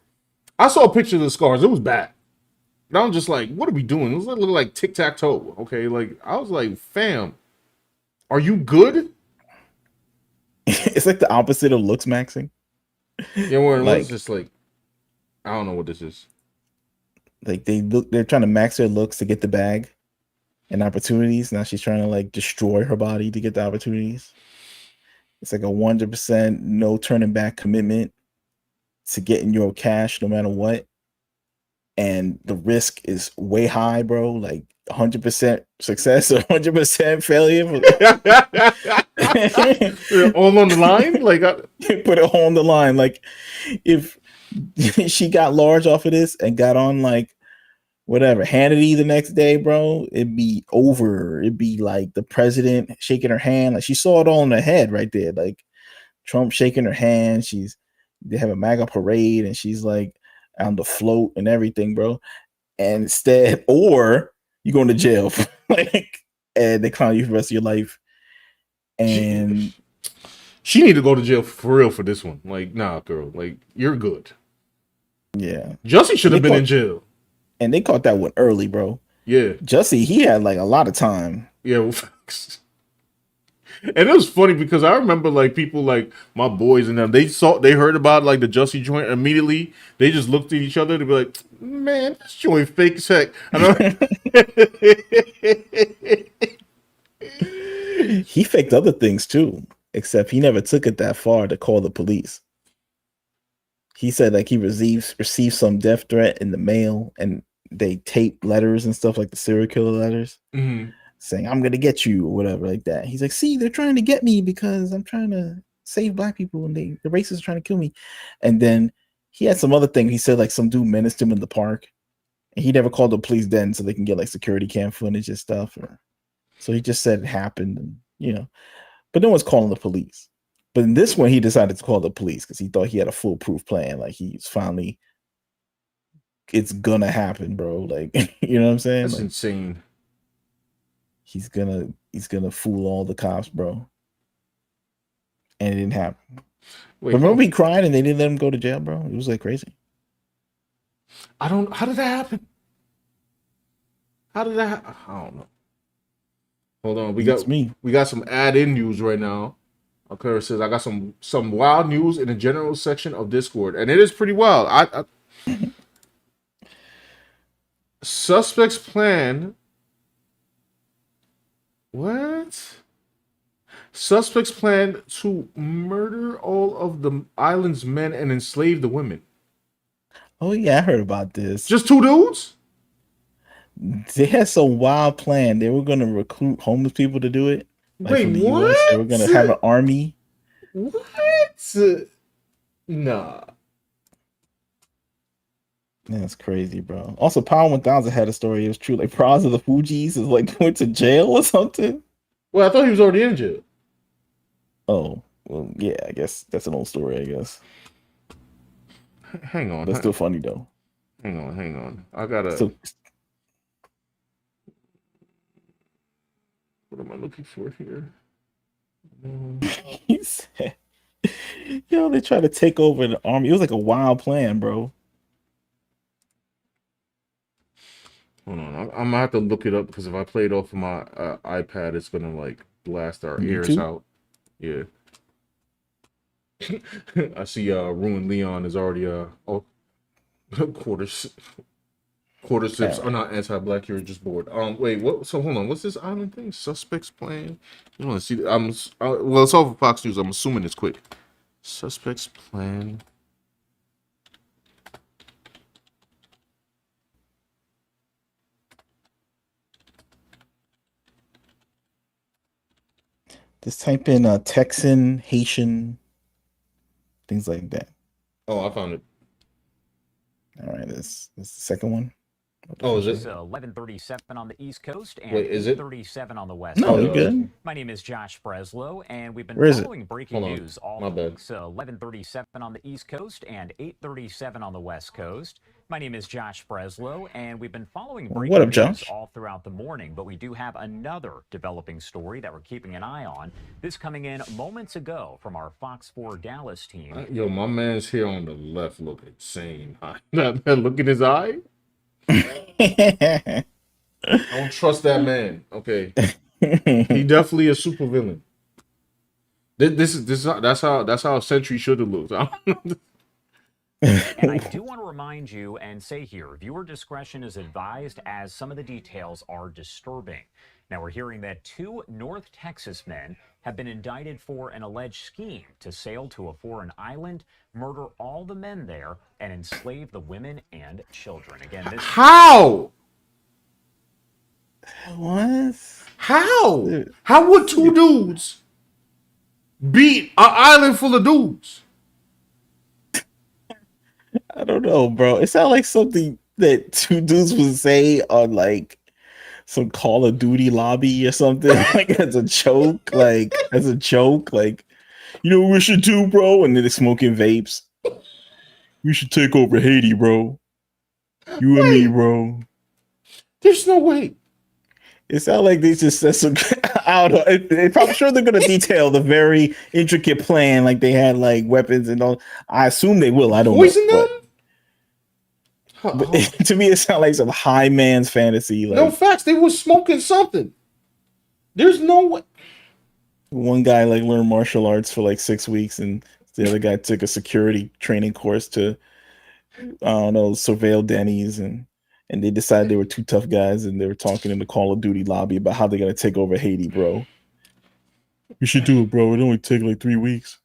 I saw a picture of the scars. It was bad. And I'm just like, what are we doing? It was like, like tic-tac-toe. Okay, like I was like, fam, are you good? It's like the opposite of looks maxing. Yeah, well, like, it's just like, I don't know what this is. Like they're trying to max their looks to get the bag and opportunities. Now she's trying to like destroy her body to get the opportunities. It's like a 100% no turning back commitment to getting your cash no matter what. And the risk is way high, bro. Like 100% success or 100% failure. All on the line? Like put it all on the line. Like if she got large off of this and got on like whatever Hannity the next day, bro, it'd be over. It'd be like the president shaking her hand. Like she saw it all in her head right there. Like Trump shaking her hand. They have a MAGA parade and she's like on the float and everything, bro. And instead, or you going to jail, like, and they clown you for the rest of your life. And she need to go to jail for real for this one. Like, nah, girl, like you're good. Yeah, Jussie should have been in jail. And they caught that one early, bro. Yeah, Jussie, he had like a lot of time. Yeah, well, and it was funny because I remember like people like my boys and them. They heard about like the Jussie joint immediately. They just looked at each other to be like, "Man, this joint fake as heck." He faked other things too, except he never took it that far to call the police. He said like he received some death threat in the mail, and they taped letters and stuff like the serial killer letters, saying "I'm gonna get you" or whatever like that. He's like, "See, they're trying to get me because I'm trying to save black people, and the racists are trying to kill me. And then he had some other thing. He said like some dude menaced him in the park, and he never called the police then, so they can get like security cam footage and stuff. So he just said it happened, and but no one's calling the police. But in this one, he decided to call the police because he thought he had a foolproof plan. Like he's finally, it's gonna happen, bro. Like you know what I'm saying? That's like, insane. He's gonna fool all the cops, bro. And it didn't happen. Wait, But remember he cried and they didn't let him go to jail, bro? It was like crazy. How did that happen? I don't know. Hold on, we got some add-in news right now. Okay, it says I got some wild news in the general section of Discord, and it is pretty wild. Suspects plan. What? Suspects plan to murder all of the island's men and enslave the women. Oh yeah, I heard about this. Just 2 dudes? They had some wild plan. They were gonna recruit homeless people to do it. Like Wait, from the what? US. They were gonna have an army. What? Nah. That's crazy, bro. Also, Power 1000 had a story. It was true. Like, Praz of the Fugees is like went to jail or something. Well, I thought he was already in jail. Oh, well, yeah. I guess that's an old story. I guess. Hang on. That's still funny though. Hang on. I gotta. So, what am I looking for here? he said, "Yo, they try to take over the army." It was like a wild plan, bro. Hold on, I'm gonna have to look it up because if I play it off of my iPad, it's gonna like blast our ears YouTube? out. Yeah. I see. Ruined Leon is already quarter sips are not anti-black. You're just bored. Wait, what? So hold on. What's this island thing? Suspects plan. You want to see? Well, it's all for Fox News. I'm assuming it's quick. Suspects plan. Just type in Texan, Haitian, things like that. Oh, I found it. All right, this is the second one. Oh, is it? It's 11:37 on the East Coast and Wait, is it? 8:37 on the West No, Coast. you're good. My name is Josh Breslow, and we've been Where is it? following breaking Hold on. news all My bad. week. So 11:37 on the East Coast and 8:37 on the West Coast. My name is Josh Breslow, and we've been following breaking What up, news Josh? all throughout the morning. But we do have another developing story that we're keeping an eye on. This coming in moments ago from our Fox 4 Dallas team. Yo, my man's here on the left look insane. Look in his eye. I don't trust that man. Okay, he definitely a supervillain. That's how Sentry should have looked. And I do want to remind you and say here, viewer discretion is advised as some of the details are disturbing. Now, we're hearing that 2 North Texas men have been indicted for an alleged scheme to sail to a foreign island, murder all the men there, and enslave the women and children. Again, this How? What? How? How would 2 dudes beat an island full of dudes? I don't know, bro. It sounds like something that 2 dudes would say on like some Call of Duty lobby or something, like as a joke, like you know what we should do, bro? And then they're smoking vapes. We should take over Haiti, bro. You and me, bro. There's no way. It sounds like they just said some. I don't know. I'm sure they're gonna detail the very intricate plan, like they had like weapons and all. I assume they will. I don't Poison know. them? But to me, it sounds like some high man's fantasy. Like No facts. They were smoking something. There's no way. one guy like learned martial arts for like 6 weeks, and the other guy took a security training course to I don't know surveil Denny's, and they decided they were 2 tough guys, and they were talking in the Call of Duty lobby about how they're gonna take over Haiti, bro. You should do it, bro. It only take like 3 weeks.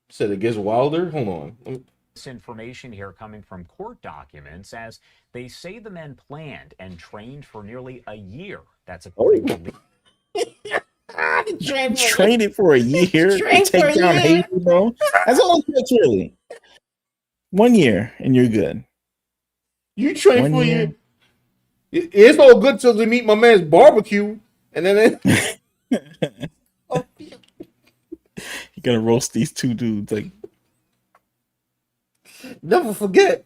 Said it gets wilder. Hold on. This information here coming from court documents as they say the men planned and trained for nearly a year. That's according to Train it for a year to take down Haiti, bro. That's all it takes, really. 1 year and you're good. You train 1 for year. It's all good till they meet my man's barbecue, and then You're gonna roast these two dudes like never forget.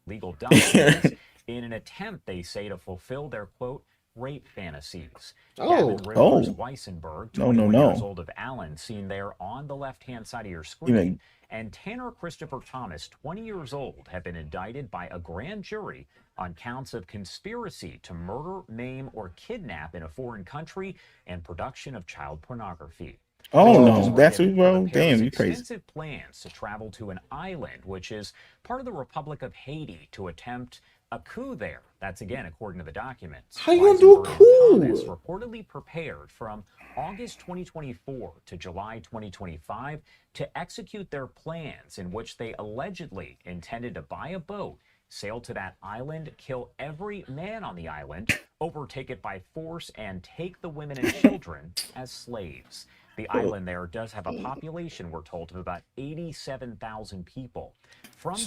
Legal documents in an attempt, they say, to fulfill their quote rape fantasies. Gavin Rivers Weissenberg, 21 years old of Allen, seen there on the left-hand side of your screen, and Tanner Christopher Thomas, 20 years old, have been indicted by a grand jury on counts of conspiracy to murder, maim, or kidnap in a foreign country and production of child pornography. Oh no, that's what, bro. Damn, you crazy. Extensive plans to travel to an island, which is part of the Republic of Haiti, to attempt a coup there. That's again according to the documents. How you gonna do a coup? Thomas reportedly prepared from August 2024 to July 2025 to execute their plans, in which they allegedly intended to buy a boat, sail to that island, kill every man on the island, overtake it by force, and take the women and children as slaves. The island there does have a population, we're told, of about 87,000 people. From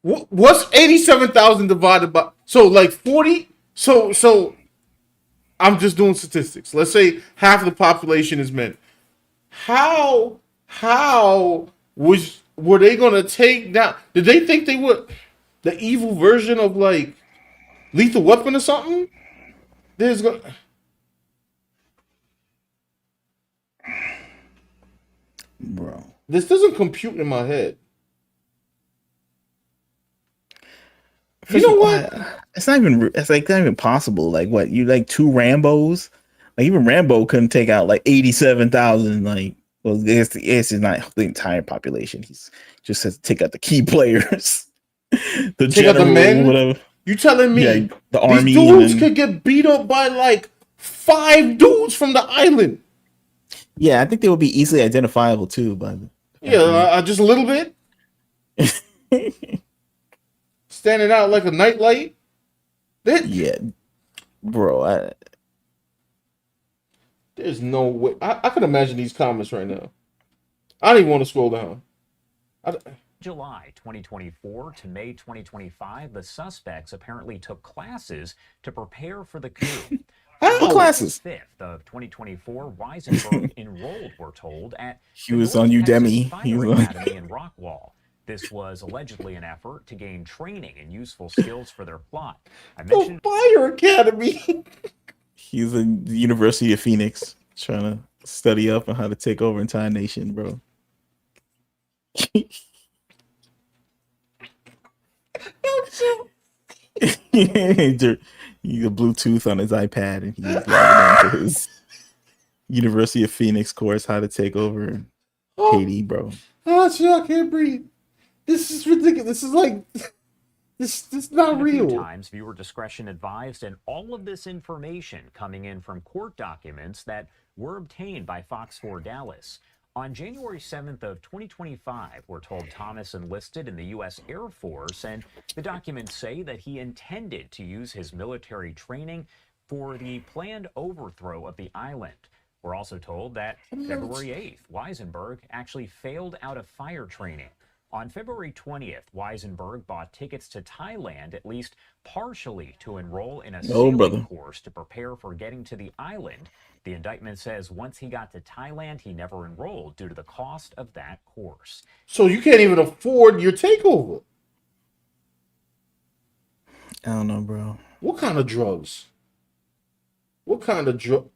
what's 87,000 divided by like 40? So I'm just doing statistics. Let's say half the population is men. How were they gonna take down? Did they think they were the evil version of like Lethal Weapon or something? There's gonna. Bro, this doesn't compute in my head. You know what? It's not even. It's like not even possible. Like what? You like two Rambos? Like even Rambo couldn't take out like 87,000. Like, well, it's not the entire population. He's just has to take out the key players. The take out the men. Whatever. You telling me the army? These dudes could get beat up by like 5 dudes from the island. Yeah, I think they would be easily identifiable too. But just a little bit. Standing out like a nightlight. Yeah, bro. There's no way. I can imagine these comments right now. I don't even want to scroll down. July 2024 to May 2025, the suspects apparently took classes to prepare for the coup. What classes? 5th of 2024, Weisenberg enrolled, we're told, at he was on Udemy. He was Academy in Rockwall. This was allegedly an effort to gain training and useful skills for their plot. I mentioned Fire Academy. He's at the University of Phoenix trying to study up on how to take over entire nation, bro. He's a Bluetooth on his iPad, and he's logging into his University of Phoenix course, how to take over Haiti, bro. Oh, shit, I can't breathe. This is ridiculous. This is like, this is not real. A few times, viewer discretion advised, and all of this information coming in from court documents that were obtained by Fox 4 Dallas. On January 7th of 2025, we're told Thomas enlisted in the U.S. Air Force, and the documents say that he intended to use his military training for the planned overthrow of the island. We're also told that February 8th, Weisenberg actually failed out of fire training. On February 20th, Weisenberg bought tickets to Thailand, at least partially, to enroll in a sailing course to prepare for getting to the island. The indictment says once he got to Thailand, he never enrolled due to the cost of that course. So you can't even afford your takeover. I don't know, bro. What kind of drugs? What kind of drug?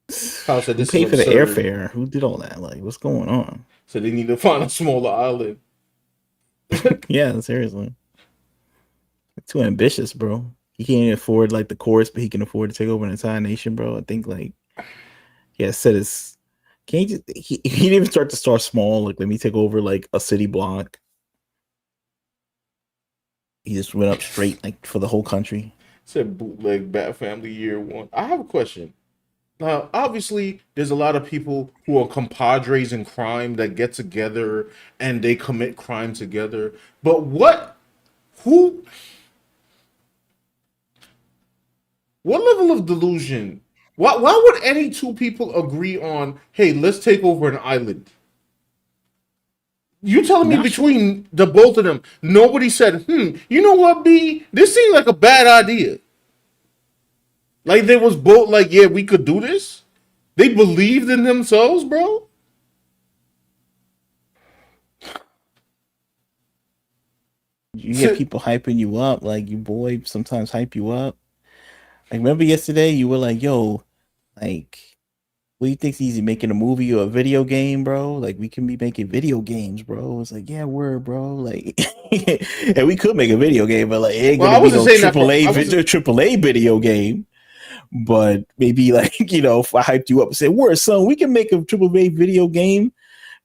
Who paid for the airfare? Who did all that? Like, what's going on? So they need to find a smaller island. Yeah, seriously. Too ambitious, bro. He can't afford like the course, but he can afford to take over an entire nation, bro. I think like, yeah, said his. Can't he didn't even start small. Like, let me take over like a city block. He just went up straight like for the whole country. Said bootleg Bat Family Year 1. I have a question. Now, obviously, there's a lot of people who are compadres in crime that get together and they commit crime together. But what What level of delusion? Why would any two people agree on, hey, let's take over an island? You telling me Not sure. between the both of them, nobody said, you know what, B? This seems like a bad idea. Like they was both like, yeah, we could do this. They believed in themselves, bro. You get people hyping you up, like your boy sometimes hype you up. Like remember yesterday, you were like, "Yo, like, what do you think's easy, making a movie or a video game, bro? Like, we can be making video games, bro." It's like, yeah, word, bro. Like, and we could make a video game, but like, it ain't Well, I gonna be wasn't no saying that for- I wasn't- triple A video game. But maybe like, if I hyped you up and said, "Word, son, we can make a triple A video game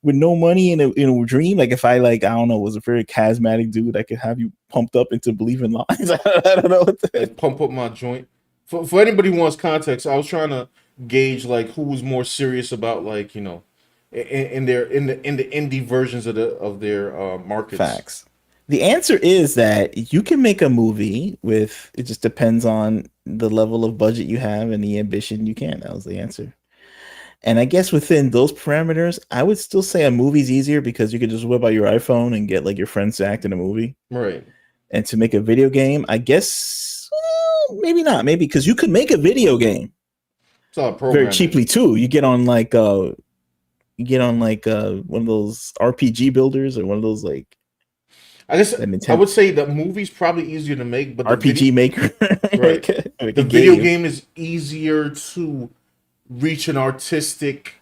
with no money in a dream." Like if I like, I don't know, was a very charismatic dude, I could have you pumped up into believing lies. I don't know what pump up my joint. For anybody who wants context, I was trying to gauge like who was more serious about like in the indie versions of their markets. Facts. The answer is that you can make a movie with, it just depends on the level of budget you have and the ambition you can. That was the answer. And I guess within those parameters, I would still say a movie's easier because you could just whip out your iPhone and get like your friends to act in a movie. Right. And to make a video game, I guess maybe not. Maybe because you could make a video game It's all very programming. cheaply too. You get on like one of those RPG builders or one of those like, I guess that Nintendo- I would say the movie's probably easier to make, but the RPG Maker. right? Like The a video game. game is easier to reach an artistic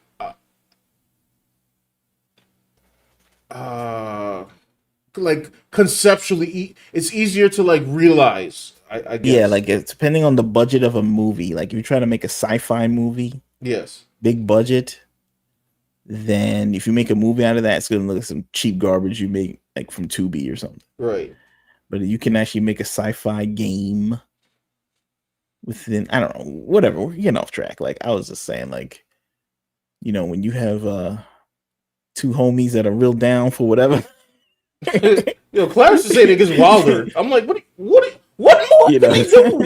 like conceptually it's easier to like realize, I guess. Yeah, like it's depending on the budget of a movie. Like if you try to make a sci-fi movie, Yes. big budget, then if you make a movie out of that, it's gonna look like some cheap garbage you make like from Tubi or something. Right. But you can actually make a sci-fi game within, I don't know, whatever. We're getting off track. Like I was just saying, like, when you have two homies that are real down for whatever. Yo, Clarence is saying it gets wilder. I'm like, what more can he do?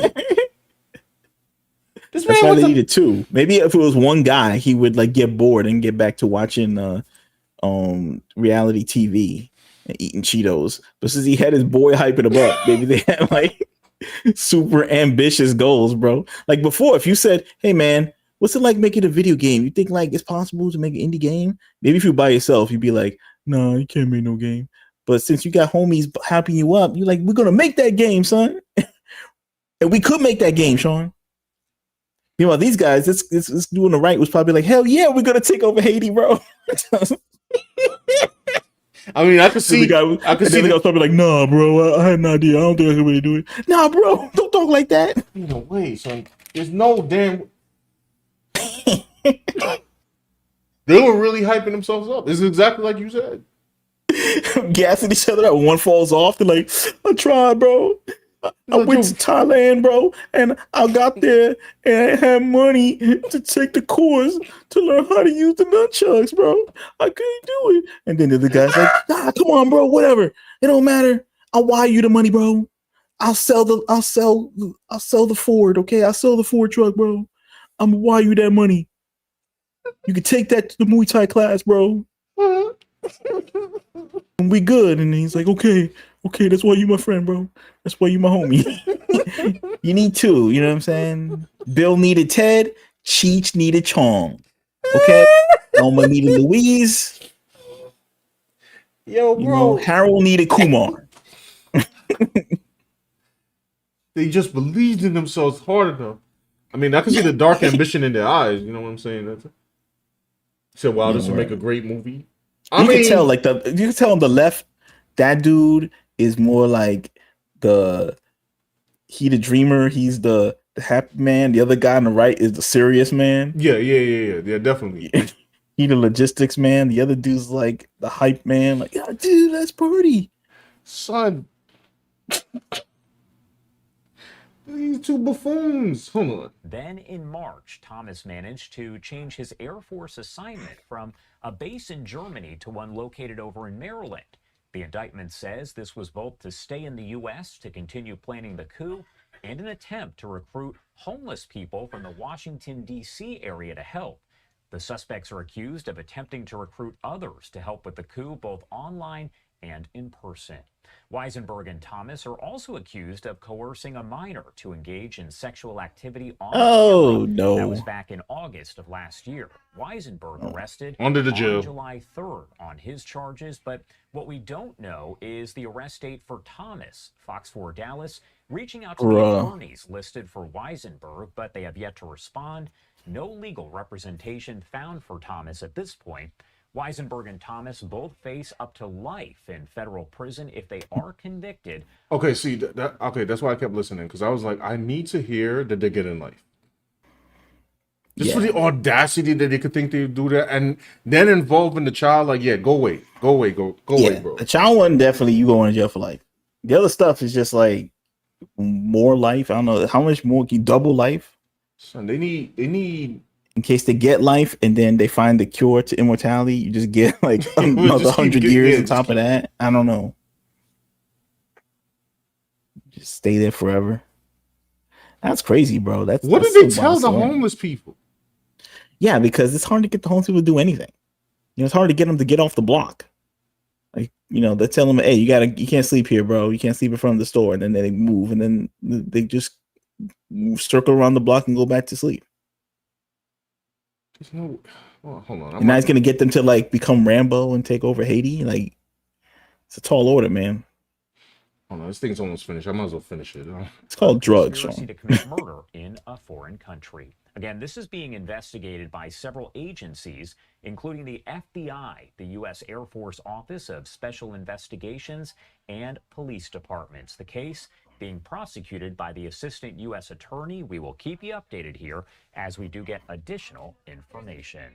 This That's man why was they a- needed two. Maybe if it was one guy, he would like get bored and get back to watching reality TV and eating Cheetos. But since he had his boy hyping him up, maybe they had like super ambitious goals, bro. Like before, if you said, "Hey man, what's it like making a video game? You think like it's possible to make an indie game?" Maybe if you're by yourself, you'd be like, "No, you can't make no game." But since you got homies hyping you up, you're like, "We're gonna make that game, son." And we could make that game, Sean. Meanwhile, these guys, this doing the right was probably like, "Hell yeah, we're gonna take over Haiti, bro." I mean, I could see. The guy was probably like, "Nah, bro, I had an idea. I don't think I can really do it." Nah, bro, don't talk like that. No way, son. There's no damn. They were really hyping themselves up. This is exactly like you said. Gassing each other up. When one falls off, they're like, "I tried, bro. I went to Thailand, bro, and I got there and I had money to take the course to learn how to use the nunchucks, bro. I couldn't do it." And then the other guy's like, "Nah, come on, bro. Whatever. It don't matter. I'll wire you the money, bro. I'll sell the Ford. Okay, I'll sell the Ford truck, bro. I'm gonna wire you that money. You can take that to the Muay Thai class, bro. And we good." And he's like, okay, that's why you my friend, bro. That's why you my homie." You need two, you know what I'm saying? Bill needed Ted, Cheech needed Chong. Okay? Elma needed Louise. Yo, bro. Harold needed Kumar. They just believed in themselves hard enough. I mean, I can see the dark ambition in their eyes. You know what I'm saying? That's said, "Wow, this would make a great movie." You can tell, like you can tell on the left, that dude is more like the dreamer. He's the happy man. The other guy on the right is the serious man. Yeah, definitely. He the logistics man. The other dude's like the hype man. Like, "Yeah, dude, let's party, son." These two buffoons. Hold on. Then in March, Thomas managed to change his Air Force assignment from a base in Germany to one located over in Maryland. The indictment says this was both to stay in the U.S. to continue planning the coup and an attempt to recruit homeless people from the Washington, D.C. area to help. The suspects are accused of attempting to recruit others to help with the coup, both online and in person. Weisenberg and Thomas are also accused of coercing a minor to engage in sexual activity on Oh, camera. no. That was back in August of last year. Weisenberg arrested Under the on jail. July 3rd on his charges, but what we don't know is the arrest date for Thomas. Fox 4 Dallas reaching out to the attorneys listed for Weisenberg, but they have yet to respond. No legal representation found for Thomas at this point. Weisenberg and Thomas both face up to life in federal prison if they are convicted. Okay, see, that's why I kept listening, because I was like, I need to hear that they're getting life. Just for the audacity that they could think they would do that, and then involving the child, like, yeah, go away, away, bro. The child one, definitely you going to jail for life. The other stuff is just like more life. I don't know how much more can you double life. Son, they need in case they get life and then they find the cure to immortality, you just get like another 100 years on top of that. I don't know. Just stay there forever. That's crazy, bro. What did they tell the homeless people? Yeah, because it's hard to get the homeless people to do anything. You know, it's hard to get them to get off the block. Like, you know, they tell them, hey, you can't sleep here, bro. You can't sleep in front of the store. And then they move, and then they just circle around the block and go back to sleep. There's no. Oh, hold on. And now he's gonna get them to like become Rambo and take over Haiti. Like, it's a tall order, man. Hold on, this thing's almost finished. I might as well finish it. It's called drugs. Conspiracy to commit murder in a foreign country. Again, this is being investigated by several agencies, including the FBI, the U.S. Air Force Office of Special Investigations, and police departments. The case being prosecuted by the Assistant U.S. Attorney. We will keep you updated here as we do get additional information.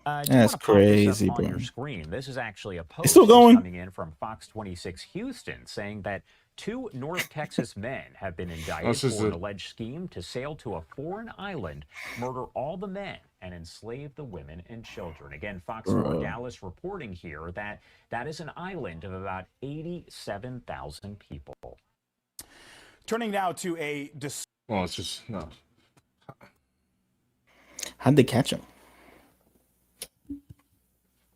That's crazy, on bro. your screen. This is actually a post still going? coming in from Fox 26 Houston saying that 2 North Texas men have been indicted for an alleged scheme to sail to a foreign island, murder all the men, and enslave the women and children. Again, Fox 4 Dallas reporting here that that is an island of about 87,000 people. Turning now to a... Oh, it's just, no. How'd they catch him?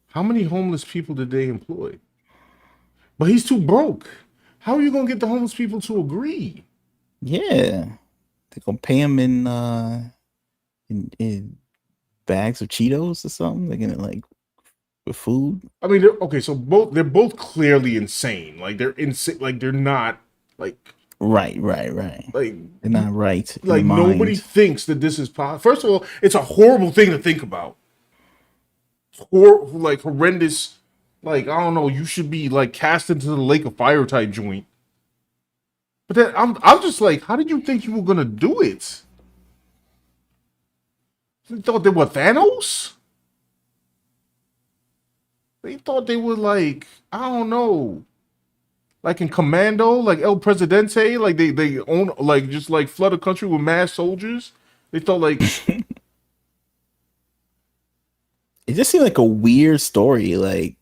How many homeless people did they employ? But he's too broke. How are you gonna get the homeless people to agree? Yeah, they're gonna pay him in bags of Cheetos or something. They're gonna like with food. I mean, okay, so they're both clearly insane. Like they're insane. Like they're not like right. Like they're not right. in Like mind. nobody thinks that this is possible. First of all, it's a horrible thing to think about. Like horrendous. Like, I don't know, you should be like cast into the lake of fire type joint. But then I'm just like, how did you think you were gonna do it? You thought they were Thanos? They thought they were like, I don't know, like in Commando, like El Presidente, like they own, like just like flood a country with mass soldiers. They thought like it just seemed like a weird story. Like,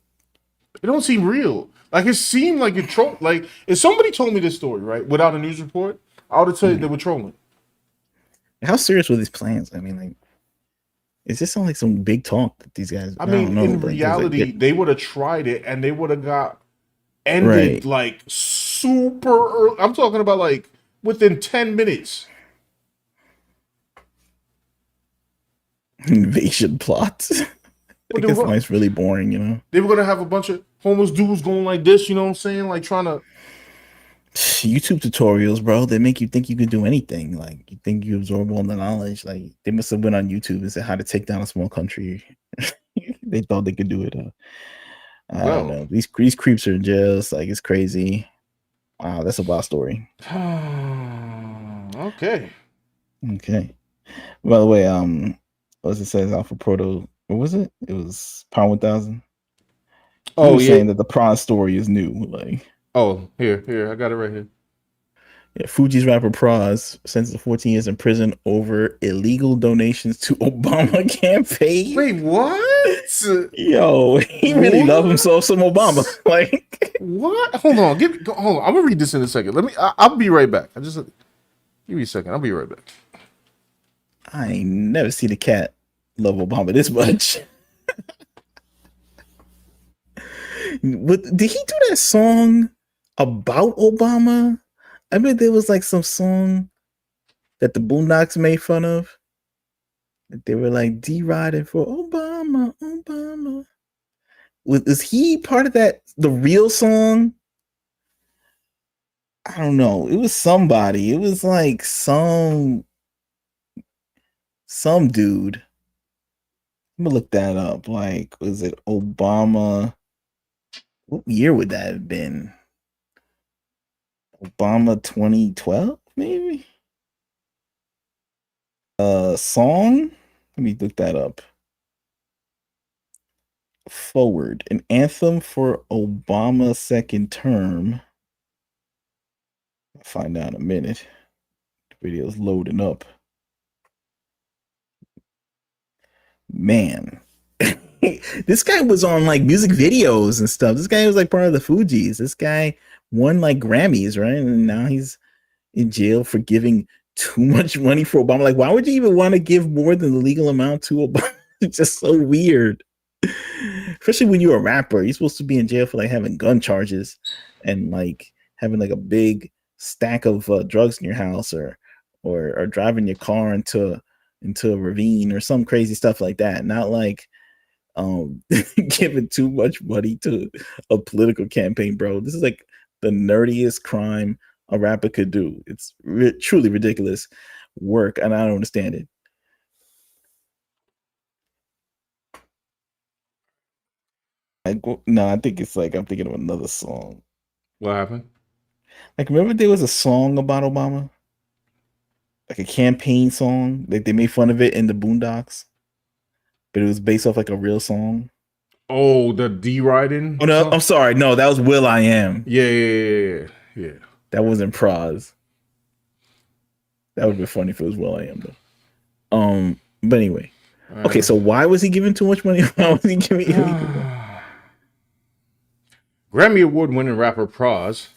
it don't seem real. Like it seemed like it troll. Like if somebody told me this story, right, without a news report, I would have told you they were trolling. how serious were these plans? I mean, like, is this sound like some big talk that these guys? I mean, don't know, in but it's reality, like, they would have tried it and they would have got ended like super early. I'm talking about like within 10 minutes. invasion plot. I But guess it's really boring, you know. They were gonna have a bunch of homeless dudes going like this, you know what I'm saying? Like trying to YouTube tutorials, bro. They make you think you could do anything. Like you think you absorb all the knowledge. Like they must have went on YouTube and said how to take down a small country. They thought they could do it. I don't know. These creeps are in jail. It's like it's crazy. Wow, that's a wild story. Okay. By the way, what it says Alpha Proto. What was it? It was Power 1000. Oh, yeah. Saying that the prawn story is new. Like, oh, here, I got it right here. Yeah, Fuji's rapper Praz sentenced to 14 years in prison over illegal donations to Obama campaign. Wait, what? Yo, he really loved himself some Obama. Like, what? Hold on, hold on. I'm gonna read this in a second. I'll be right back. Give me a second. I'll be right back. I ain't never seen a cat love Obama this much. Did he do that song about Obama? I mean, there was like some song that the Boondocks made fun of. They were like D-riding for Obama, Obama. Was he part of that? The real song? I don't know. It was somebody. It was like some dude. I'm gonna look that up. Like, was it Obama? What year would that have been? Obama 2012, maybe? Song? Let me look that up. Forward, an anthem for Obama's second term. I'll find out in a minute. The video's loading up. Man. This guy was on like music videos and stuff. This guy was like part of the Fugees. This guy won like Grammys, right? And now he's in jail for giving too much money for Obama. Like, why would you even want to give more than the legal amount to Obama? It's just so weird. Especially when you're a rapper. You're supposed to be in jail for like having gun charges and like having like a big stack of drugs in your house or driving your car into a ravine or some crazy stuff like that. Not like giving too much money to a political campaign, bro. This is like the nerdiest crime a rapper could do. It's truly ridiculous work, and I don't understand it. No, I think it's like I'm thinking of another song. What happened? Like, remember there was a song about Obama, like a campaign song. Like they made fun of it in the Boondocks, but it was based off like a real song. Oh, the D-riding? Oh no, I'm sorry. No, that was Will I Am. Yeah. That wasn't Praz. That would be funny if it was Will I Am though. But anyway. Okay, so why was he giving too much money? Why was he giving Grammy Award-winning rapper Praz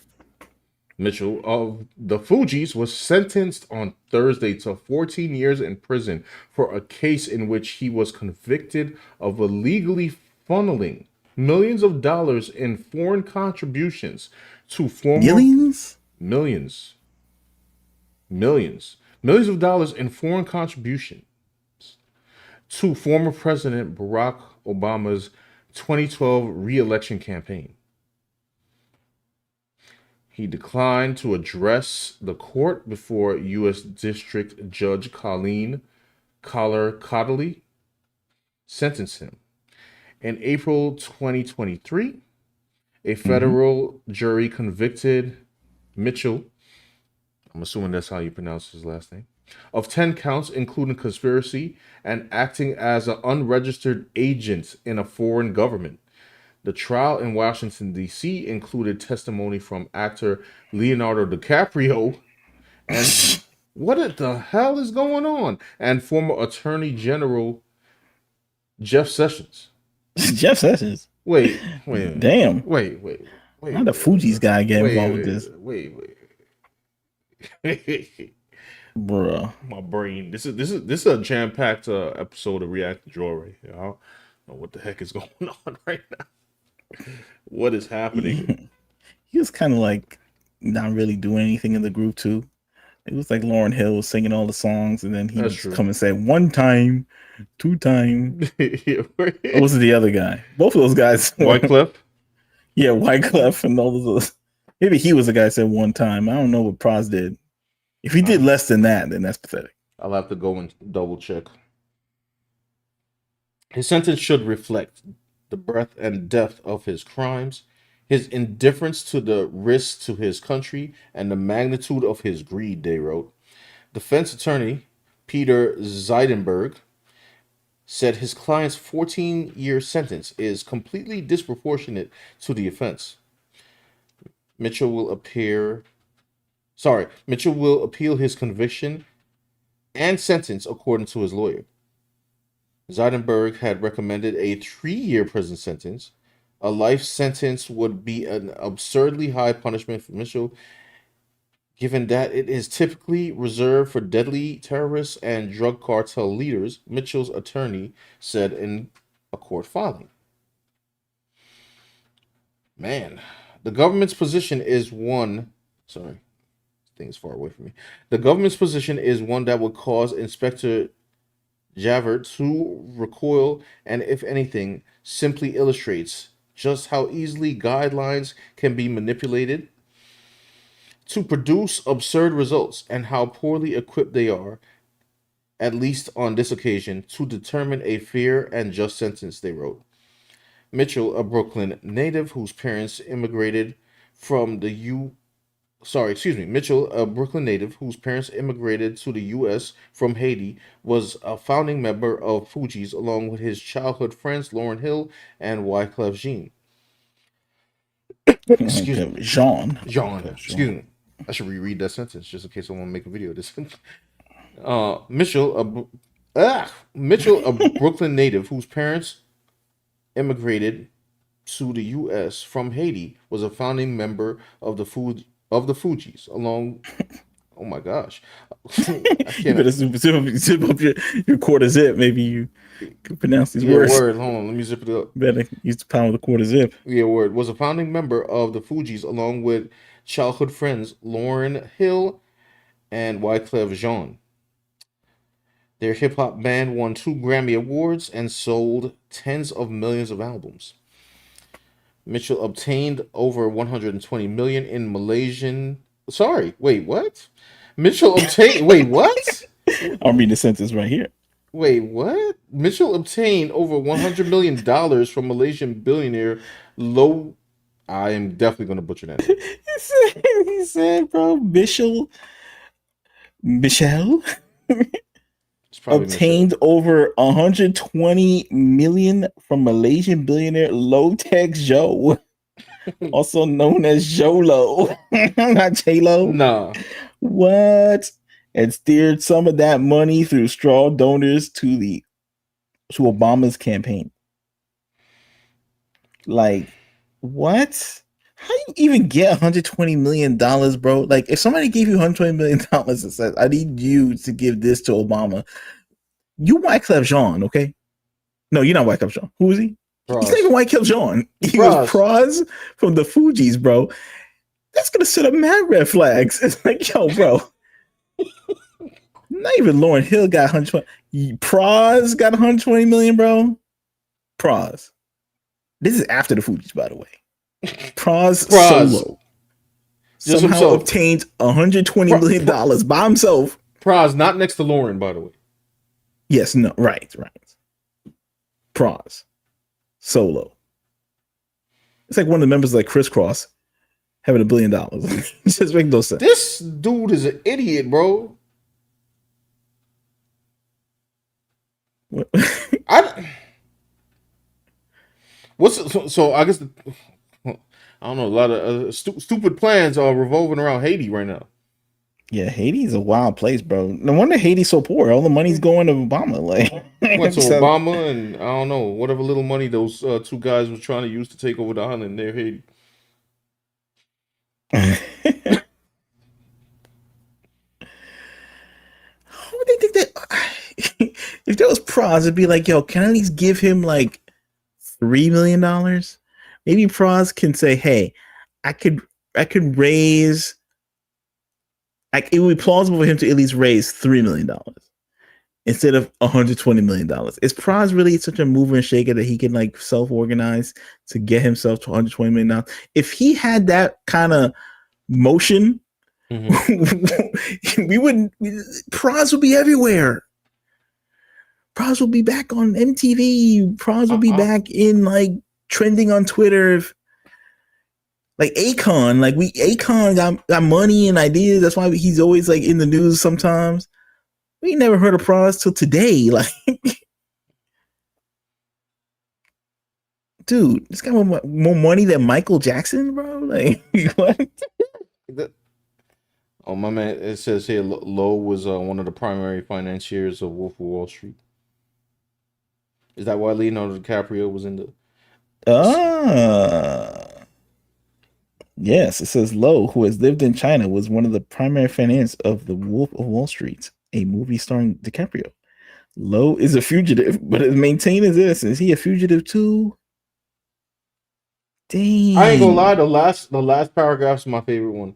Mitchell of the Fugees was sentenced on Thursday to 14 years in prison for a case in which he was convicted of illegally funneling millions of dollars in foreign contributions to former millions of dollars in foreign contributions to former President Barack Obama's 2012 re-election campaign. He declined to address the court before U.S. District Judge Colleen Collar-Cottley sentenced him. In April 2023, a federal jury convicted Mitchell, I'm assuming that's how you pronounce his last name, of 10 counts, including conspiracy and acting as an unregistered agent in a foreign government. The trial in Washington, D.C. included testimony from actor Leonardo DiCaprio and what the hell is going on? And former Attorney General Jeff Sessions. Jeff Sessions? Wait. Damn. Wait. How the Fugees guy get involved with this? Wait. Bruh. My brain. This is a jam-packed episode of React to Draw right here. I don't know what the heck is going on right now. What is happening? He was kind of like not really doing anything in the group too. It was like Lauryn Hill was singing all the songs, and then he would come and say 1 time, 2 time. What was the other guy? Both of those guys. Wyclef? Yeah, Wyclef and all those. Maybe he was the guy that said 1 time. I don't know what Praz did. If he did less than that, then that's pathetic. I'll have to go and double check. His sentence should reflect the breadth and depth of his crimes, his indifference to the risks to his country, and the magnitude of his greed, they wrote. Defense attorney Peter Zeidenberg said his client's 14-year sentence is completely disproportionate to the offense. Mitchell will appeal his conviction and sentence according to his lawyer. Zeidenberg had recommended a 3-year prison sentence. A life sentence would be an absurdly high punishment for Mitchell. Given that it is typically reserved for deadly terrorists and drug cartel leaders, Mitchell's attorney said in a court filing. Man, the government's position is one. Sorry, thing's far away from me. The government's position is one that would cause Inspector Javert to recoil, and if anything, simply illustrates just how easily guidelines can be manipulated to produce absurd results and how poorly equipped they are, at least on this occasion, to determine a fair and just sentence, they wrote. Mitchell, a Brooklyn native whose parents immigrated from the Mitchell, a Brooklyn native whose parents immigrated to the U.S. from Haiti, was a founding member of Fugees along with his childhood friends Lauryn Hill and Wyclef Jean. Excuse me. Jean. Excuse me. I should reread that sentence just in case I want to make a video of this. Mitchell, a Brooklyn native whose parents immigrated to the U.S. from Haiti, was a founding member of the Fugees, along. Oh my gosh! You better zip up your quarter zip. Maybe you can pronounce these words. Word. Hold on, let me zip it up. Better use the power of the quarter zip. Yeah, word. Was a founding member of the Fugees, along with childhood friends Lauryn Hill and Wyclef Jean. Their hip hop band won 2 Grammy Awards and sold tens of millions of albums. Mitchell obtained over 120 million in Malaysian. Sorry, wait, what? Mitchell obtained. Wait, what? I'm reading the sentence right here. Wait, what? Mitchell obtained over $100 million from Malaysian billionaire Low. I am definitely going to butcher that name. He said, bro, Michelle obtained over 120 million from Malaysian billionaire Low Tech Joe, also known as Jolo. Not J-Lo. Nah. What? And steered some of that money through straw donors to Obama's campaign. Like, what? How do you even get $120 million, bro? Like, if somebody gave you $120 million and says, I need you to give this to Obama, you Wyclef Jean, okay? No, you're not Wyclef Jean. Who is he? Praz. He's not even Wyclef Jean. He was Praz from the Fugees, bro. That's gonna set up mad red flags. It's like, yo, bro. Not even Lauryn Hill got 120. Praz got 120 million, bro. Praz. This is after the Fugees, by the way. Praz solo Just somehow himself. obtained $120 million by himself. Praz, not next to Lauren, by the way. Yes, no, right. Praz solo. It's like one of the members like Crisscross having $1 billion. It just makes no sense. This dude is an idiot, bro. So I guess I don't know. A lot of stupid plans are revolving around Haiti right now. Yeah, Haiti's a wild place, bro. No wonder Haiti's so poor. All the money's going to Obama. Like, went to Obama and I don't know whatever little money those 2 guys was trying to use to take over the island there, Haiti. How would they think that? If there was Praz, it'd be like, yo, can I at least give him like $3 million? Maybe Praz can say, hey, I could raise. It would be plausible for him to at least raise $3 million instead of $120 million. Is Praz really such a mover and shaker that he can like self-organize to get himself to $120 million? If he had that kind of motion, we wouldn't. Praz would be everywhere. Praz will be back on MTV. Praz will be back in like trending on Twitter. Like Akon, Akon got money and ideas. That's why he's always like in the news sometimes. We never heard of Praz till today. Like, dude, this guy more money than Michael Jackson, bro. Like, what? Oh, my man, it says here Lowe was one of the primary financiers of Wolf of Wall Street. Is that why Leonardo DiCaprio was in the... Yes, it says Lowe, who has lived in China, was one of the primary financiers of The Wolf of Wall Street, a movie starring DiCaprio. Lowe is a fugitive, but has maintained his innocence. Is he a fugitive too? Dang. I ain't gonna lie, the last paragraph's my favorite one.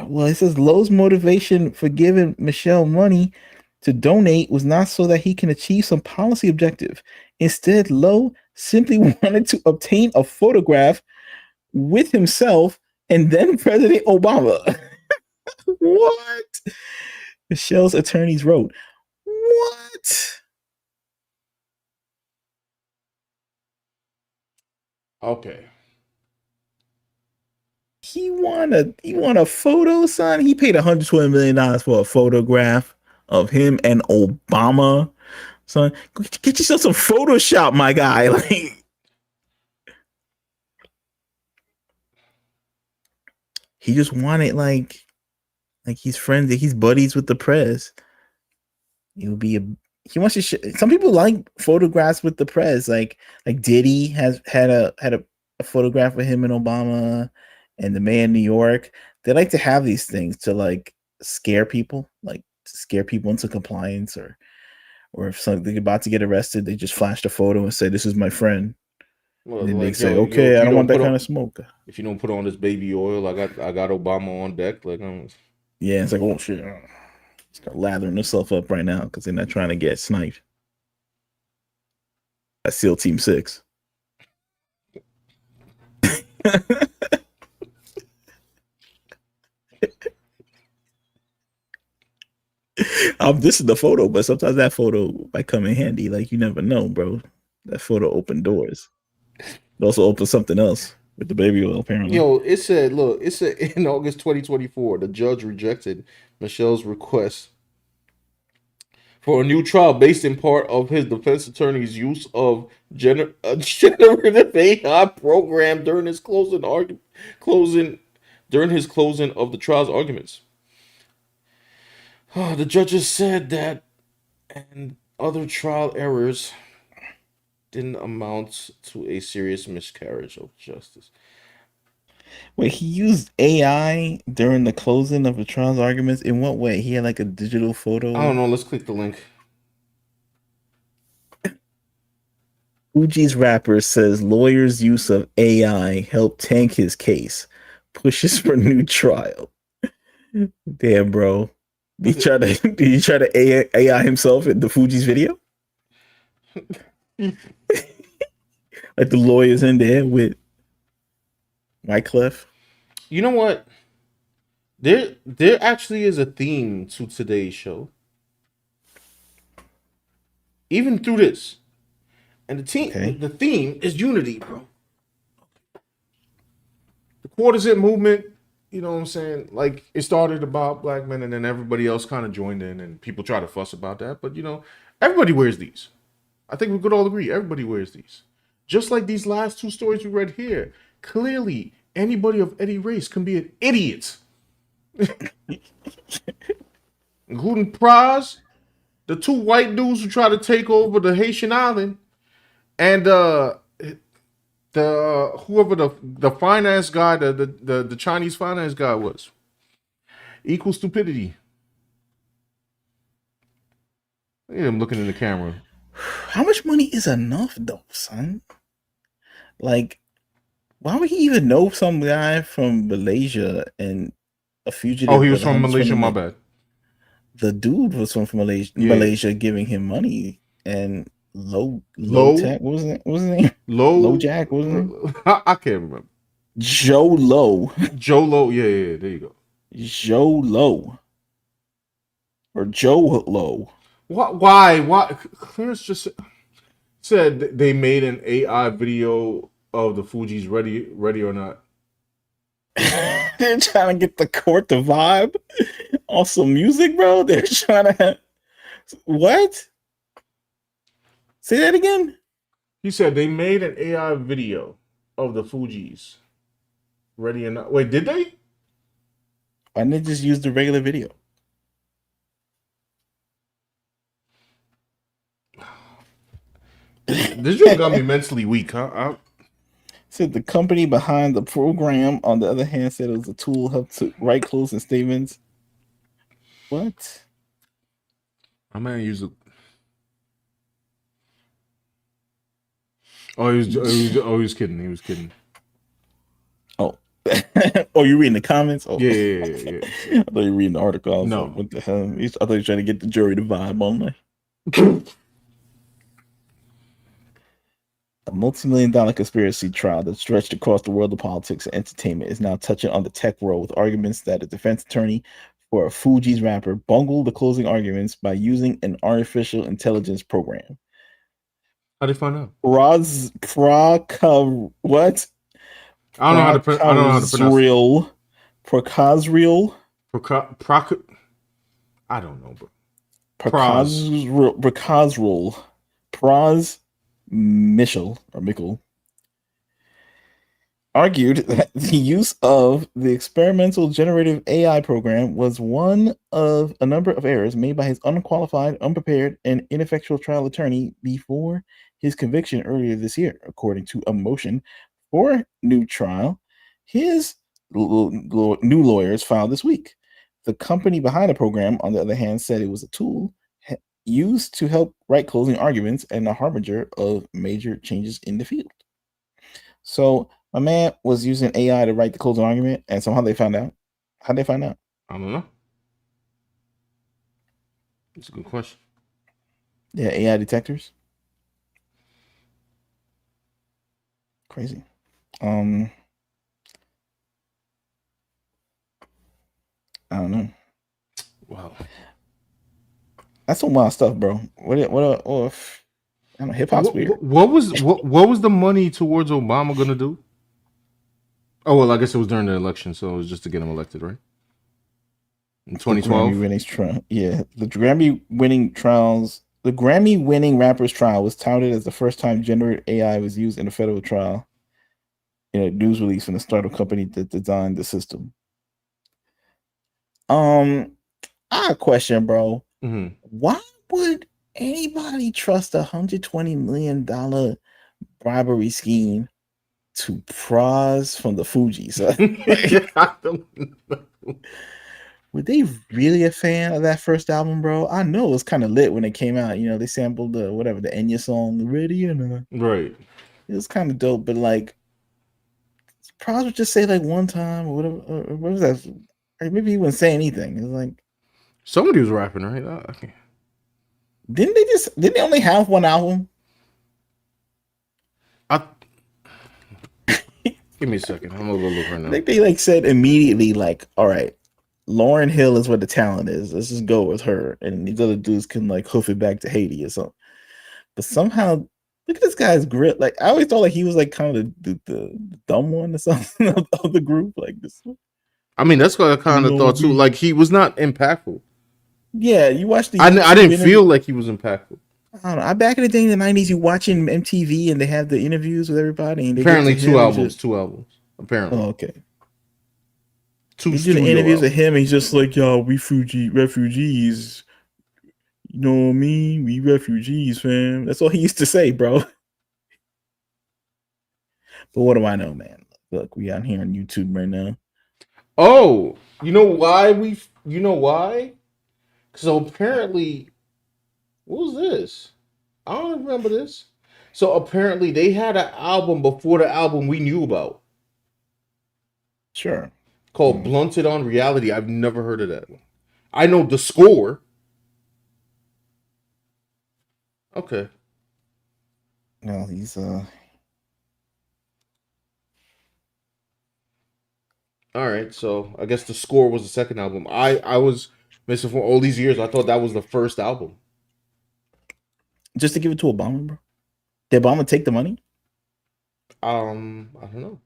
Well, it says Lowe's motivation for giving Michelle money to donate was not so that he can achieve some policy objective. Instead, Lowe simply wanted to obtain a photograph with himself and then President Obama. What? Michelle's attorneys wrote. What? Okay. He want a photo, son? He paid $120 million for a photograph of him and Obama. Son, get yourself some Photoshop, my guy. Like, he just wanted like he's friends, he's buddies with the press. He wants to. Some people like photographs with the press. Like Diddy has had a photograph of him and Obama, and the mayor of New York. They like to have these things to like scare people into compliance, or if something about to get arrested, they just flashed a photo and say, "This is my friend." Well, And then like, they say, yo, "Okay, if I you don't want that put kind on- of smoke." If you don't put on this baby oil, I got Obama on deck. Like, Yeah, it's like, oh shit, start lathering themselves up right now because they're not trying to get sniped. That's SEAL Team 6. This is the photo, but sometimes that photo might come in handy. Like, you never know, bro. That photo opened doors. It also opened something else with the baby oil, apparently. yo, it said in August 2024, the judge rejected Michelle's request for a new trial based in part of his defense attorney's use of generative AI program during his closing of the trial's arguments. The judges said that and other trial errors didn't amount to a serious miscarriage of justice. Wait, he used AI during the closing of the trial's arguments? In what way? He had like a digital photo? I don't know. Let's click the link. Fuji's rapper says lawyers' use of AI helped tank his case. Pushes for new trial. Damn, bro. Did he try to AI himself in the Fuji's video? Like the lawyers in there with Wyclef. You know what? There actually is a theme to today's show. Even through this. And the theme is unity, bro. The quarter zip movement, you know what I'm saying? Like, it started about black men and then everybody else kind of joined in and people try to fuss about that. But, everybody wears these. I think we could all agree. Everybody wears these. Just like these last two stories we read here. Clearly, anybody of any race can be an idiot. Including Praz, the two white dudes who try to take over the Haitian island, and the whoever the finance guy, the Chinese finance guy was. Equal stupidity. Look at him looking in the camera. How much money is enough, though, son? Like, why would he even know some guy from Malaysia and a fugitive? Oh, he was from Malaysia, my bad. The dude was from Malaysia, Yeah. Malaysia giving him money, and Low Tech, what was his name? Low Jack, wasn't it? I can't remember. Joe Low. Joe Low, yeah, there you go. Joe Low. Or Joe Low. Why? Clarence just said they made an AI video of the Fugees ready or not. They're trying to get the court to vibe on some music, bro. They're trying to have... What? Say that again? He said they made an AI video of the Fugees ready or not. Wait, did they? Why didn't they just use the regular video? This joke got me mentally weak, huh? Said the company behind the program, on the other hand, said it was a tool helped to write closing statements. What? My man used it. He was kidding. He was kidding. Oh. Oh, you reading the comments? Oh. Yeah. I thought you were reading the article. I was No. like, what the hell? I thought you were trying to get the jury to vibe on that. A multi-million-dollar conspiracy trial that stretched across the world of politics and entertainment is now touching on the tech world with arguments that a defense attorney for a Fugees rapper bungled the closing arguments by using an artificial intelligence program. How'd they find out? What? I don't know how to pronounce it. Procasrial. I don't know, bro. Procasrial. Praz Michel argued that the use of the experimental generative AI program was one of a number of errors made by his unqualified, unprepared, and ineffectual trial attorney before his conviction earlier this year, according to a motion for new trial. His new lawyers filed this week. The company behind the program, on the other hand, said it was a tool used to help write closing arguments and a harbinger of major changes in the field. So my man was using AI to write the closing argument, and somehow they found out. How'd they find out? I don't know. It's a good question. Yeah, AI detectors. Crazy. I don't know. Wow. That's some wild stuff, bro. What I don't know, hip hop's weird. What was the money towards Obama gonna do? Oh well, I guess it was during the election, so it was just to get him elected, right? In 2012. Yeah, the Grammy-winning rapper's trial was touted as the first time generative AI was used in a federal trial. In a news release from the startup company that designed the system. I have a question, bro. Mm-hmm. Why would anybody trust $120 million bribery scheme to Praz from the Fugees? I don't know. Were they really a fan of that first album, bro? I know it was kind of lit when it came out. You know, they sampled the Enya song, Ready or Not. Right. It was kind of dope, but like, Praz would just say like one time or whatever. What was that? Or maybe he wouldn't say anything. It was like somebody was rapping, right? Okay. Didn't they only have one album? Give me a second. I'm gonna go look right now. I think they like said immediately, like, all right, Lauryn Hill is what the talent is. Let's just go with her, and these other dudes can like hoof it back to Haiti or something. But somehow, look at this guy's grit. Like I always thought, like he was like kind of the dumb one or something of the group. Like this. I mean, that's what I kind of thought too. Like he was not impactful. Yeah, you watched the. I didn't feel like he was impactful. I don't know. Back in the day in the 90s, you watching MTV and they have the interviews with everybody. And they apparently two albums. Apparently. Oh, okay. Two doing the interviews with him. He's just like, yo, we refugees. You know what I mean? We refugees, fam. That's all he used to say, bro. But what do I know, man? Look, we out here on YouTube right now. Oh, you know why? So apparently, what was this? I don't remember this. So apparently they had an album before the album we knew about. Sure. Called Blunted on Reality. I've never heard of that one. I know The Score. Okay. No, he's all right, so I guess The Score was the second album. I was missing for all these years. I thought that was the first album. Just to give it to Obama, bro. Did Obama take the money? I don't know.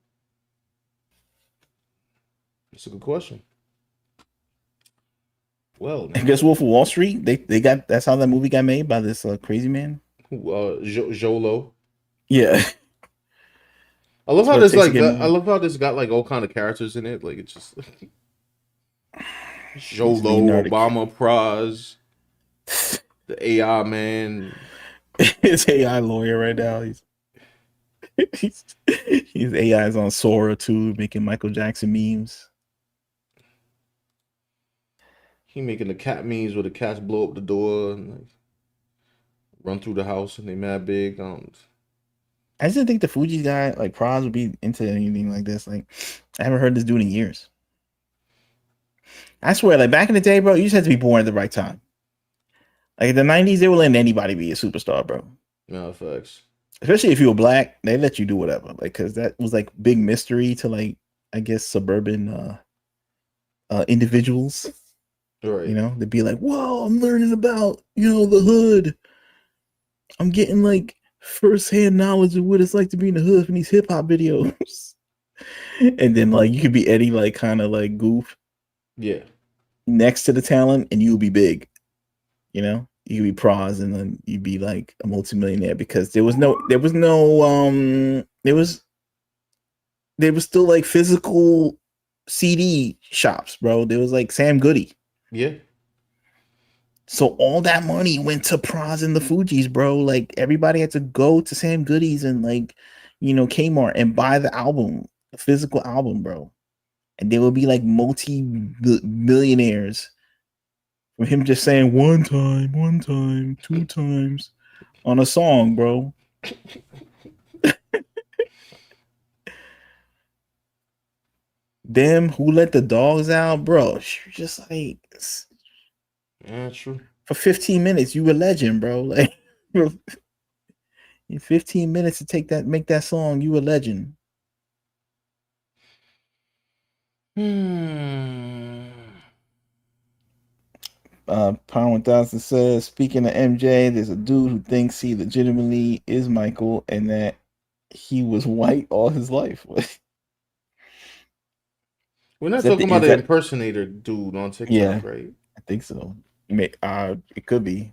That's a good question. Well, I guess Wolf of Wall Street. They got that's how that movie got made by this crazy man. Jolo. Yeah. I love how this like. I love how this got like all kind of characters in it. Like it's just Jolo, Obama, Praz, the AI man. His AI lawyer right now. He's His AI is on Sora too, making Michael Jackson memes. He making the cat memes where the cats blow up the door and like, run through the house and they mad big. I just didn't think the Fuji guy, like Praz, would be into anything like this. Like, I haven't heard this dude in years. I swear, like back in the day, bro, you just had to be born at the right time. Like in the 90s, they were letting anybody be a superstar, bro. No facts. Especially if you were black, they let you do whatever. Like, because that was like big mystery to like, I guess, suburban individuals. Right. You know, they'd be like, whoa, I'm learning about, the hood. I'm getting like firsthand knowledge of what it's like to be in the hood from these hip hop videos. And then like you could be Eddie, like kind of like goof. Yeah. Next to the talent, and you'll be big. You could be Praz, and then you'd be like a multimillionaire because there was still like physical CD shops, bro. There was like Sam Goody. Yeah. So all that money went to Praz and the Fugees, bro. Like everybody had to go to Sam Goody's and like, Kmart and buy the album, the physical album, bro. And they would be like multi-millionaires from him just saying one time, two times on a song, bro. Damn, who let the dogs out, bro? You're just like, yeah, true. For 15 minutes, you a legend, bro. Like, in 15 minutes to make that song, you a legend. Power 1000 says, speaking of MJ, there's a dude who thinks he legitimately is Michael and that he was white all his life. We're not talking about the impersonator dude on TikTok, right? I think so. It could be.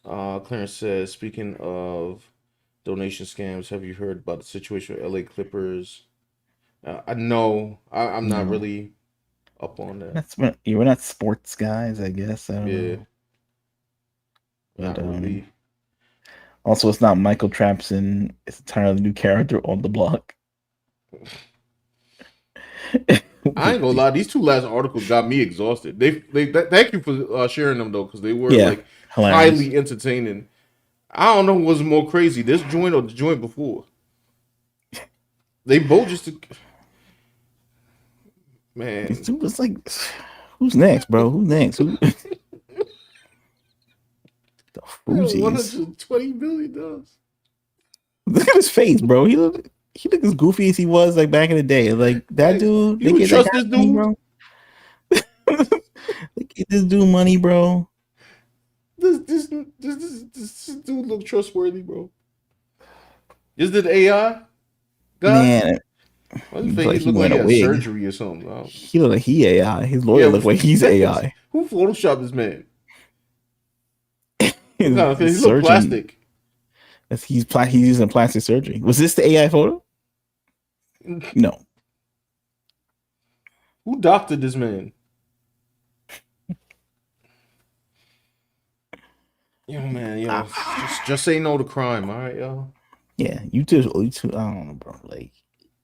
Clarence says, speaking of donation scams, have you heard about the situation with LA Clippers? I know. I'm not really up on that. We're not sports guys, I guess. I don't know. Not really. Also, it's not Michael Trapson. It's an entirely new character on the block. I ain't gonna lie, these two last articles got me exhausted. Thank you for sharing them though, because they were like hilarious. highly entertaining. I don't know what was more crazy, this joint or the joint before. They both just man. It's like, who's next, bro? Who's next? Who? The Fugees. $120 million. Look at his face, bro. He look as goofy as he was like back in the day. Like that dude. You would trust this dude, bro? Get this dude money, bro. This dude look trustworthy, bro. Is it AI? Man, I think he look like he had surgery or something. He look like he AI. His lawyer look like he's AI. Who photoshopped this man? He look plastic. He's using plastic surgery. Was this the AI photo? No. Who doctored this man? Yo, man, just say no to crime, all right, y'all. Yeah, you too. I don't know, bro. Like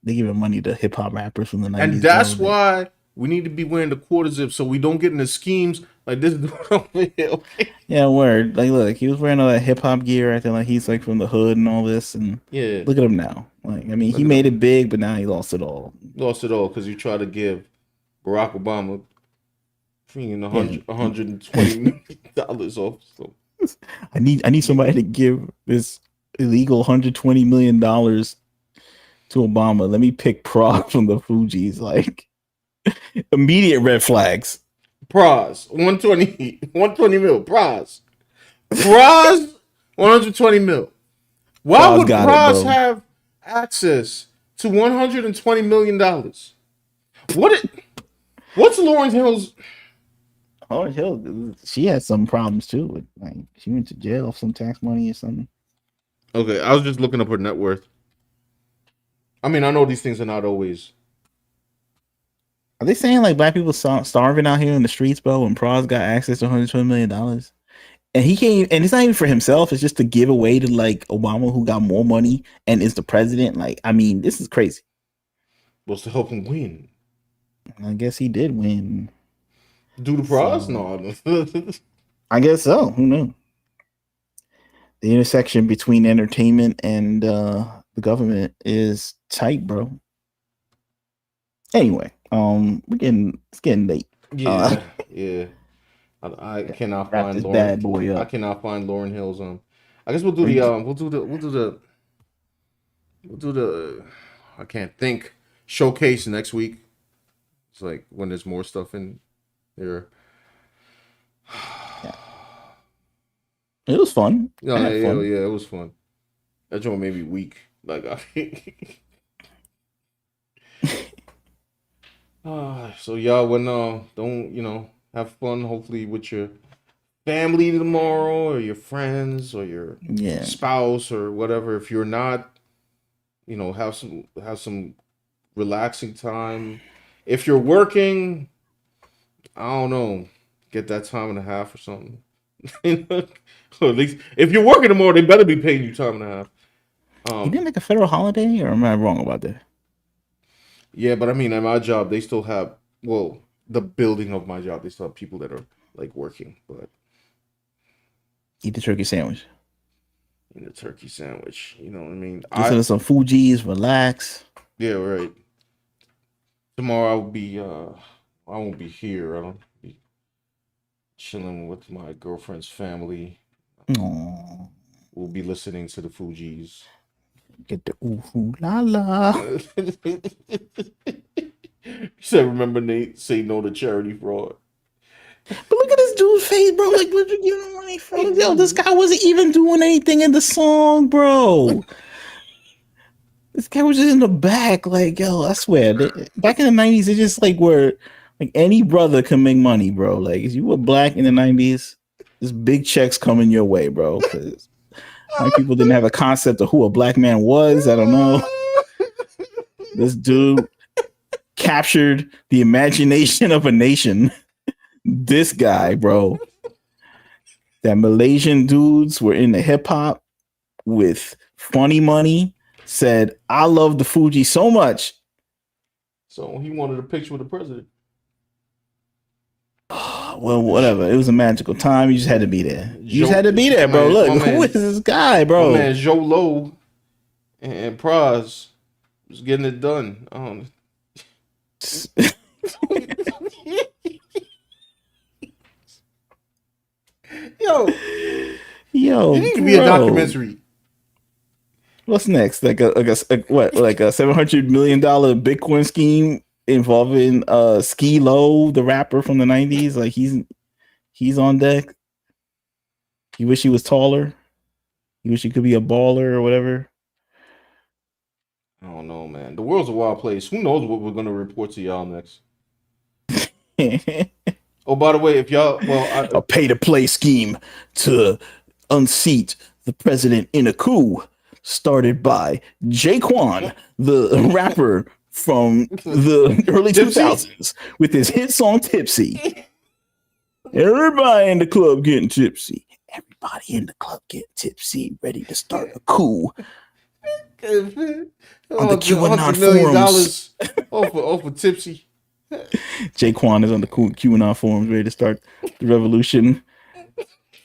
they giving money to hip hop rappers from the 90s. And that's why we need to be wearing the quarter zip so we don't get into schemes like this dude over here. Okay? Yeah, word. Like, look, he was wearing all that hip hop gear, acting like he's like from the hood and all this. And yeah, look at him now. Like, I mean, he made it big, but now he lost it all. Lost it all because you try to give Barack Obama $120 million off. So I need somebody to give this illegal $120 million to Obama. Let me pick Praz from the Fugees. Like immediate red flags. Praz 120 mil. Praz 120 mil. Why Praz would Praz have access to $120 million? What's Lauryn Hill's? Lauryn Hill, she had some problems too. Like she went to jail for some tax money or something. Okay, I was just looking up her net worth. I mean, I know these things are not always. Are they saying like black people starving out here in the streets, bro? When Praz got access to $120 million, And he came, and it's not even for himself. It's just to give away to like Obama, who got more money and is the president. Like, I mean, this is crazy. Was to help him win. I guess he did win. Do the prize? No. I guess so. Who knows? The intersection between entertainment and the government is tight, bro. Anyway, it's getting late. Yeah, yeah. I cannot wrap find this Lauren. bad boy up. I cannot find Lauren Hill's. I guess we'll do the I can't think showcase next week. It's like when there's more stuff in there. It was fun. Yeah, I had yeah, fun. yeah, it was fun. That joint made me weak. Like, so y'all, when don't have fun. Hopefully with your family tomorrow, or your friends, or your spouse, or whatever. If you're not, have some relaxing time. If you're working, I don't know, get that time and a half or something. Or at least if you're working tomorrow, they better be paying you time and a half. He didn't make a federal holiday, or am I wrong about that? Yeah, but I mean, at my job, they still have, the building of my job, they still have people that are like working, but Eat the turkey sandwich. in the turkey sandwich, you know what I mean? Listen to some Fugees, relax. Yeah, right. Tomorrow I won't be here. I'll be chilling with my girlfriend's family. Aww. We'll be listening to the Fugees. Get the ooh la la. You said, remember, Nate, say no to charity fraud. But look at this dude's face, bro. Like, what you giving money for? Yo, this guy wasn't even doing anything in the song, bro. This guy was just in the back. Like, yo, I swear, back in the 90s, it just like where like any brother can make money, bro. Like, if you were black in the 90s, there's big checks coming your way, bro. Because white people didn't have a concept of who a black man was. I don't know. This dude captured the imagination of a nation. This guy, bro. That Malaysian dudes were into hip hop with funny money. Said, I love the Fuji so much. So he wanted a picture with the president. Well, whatever. It was a magical time. You just had to be there. You just had to be there, bro. Man, Look, who is this guy, bro? My man Joe Low and Praz was getting it done. Yo, it need to be a documentary. What's next? Like a $700 million Bitcoin scheme involving Ski Low, the rapper from the 90s. Like he's on deck. You wish he was taller. You wish he could be a baller or whatever. I don't know, man. The world's a wild place. Who knows what we're gonna report to y'all next? Oh, by the way, if y'all, a pay-to-play scheme to unseat the president in a coup started by Jaquan, the rapper from the early 2000s, with his hit song "Tipsy." Everybody in the club getting tipsy. Everybody in the club getting tipsy, ready to start a coup. On the QAnon forums. off of Tipsy. Jaquan is on the QAnon forums, ready to start the revolution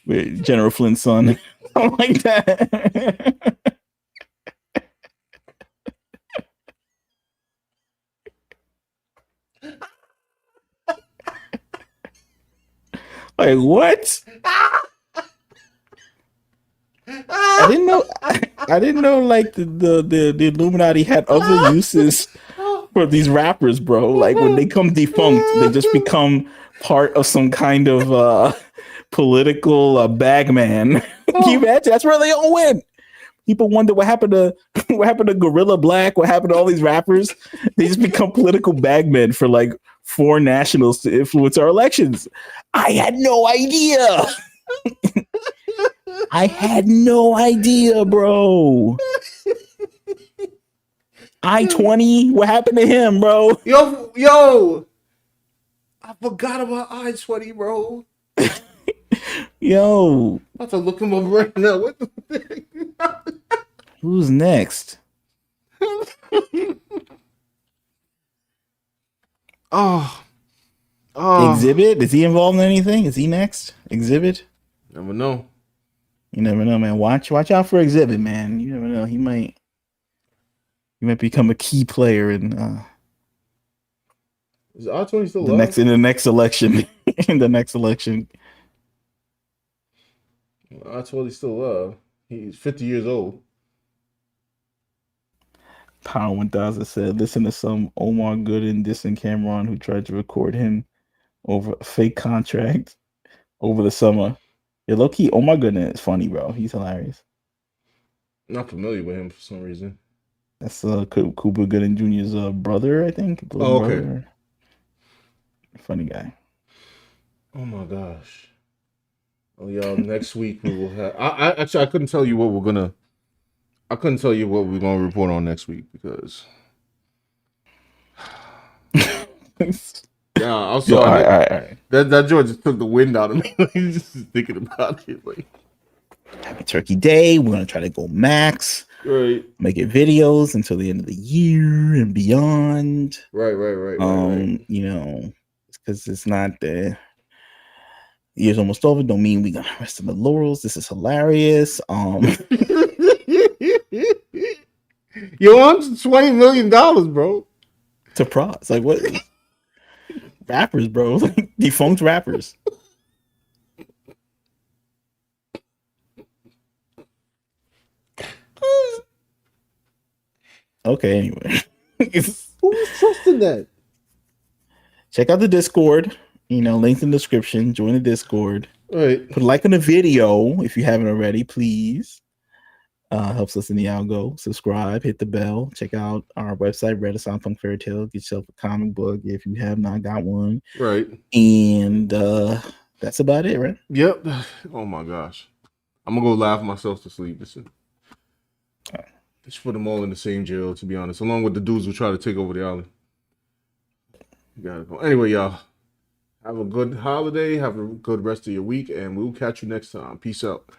with General Flynn's son. Something like that. Like what? I didn't know like the Illuminati had other uses for these rappers, bro. Like when they come defunct, they just become part of some kind of political bagman. Can you imagine? That's where they all went. People wonder what happened to Gorilla Black, what happened to all these rappers. They just become political bagmen for like foreign nationals to influence our elections. I had no idea. I had no idea, bro. I-20, what happened to him, bro? Yo, I forgot about I-20, bro. Yo, I have to look him up right now. What the who's next? Oh, Exhibit? Is he involved in anything? Is he next? Exhibit? Never know. You never know, man. Watch out for Exhibit, man. You never know. He might become a key player in Is R20 still the alive? next election. In the next election. R20 still alive. He's 50 years old. Power 1000 said, listen to some Omar Gooden dissing Cameron who tried to record him over a fake contract over the summer. Yeah, low key, Omar Gooden is funny, bro. He's hilarious. Not familiar with him for some reason. That's Cuba Gooden Jr.'s brother, I think. Oh, okay. Brother. Funny guy. Oh my gosh. Oh, y'all. Next week we will have. I couldn't tell you what we're gonna. I couldn't tell you what we're gonna report on next week because. Yeah, I'm sorry. All right. That George just took the wind out of me. Just thinking about it. Like, Happy Turkey Day. We're gonna try to go max. Right. Making videos until the end of the year and beyond. Right. You know, because it's not the year's almost over. Don't mean we gonna rest in the laurels. This is hilarious. Yo, $120 million, bro. To pros. Like what? Rappers, bro. Like defunct rappers. Okay, anyway. Who's trusting that? Check out the Discord. You know, links in the description. Join the Discord. Right. Put a like on the video if you haven't already, please. Helps us in the algo. Subscribe, hit the bell. Check out our website, Renaissance Punk Fairy Tale. Get yourself a comic book if you have not got one. Right. And that's about it, right? Yep. Oh my gosh. I'm gonna go laugh myself to sleep. Listen. Just put them all in the same jail, to be honest, along with the dudes who try to take over the island. You gotta go. Anyway, y'all. Have a good holiday. Have a good rest of your week, and we'll catch you next time. Peace out.